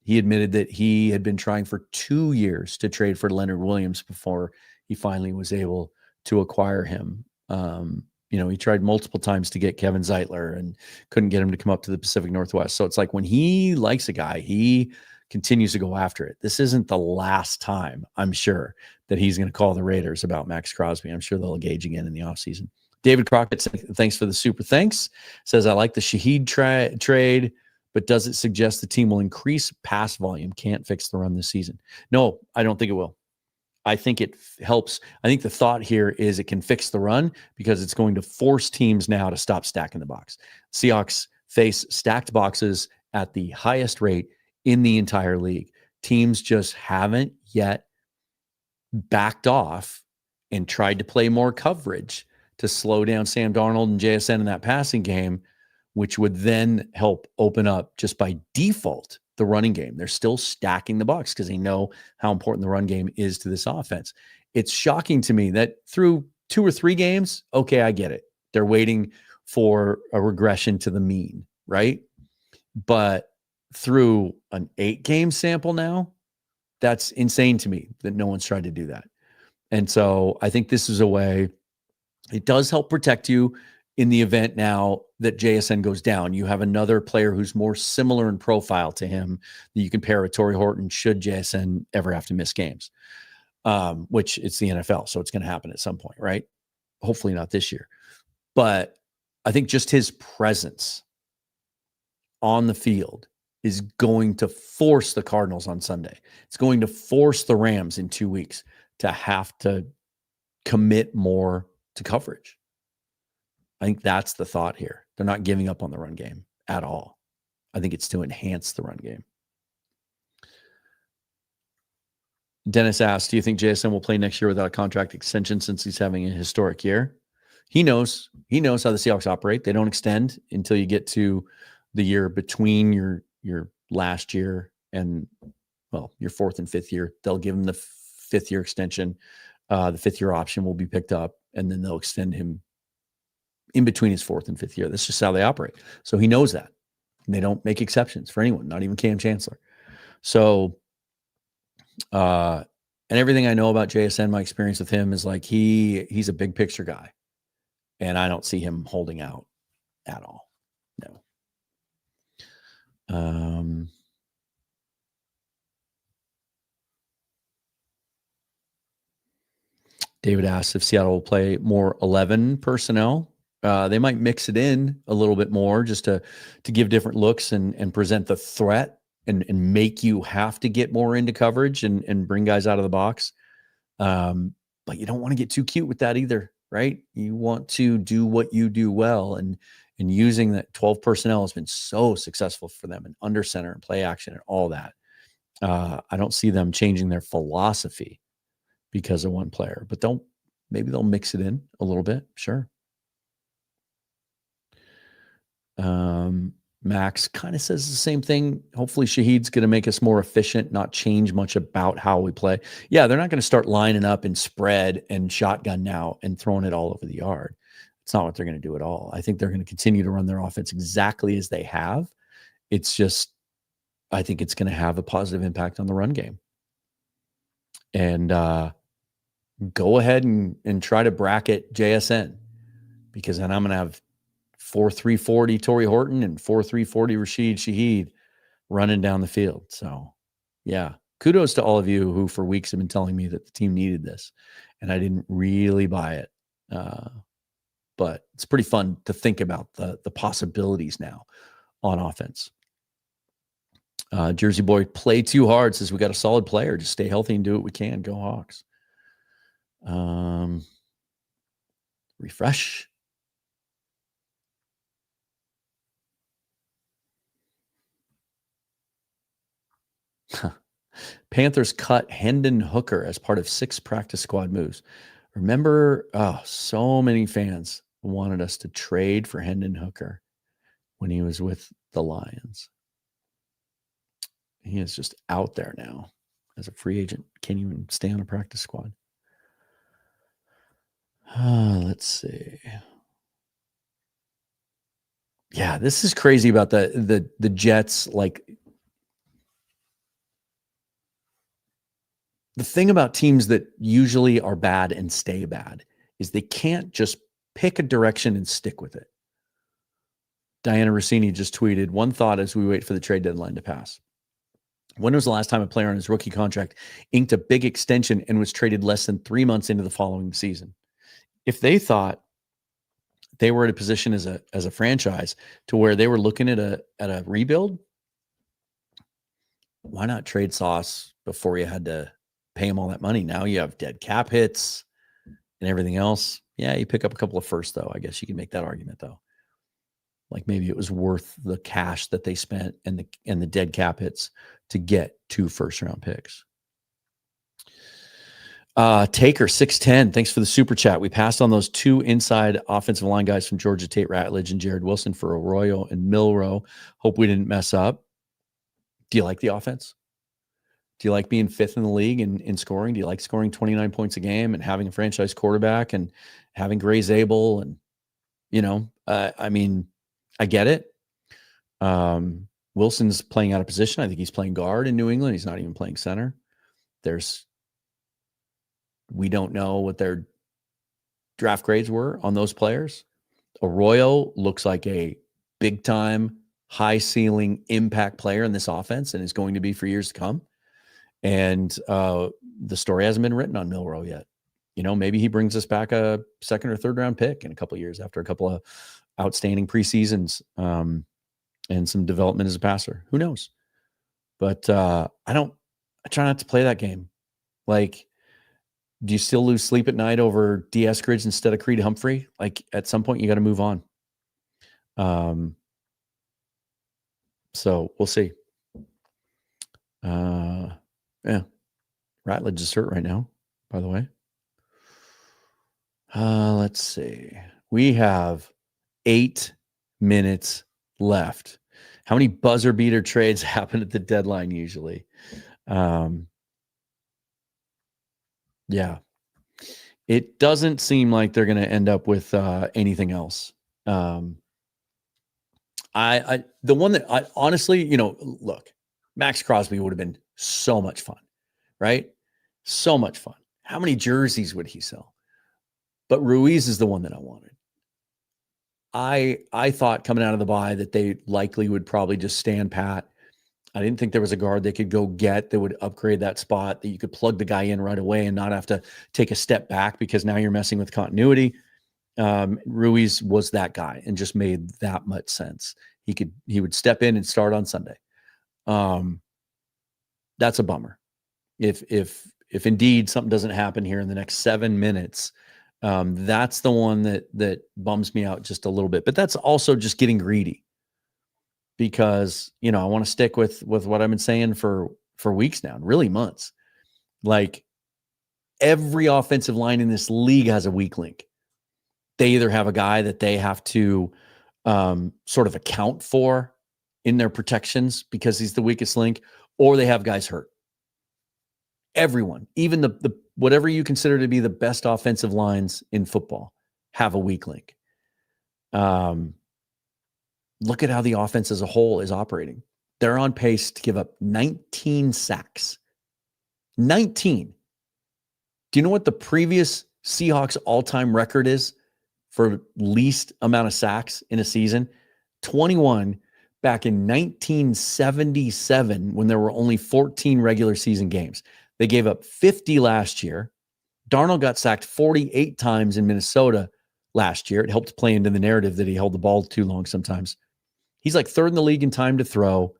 He admitted that he had been trying for 2 years to trade for Leonard Williams before he finally was able to acquire him. He tried multiple times to get Kevin Zeitler and couldn't get him to come up to the Pacific Northwest. So it's like when he likes a guy, he continues to go after it. This isn't the last time, I'm sure, that he's going to call the Raiders about Maxx Crosby. I'm sure they'll engage again in the offseason. David Crockett, thanks for the super thanks. Says, I like the Shaheed trade, but does it suggest the team will increase pass volume? Can't fix the run this season. No, I don't think it will. I think it helps. I think the thought here is it can fix the run because it's going to force teams now to stop stacking the box. Seahawks face stacked boxes at the highest rate in the entire league. Teams just haven't yet backed off and tried to play more coverage to slow down Sam Darnold and JSN in that passing game, which would then help open up just by default the running game. They're still stacking the box because they know how important the run game is to this offense. It's shocking to me that through 2 or 3 games, okay, I get it. They're waiting for a regression to the mean, right? But through an 8-game sample now, that's insane to me that no one's tried to do that. And so I think this is a way, it does help protect you in the event now that JSN goes down. You have another player who's more similar in profile to him that you can pair with Torrey Horton should JSN ever have to miss games, which it's the NFL, so it's going to happen at some point, right? Hopefully not this year. But I think just his presence on the field is going to force the Cardinals on Sunday. It's going to force the Rams in 2 weeks to have to commit more to coverage. I think that's the thought here. They're not giving up on the run game at all. I think it's to enhance the run game. Dennis asked, do you think JSN will play next year without a contract extension since he's having a historic year? He knows how the Seahawks operate. They don't extend until you get to the year between your last year and, well, your 4th and 5th year. They'll give him the 5th year extension. The 5th year option will be picked up, and then they'll extend him in between his 4th and 5th year. That's just how they operate. So he knows that. And they don't make exceptions for anyone, not even Cam Chancellor. So, and everything I know about JSN, my experience with him is like he's a big picture guy. And I don't see him holding out at all. No. David asks if Seattle will play more 11 personnel. They might mix it in a little bit more just to give different looks and present the threat and make you have to get more into coverage and bring guys out of the box. But you don't want to get too cute with that either, right? You want to do what you do well. And using that 12 personnel has been so successful for them, and under center and play action and all that. I don't see them changing their philosophy because of one player, but maybe they'll mix it in a little bit. Sure. Max kind of says the same thing. Hopefully Shaheed's going to make us more efficient, not change much about how we play. Yeah, they're not going to start lining up and spread and shotgun now and throwing it all over the yard. It's not what they're going to do at all. I think they're going to continue to run their offense exactly as they have. It's just, I think it's going to have a positive impact on the run game. And go ahead and try to bracket JSN, because then I'm going to have 4.340 Torrey Horton and 4.340 Rashid Shaheed running down the field. So, yeah, kudos to all of you who for weeks have been telling me that the team needed this, and I didn't really buy it. But it's pretty fun to think about the possibilities now on offense. Jersey Boy, play too hard, says we got a solid player. Just stay healthy and do what we can. Go Hawks. Refresh. Panthers cut Hendon Hooker as part of 6 practice squad moves. Remember, so many fans wanted us to trade for Hendon Hooker when he was with the Lions. He is just out there now as a free agent. Can't even stay on a practice squad. Let's see. Yeah, this is crazy about the Jets. Like, the thing about teams that usually are bad and stay bad is they can't just Pick a direction and stick with it. Diana Rossini just tweeted, one thought as we wait for the trade deadline to pass. When was the last time a player on his rookie contract inked a big extension and was traded less than 3 months into the following season? If they thought they were at a position as a franchise to where they were looking at a rebuild, why not trade Sauce before you had to pay him all that money? Now you have dead cap hits and everything else. Yeah, you pick up a couple of firsts, though. I guess you can make that argument, though. Like maybe it was worth the cash that they spent and the dead cap hits to get 2 first-round picks. Taker 610, thanks for the super chat. We passed on those 2 inside offensive line guys from Georgia, Tate Ratledge and Jared Wilson for Arroyo and Milroe. Hope we didn't mess up. Do you like the offense? Do you like being 5th in the league in scoring? Do you like scoring 29 points a game and having a franchise quarterback and having Gray Zabel? And, I mean, I get it. Wilson's playing out of position. I think he's playing guard in New England. He's not even playing center. We don't know what their draft grades were on those players. Arroyo looks like a big-time, high-ceiling impact player in this offense and is going to be for years to come. And the story hasn't been written on Milroe yet. Maybe he brings us back a 2nd or 3rd round pick in a couple of years after a couple of outstanding preseasons and some development as a passer. Who knows? But I try not to play that game. Like, do you still lose sleep at night over D. Eskridge instead of Creed Humphrey? Like, at some point, you got to move on. So we'll see. Yeah. Ratledge is hurt right now, by the way. Let's see. We have 8 minutes left. How many buzzer beater trades happen at the deadline usually? Yeah. It doesn't seem like they're going to end up with anything else. The one that I honestly, look, Maxx Crosby would have been so much fun, right? So much fun. How many jerseys would he sell? But Ruiz is the one that I wanted. I thought coming out of the bye that they likely would probably just stand pat. I didn't think there was a guard they could go get that would upgrade that spot, that you could plug the guy in right away and not have to take a step back because now you're messing with continuity. Ruiz was that guy and just made that much sense. He would step in and start on Sunday. That's a bummer. If indeed something doesn't happen here in the next 7 minutes, that's the one that bums me out just a little bit. But that's also just getting greedy because, I want to stick with what I've been saying for weeks now, really months. Like, every offensive line in this league has a weak link. They either have a guy that they have to sort of account for in their protections because he's the weakest link, or they have guys hurt. Everyone, even the whatever you consider to be the best offensive lines in football, have a weak link. Look at how the offense as a whole is operating. They're on pace to give up 19 sacks. 19. Do you know what the previous Seahawks all-time record is for least amount of sacks in a season? 21 back in 1977 when there were only 14 regular season games. They gave up 50 last year. Darnold got sacked 48 times in Minnesota last year. It helped play into the narrative that he held the ball too long sometimes. He's like 3rd in the league in time to throw.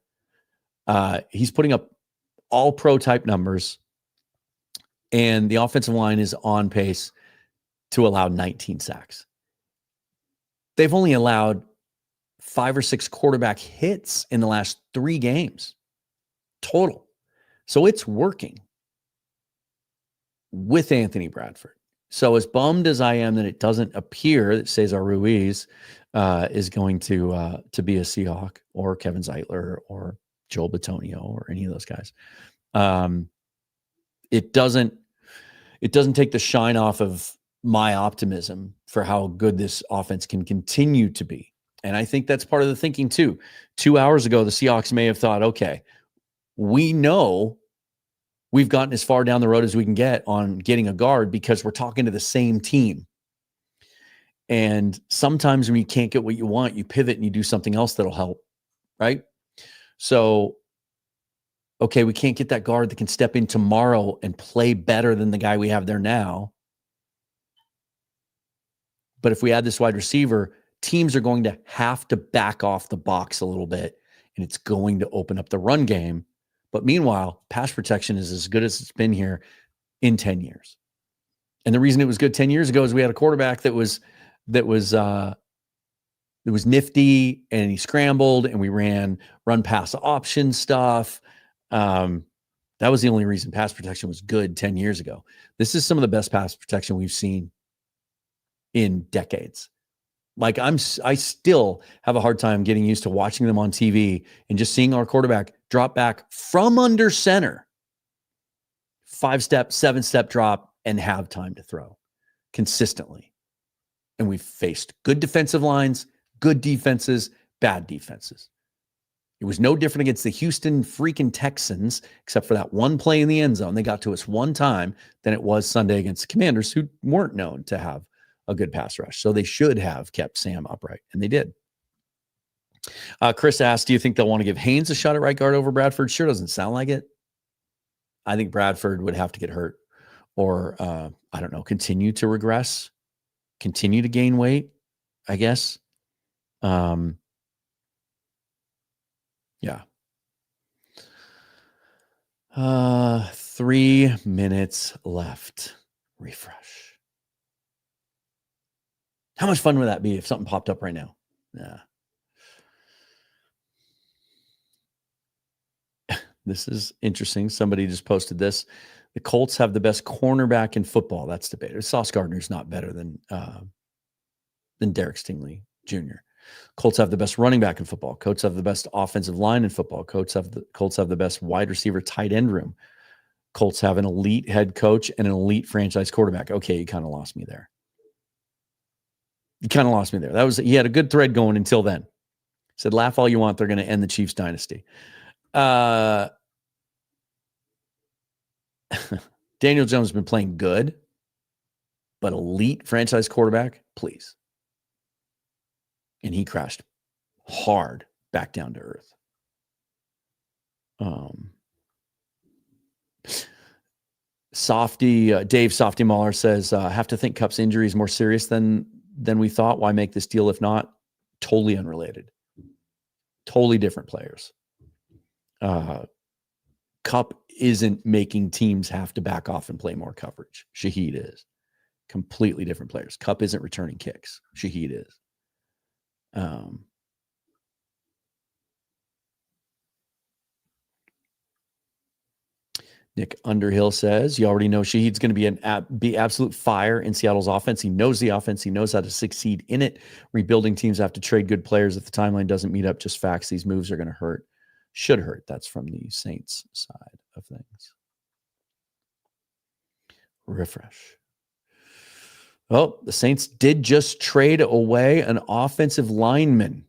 He's putting up all pro type numbers. And the offensive line is on pace to allow 19 sacks. They've only allowed 5 or 6 quarterback hits in the last 3 games total. So it's working with Anthony Bradford. So as bummed as I am that it doesn't appear that Cesar Ruiz is going to be a Seahawk or Kevin Zeitler or Joel Betonio or any of those guys, it doesn't take the shine off of my optimism for how good this offense can continue to be. And I think that's part of the thinking too. 2 hours ago, the Seahawks may have thought, okay, we know we've gotten as far down the road as we can get on getting a guard because we're talking to the same team. And sometimes when you can't get what you want, you pivot and you do something else that'll help, right? So, okay, we can't get that guard that can step in tomorrow and play better than the guy we have there now. But if we add this wide receiver, teams are going to have to back off the box a little bit, and it's going to open up the run game. But meanwhile, pass protection is as good as it's been here in 10 years. And the reason it was good 10 years ago is we had a quarterback that was nifty, and he scrambled, and we ran run pass option stuff. That was the only reason pass protection was good 10 years ago. This is some of the best pass protection we've seen in decades. Like I still have a hard time getting used to watching them on TV and just seeing our quarterback drop back from under center, 5-step, 7-step drop, and have time to throw consistently. And we've faced good defensive lines, good defenses, bad defenses. It was no different against the Houston freaking Texans, except for that one play in the end zone. They got to us one time than it was Sunday against the Commanders, who weren't known to have a good pass rush. So they should have kept Sam upright, and they did. Chris asked, do you think they'll want to give Haynes a shot at right guard over Bradford? Sure doesn't sound like it. I think Bradford would have to get hurt or, I don't know, continue to regress, continue to gain weight, I guess. Yeah. 3 minutes left. Refresh. How much fun would that be if something popped up right now? Yeah. This is interesting. Somebody just posted this. The Colts have the best cornerback in football. That's debated. Sauce Gardner's not better than Derek Stingley Jr. Colts have the best running back in football. Colts have the best offensive line in football. Colts have the best wide receiver tight end room. Colts have an elite head coach and an elite franchise quarterback. Okay, you kind of lost me there. He had a good thread going until then. Said, laugh all you want. They're going to end the Chiefs dynasty. Daniel Jones has been playing good, but elite franchise quarterback, please. And he crashed hard back down to earth. Dave Softy Mahler says, I have to think Kupp's injury is more serious than we thought. Why make this deal if not? Totally unrelated. Totally different players. Kupp isn't making teams have to back off and play more coverage. Shaheed is. Completely different players. Kupp isn't returning kicks. Shaheed is. Nick Underhill says, you already know Shaheed's going to be absolute fire in Seattle's offense. He knows the offense. He knows how to succeed in it. Rebuilding teams have to trade good players if the timeline doesn't meet up. Just facts. These moves are going to hurt. Should hurt. That's from the Saints side of things. Refresh. Oh, the Saints did just trade away an offensive lineman,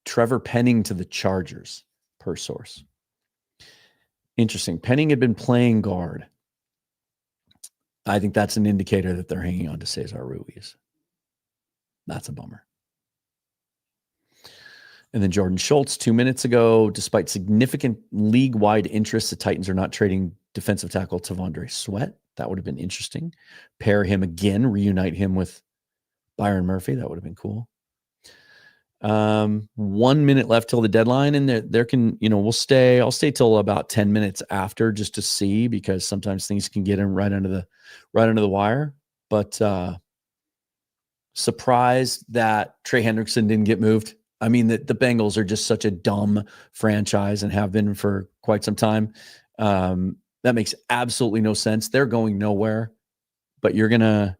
Trevor Penning, to the Chargers, per source. Interesting. Penning had been playing guard. I think that's an indicator that they're hanging on to Cesar Ruiz. That's a bummer. And then Jordan Schultz 2 minutes ago, despite significant league-wide interest, the Titans are not trading defensive tackle Tavondre Sweat. That would have been interesting. Pair him again, reunite him with Byron Murphy. That would have been cool. 1 minute left till the deadline, and there can, I'll stay till about 10 minutes after just to see, because sometimes things can get in right under the wire. But surprised that Trey Hendrickson didn't get moved. I mean, the Bengals are just such a dumb franchise and have been for quite some time. That makes absolutely no sense. They're going nowhere, but you could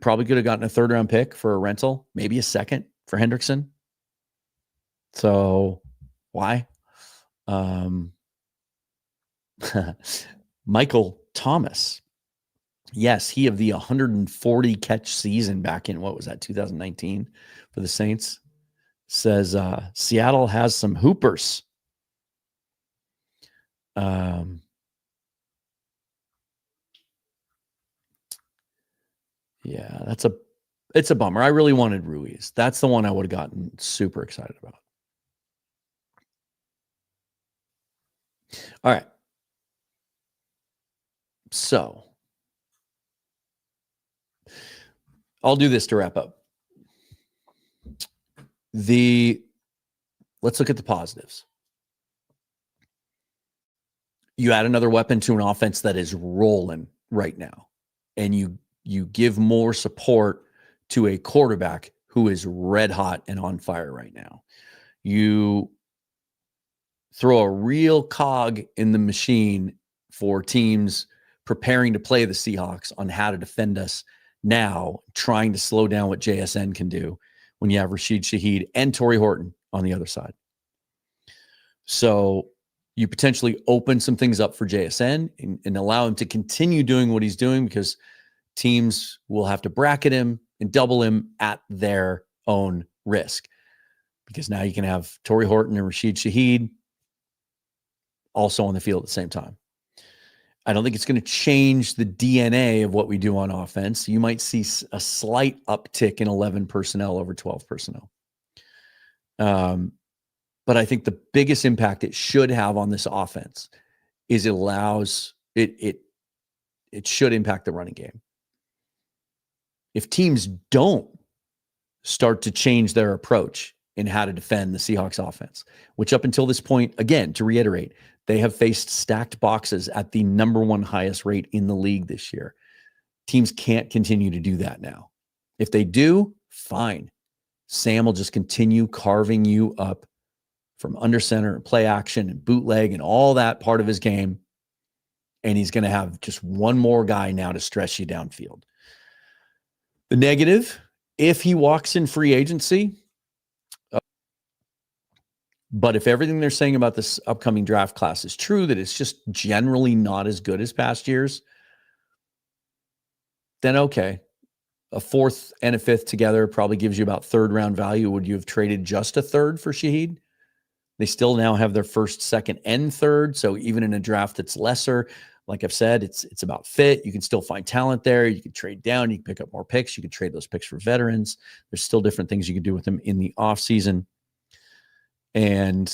probably have gotten a 3rd-round pick for a rental, maybe a 2nd for Hendrickson. So why? Michael Thomas. Yes, he of the 140 catch season back in, what was that, 2019 for the Saints, says Seattle has some hoopers. Yeah, it's a bummer. I really wanted Ruiz. That's the one I would have gotten super excited about. All right. So I'll do this to wrap up. Let's look at the positives. You add another weapon to an offense that is rolling right now, and you give more support to a quarterback who is red hot and on fire right now. You throw a real cog in the machine for teams preparing to play the Seahawks on how to defend us now, trying to slow down what JSN can do when you have Rashid Shaheed and Torrey Horton on the other side. So you potentially open some things up for JSN and allow him to continue doing what he's doing, because teams will have to bracket him and double him at their own risk. Because now you can have Torrey Horton and Rashid Shaheed also on the field at the same time. I don't think it's going to change the DNA of what we do on offense. You might see a slight uptick in 11 personnel over 12 personnel. But I think the biggest impact it should have on this offense is it should impact the running game. If teams don't start to change their approach in how to defend the Seahawks offense, which up until this point, again, to reiterate, they have faced stacked boxes at the number one highest rate in the league this year. Teams can't continue to do that now. If they do, fine. Sam will just continue carving you up from under center and play action and bootleg and all that part of his game. And he's going to have just one more guy now to stress you downfield. The negative, if he walks in free agency, but if everything they're saying about this upcoming draft class is true, that it's just generally not as good as past years, then okay. A fourth and a fifth together probably gives you about third round value. Would you have traded just a third for Shaheed? They still now have their first, second, and third. So even in a draft that's lesser, like I've said, it's about fit. You can still find talent there. You can trade down. You can pick up more picks. You can trade those picks for veterans. There's still different things you can do with them in the offseason. And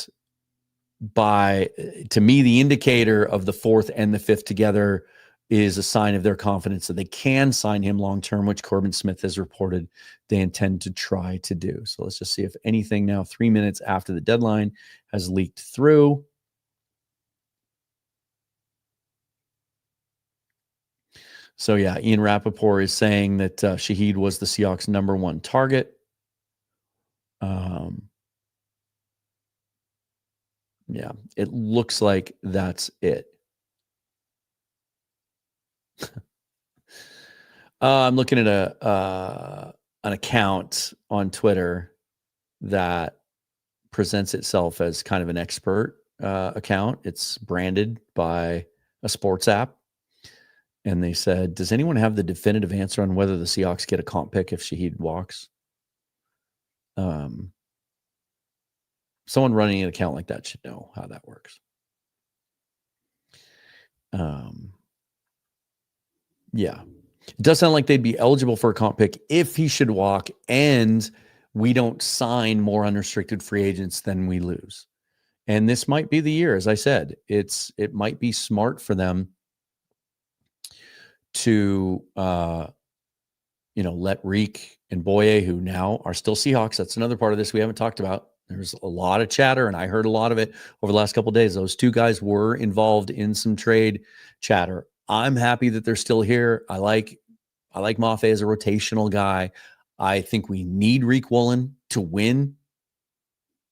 to me, the indicator of the fourth and the fifth together is a sign of their confidence that they can sign him long-term, which Corbin Smith has reported they intend to try to do. So let's just see if anything now 3 minutes after the deadline has leaked through. So yeah, Ian Rappaport is saying that Shaheed was the Seahawks' number one target. Yeah, it looks like that's it. I'm looking at an account on Twitter that presents itself as kind of an expert account. It's branded by a sports app. And they said, does anyone have the definitive answer on whether the Seahawks get a comp pick if Shaheed walks? Someone running an account like that should know how that works. Yeah. It does sound like they'd be eligible for a comp pick if he should walk and we don't sign more unrestricted free agents than we lose. And this might be the year, as I said. It might be smart for them to let Reek and Boye, who now are still Seahawks. That's another part of this we haven't talked about. There's a lot of chatter, and I heard a lot of it over the last couple of days. Those two guys were involved in some trade chatter. I'm happy that they're still here. I like Mafe as a rotational guy. I think we need Reek Woolen to win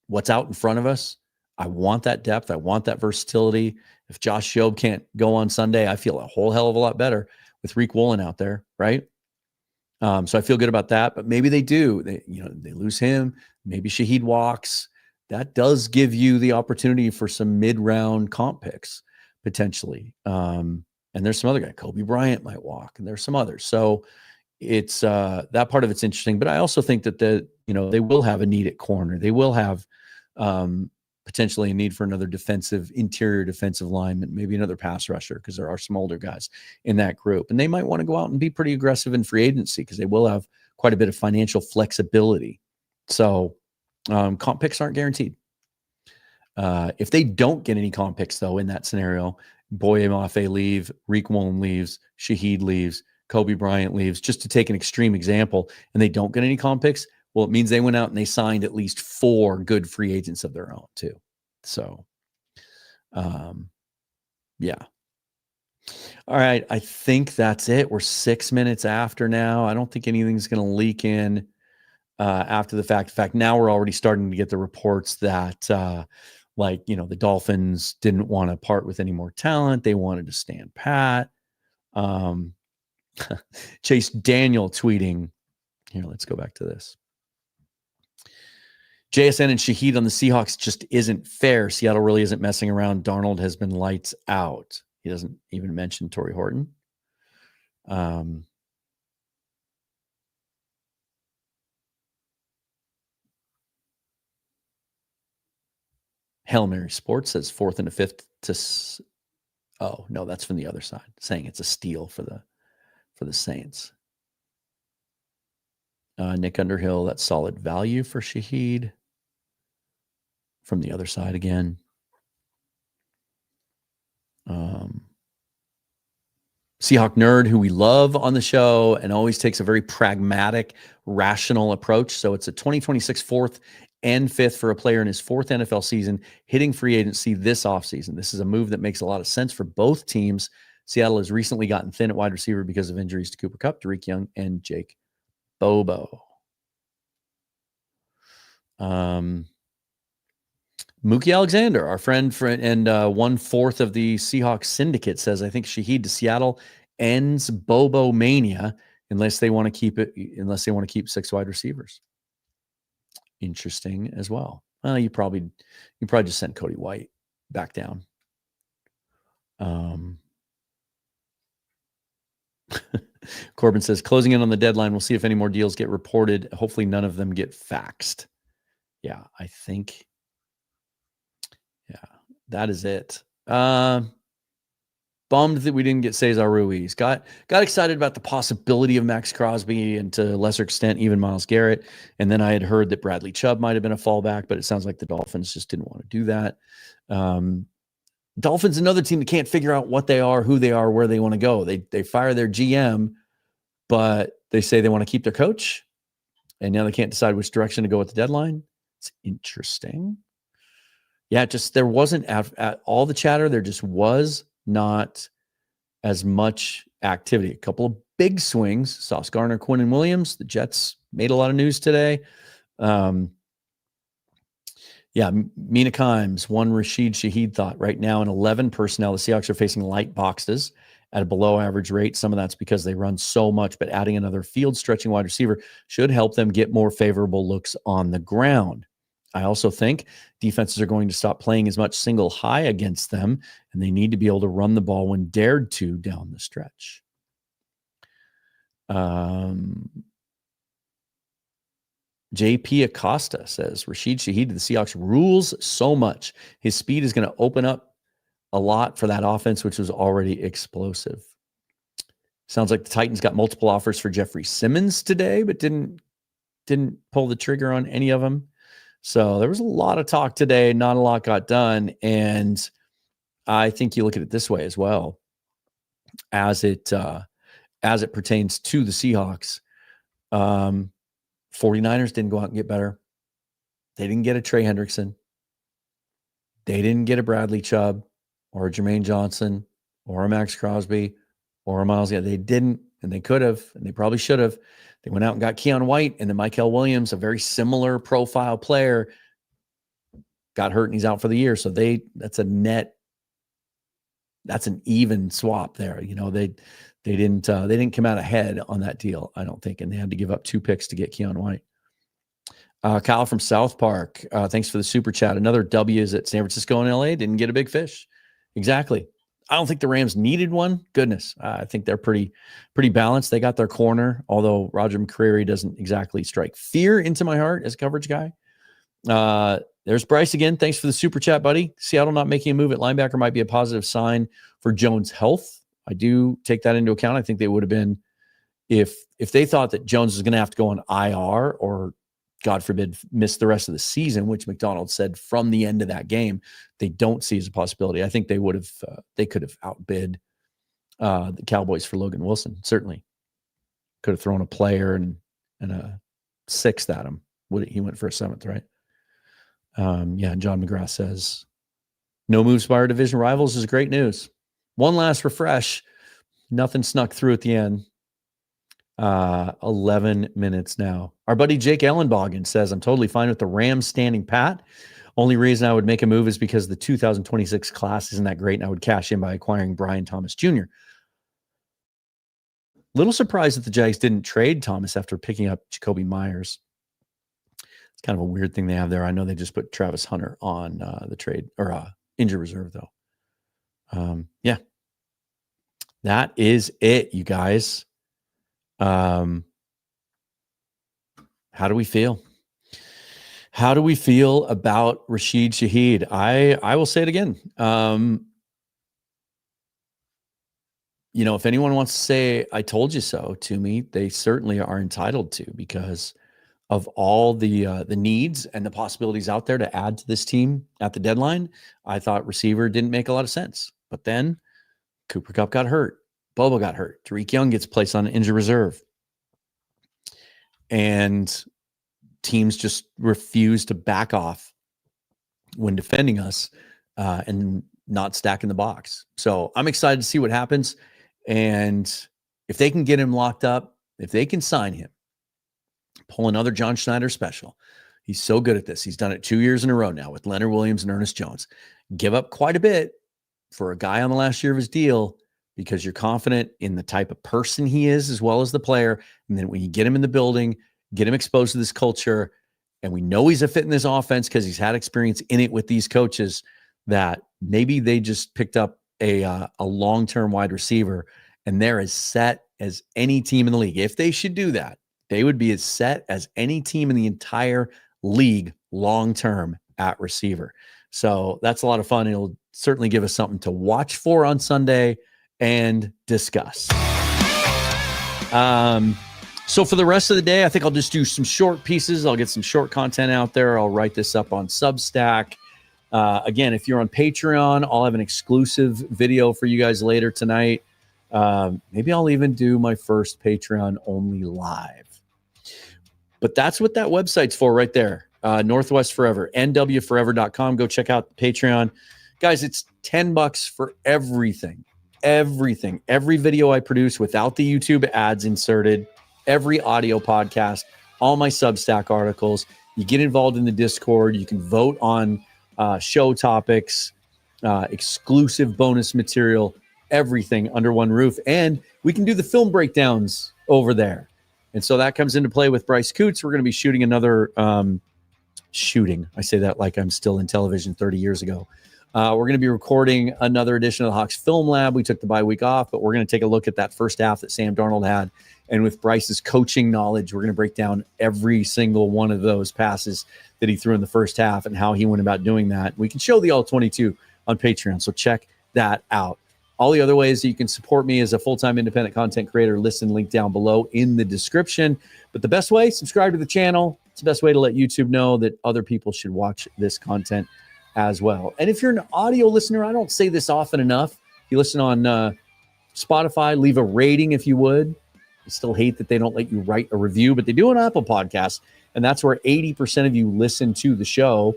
what's out in front of us. I want that depth. I want that versatility. If Josh Jobe can't go on Sunday, I feel a whole hell of a lot better with Reek Woolen out there, right? So I feel good about that, but maybe they do. They lose him. Maybe Shaheed walks. That does give you the opportunity for some mid-round comp picks potentially. And there's some other guy, Kobe Bryant might walk, and there's some others. So it's that part of it's interesting. But I also think that they will have a need at corner. They will have potentially a need for another interior defensive lineman, maybe another pass rusher, because there are some older guys in that group. And they might want to go out and be pretty aggressive in free agency because they will have quite a bit of financial flexibility. So comp picks aren't guaranteed. If they don't get any comp picks, though, in that scenario, Boye Mafe leave, Reek Woolen leaves, Shaheed leaves, Kobe Bryant leaves, just to take an extreme example, and they don't get any comp picks, well, it means they went out and they signed at least 4 good free agents of their own, too. So, yeah. All right. I think that's it. We're 6 minutes after now. I don't think anything's going to leak in after the fact. In fact, now we're already starting to get the reports that, the Dolphins didn't want to part with any more talent. They wanted to stand pat. Chase Daniel tweeting. Here, let's go back to this. JSN and Shaheed on the Seahawks just isn't fair. Seattle really isn't messing around. Darnold has been lights out. He doesn't even mention Torrey Horton. Hail Mary Sports says 4th and a 5th to. Oh no, that's from the other side, saying it's a steal for the Saints. Nick Underhill, that's solid value for Shaheed. From the other side again. Seahawk Nerd, who we love on the show and always takes a very pragmatic, rational approach. So it's a 2026 4th and 5th for a player in his 4th NFL season, hitting free agency this offseason. This is a move that makes a lot of sense for both teams. Seattle has recently gotten thin at wide receiver because of injuries to Cooper Kupp, Tariq Young, and Jake Bobo. Mookie Alexander, our friend and 1/4 of the Seahawks syndicate, says, I think Shaheed to Seattle ends Bobo mania unless they want to keep 6 wide receivers. Interesting as well. Well, you probably just sent Cody White back down. Corbin says, closing in on the deadline. We'll see if any more deals get reported. Hopefully none of them get faxed. Yeah, I think. Yeah, that is it. Bummed that we didn't get Cesar Ruiz. Got excited about the possibility of Maxx Crosby and to a lesser extent even Myles Garrett. And then I had heard that Bradley Chubb might have been a fallback, but it sounds like the Dolphins just didn't want to do that. Dolphins, another team that can't figure out what they are, who they are, where they want to go. They fire their GM, but they say they want to keep their coach. And now they can't decide which direction to go at the deadline. It's interesting. Yeah, just there wasn't at all the chatter. There just was not as much activity. A couple of big swings. Sauce Gardner, Quinn, and Williams. The Jets made a lot of news today. Mina Kimes, one Rashid Shaheed thought. Right now in 11 personnel, the Seahawks are facing light boxes at a below average rate. Some of that's because they run so much, but adding another field stretching wide receiver should help them get more favorable looks on the ground. I also think defenses are going to stop playing as much single high against them, and they need to be able to run the ball when dared to down the stretch. JP Acosta says, Rashid Shaheed to the Seahawks rules so much. His speed is going to open up a lot for that offense, which was already explosive. Sounds like the Titans got multiple offers for Jeffrey Simmons today, but didn't pull the trigger on any of them. So there was a lot of talk today. Not a lot got done. And I think you look at it this way as well, as it pertains to the Seahawks. 49ers didn't go out and get better. They didn't get a Trey Hendrickson. They didn't get a Bradley Chubb or a Jermaine Johnson or a Maxx Crosby or a Myles. Yeah, they didn't, and they could have, and they probably should have. They went out and got Keon White, and then Mykel Williams, a very similar profile player, got hurt and he's out for the year. So that's an even swap there. You know, they didn't come out ahead on that deal, I don't think, and they had to give up 2 picks to get Keon White. Kyle from South Park, thanks for the super chat. Another W is at San Francisco and LA didn't get a big fish. Exactly. I don't think the Rams needed one. Goodness, I think they're pretty balanced. They got their corner, although Roger McCreary doesn't exactly strike fear into my heart as a coverage guy. There's Bryce again. Thanks for the super chat, buddy. Seattle not making a move at linebacker might be a positive sign for Jones' health. I do take that into account. I think they would have been, if they thought that Jones was going to have to go on IR or, God forbid, miss the rest of the season, which McDonald said from the end of that game, they don't see as a possibility. I think they would have, they could have outbid the Cowboys for Logan Wilson. Certainly could have thrown a player and a sixth at him. He went for a seventh, right? Yeah, and John McGrath says, no moves by our division rivals is great news. One last refresh. Nothing snuck through at the end. 11 minutes now. Our buddy Jake Ellenbogen says, I'm totally fine with the Rams standing pat. Only reason I would make a move is because the 2026 class isn't that great, and I would cash in by acquiring Brian Thomas Jr. Little surprised that the Jags didn't trade Thomas after picking up Jacoby Myers. It's kind of a weird thing they have there. I know they just put Travis Hunter on the trade or injury reserve, though. Yeah. That is it, you guys. How do we feel? How do we feel about Rashid Shaheed? I will say it again. If anyone wants to say, I told you so to me, they certainly are entitled to, because of all the needs and the possibilities out there to add to this team at the deadline. I thought receiver didn't make a lot of sense, but then Cooper Kupp got hurt. Bobo got hurt. Tariq Young gets placed on injury reserve. And teams just refuse to back off when defending us and not stacking the box. So I'm excited to see what happens. And if they can get him locked up, if they can sign him, pull another John Schneider special. He's so good at this. He's done it 2 years in a row now with Leonard Williams and Ernest Jones. Give up quite a bit for a guy on the last year of his deal, because you're confident in the type of person he is as well as the player. And then when you get him in the building, get him exposed to this culture, and we know he's a fit in this offense because he's had experience in it with these coaches, that maybe they just picked up a long-term wide receiver and they're as set as any team in the league. If they should do that, they would be as set as any team in the entire league long-term at receiver. So that's a lot of fun. It'll certainly give us something to watch for on Sunday and discuss. So for the rest of the day, I think I'll just do some short pieces. I'll get some short content out there. I'll write this up on Substack. Again, if you're on Patreon, I'll have an exclusive video for you guys later tonight. Maybe I'll even do my first Patreon only live. But that's what that website's for right there. Northwest Forever, nwforever.com. Go check out Patreon. Guys, it's $10 for everything. Every video I produce without the YouTube ads inserted, every audio podcast, all my Substack articles. You get involved in the Discord. You can vote on show topics, exclusive bonus material, everything under one roof. And we can do the film breakdowns over there. And so that comes into play with Bryce Coots. We're going to be shooting another shooting. I say that like I'm still in television 30 years ago. We're going to be recording another edition of the Hawks Film Lab. We took the bye week off, but we're going to take a look at that first half that Sam Darnold had. And with Bryce's coaching knowledge, we're going to break down every single one of those passes that he threw in the first half and how he went about doing that. We can show the All-22 on Patreon, so check that out. All the other ways that you can support me as a full-time independent content creator, listen, link down below in the description. But the best way, subscribe to the channel. It's the best way to let YouTube know that other people should watch this content as well. And if you're an audio listener, I don't say this often enough. If you listen on Spotify, leave a rating if you would. I still hate that they don't let you write a review, but they do on Apple Podcasts, and that's where 80% of you listen to the show.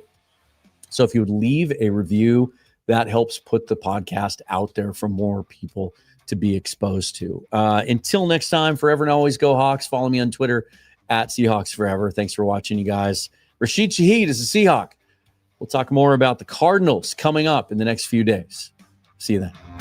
So if you would leave a review, that helps put the podcast out there for more people to be exposed to. Until next time, forever and always go Hawks. Follow me on Twitter at Seahawks Forever. Thanks for watching, you guys. Rashid Shaheed is a Seahawk. We'll talk more about the Cardinals coming up in the next few days. See you then.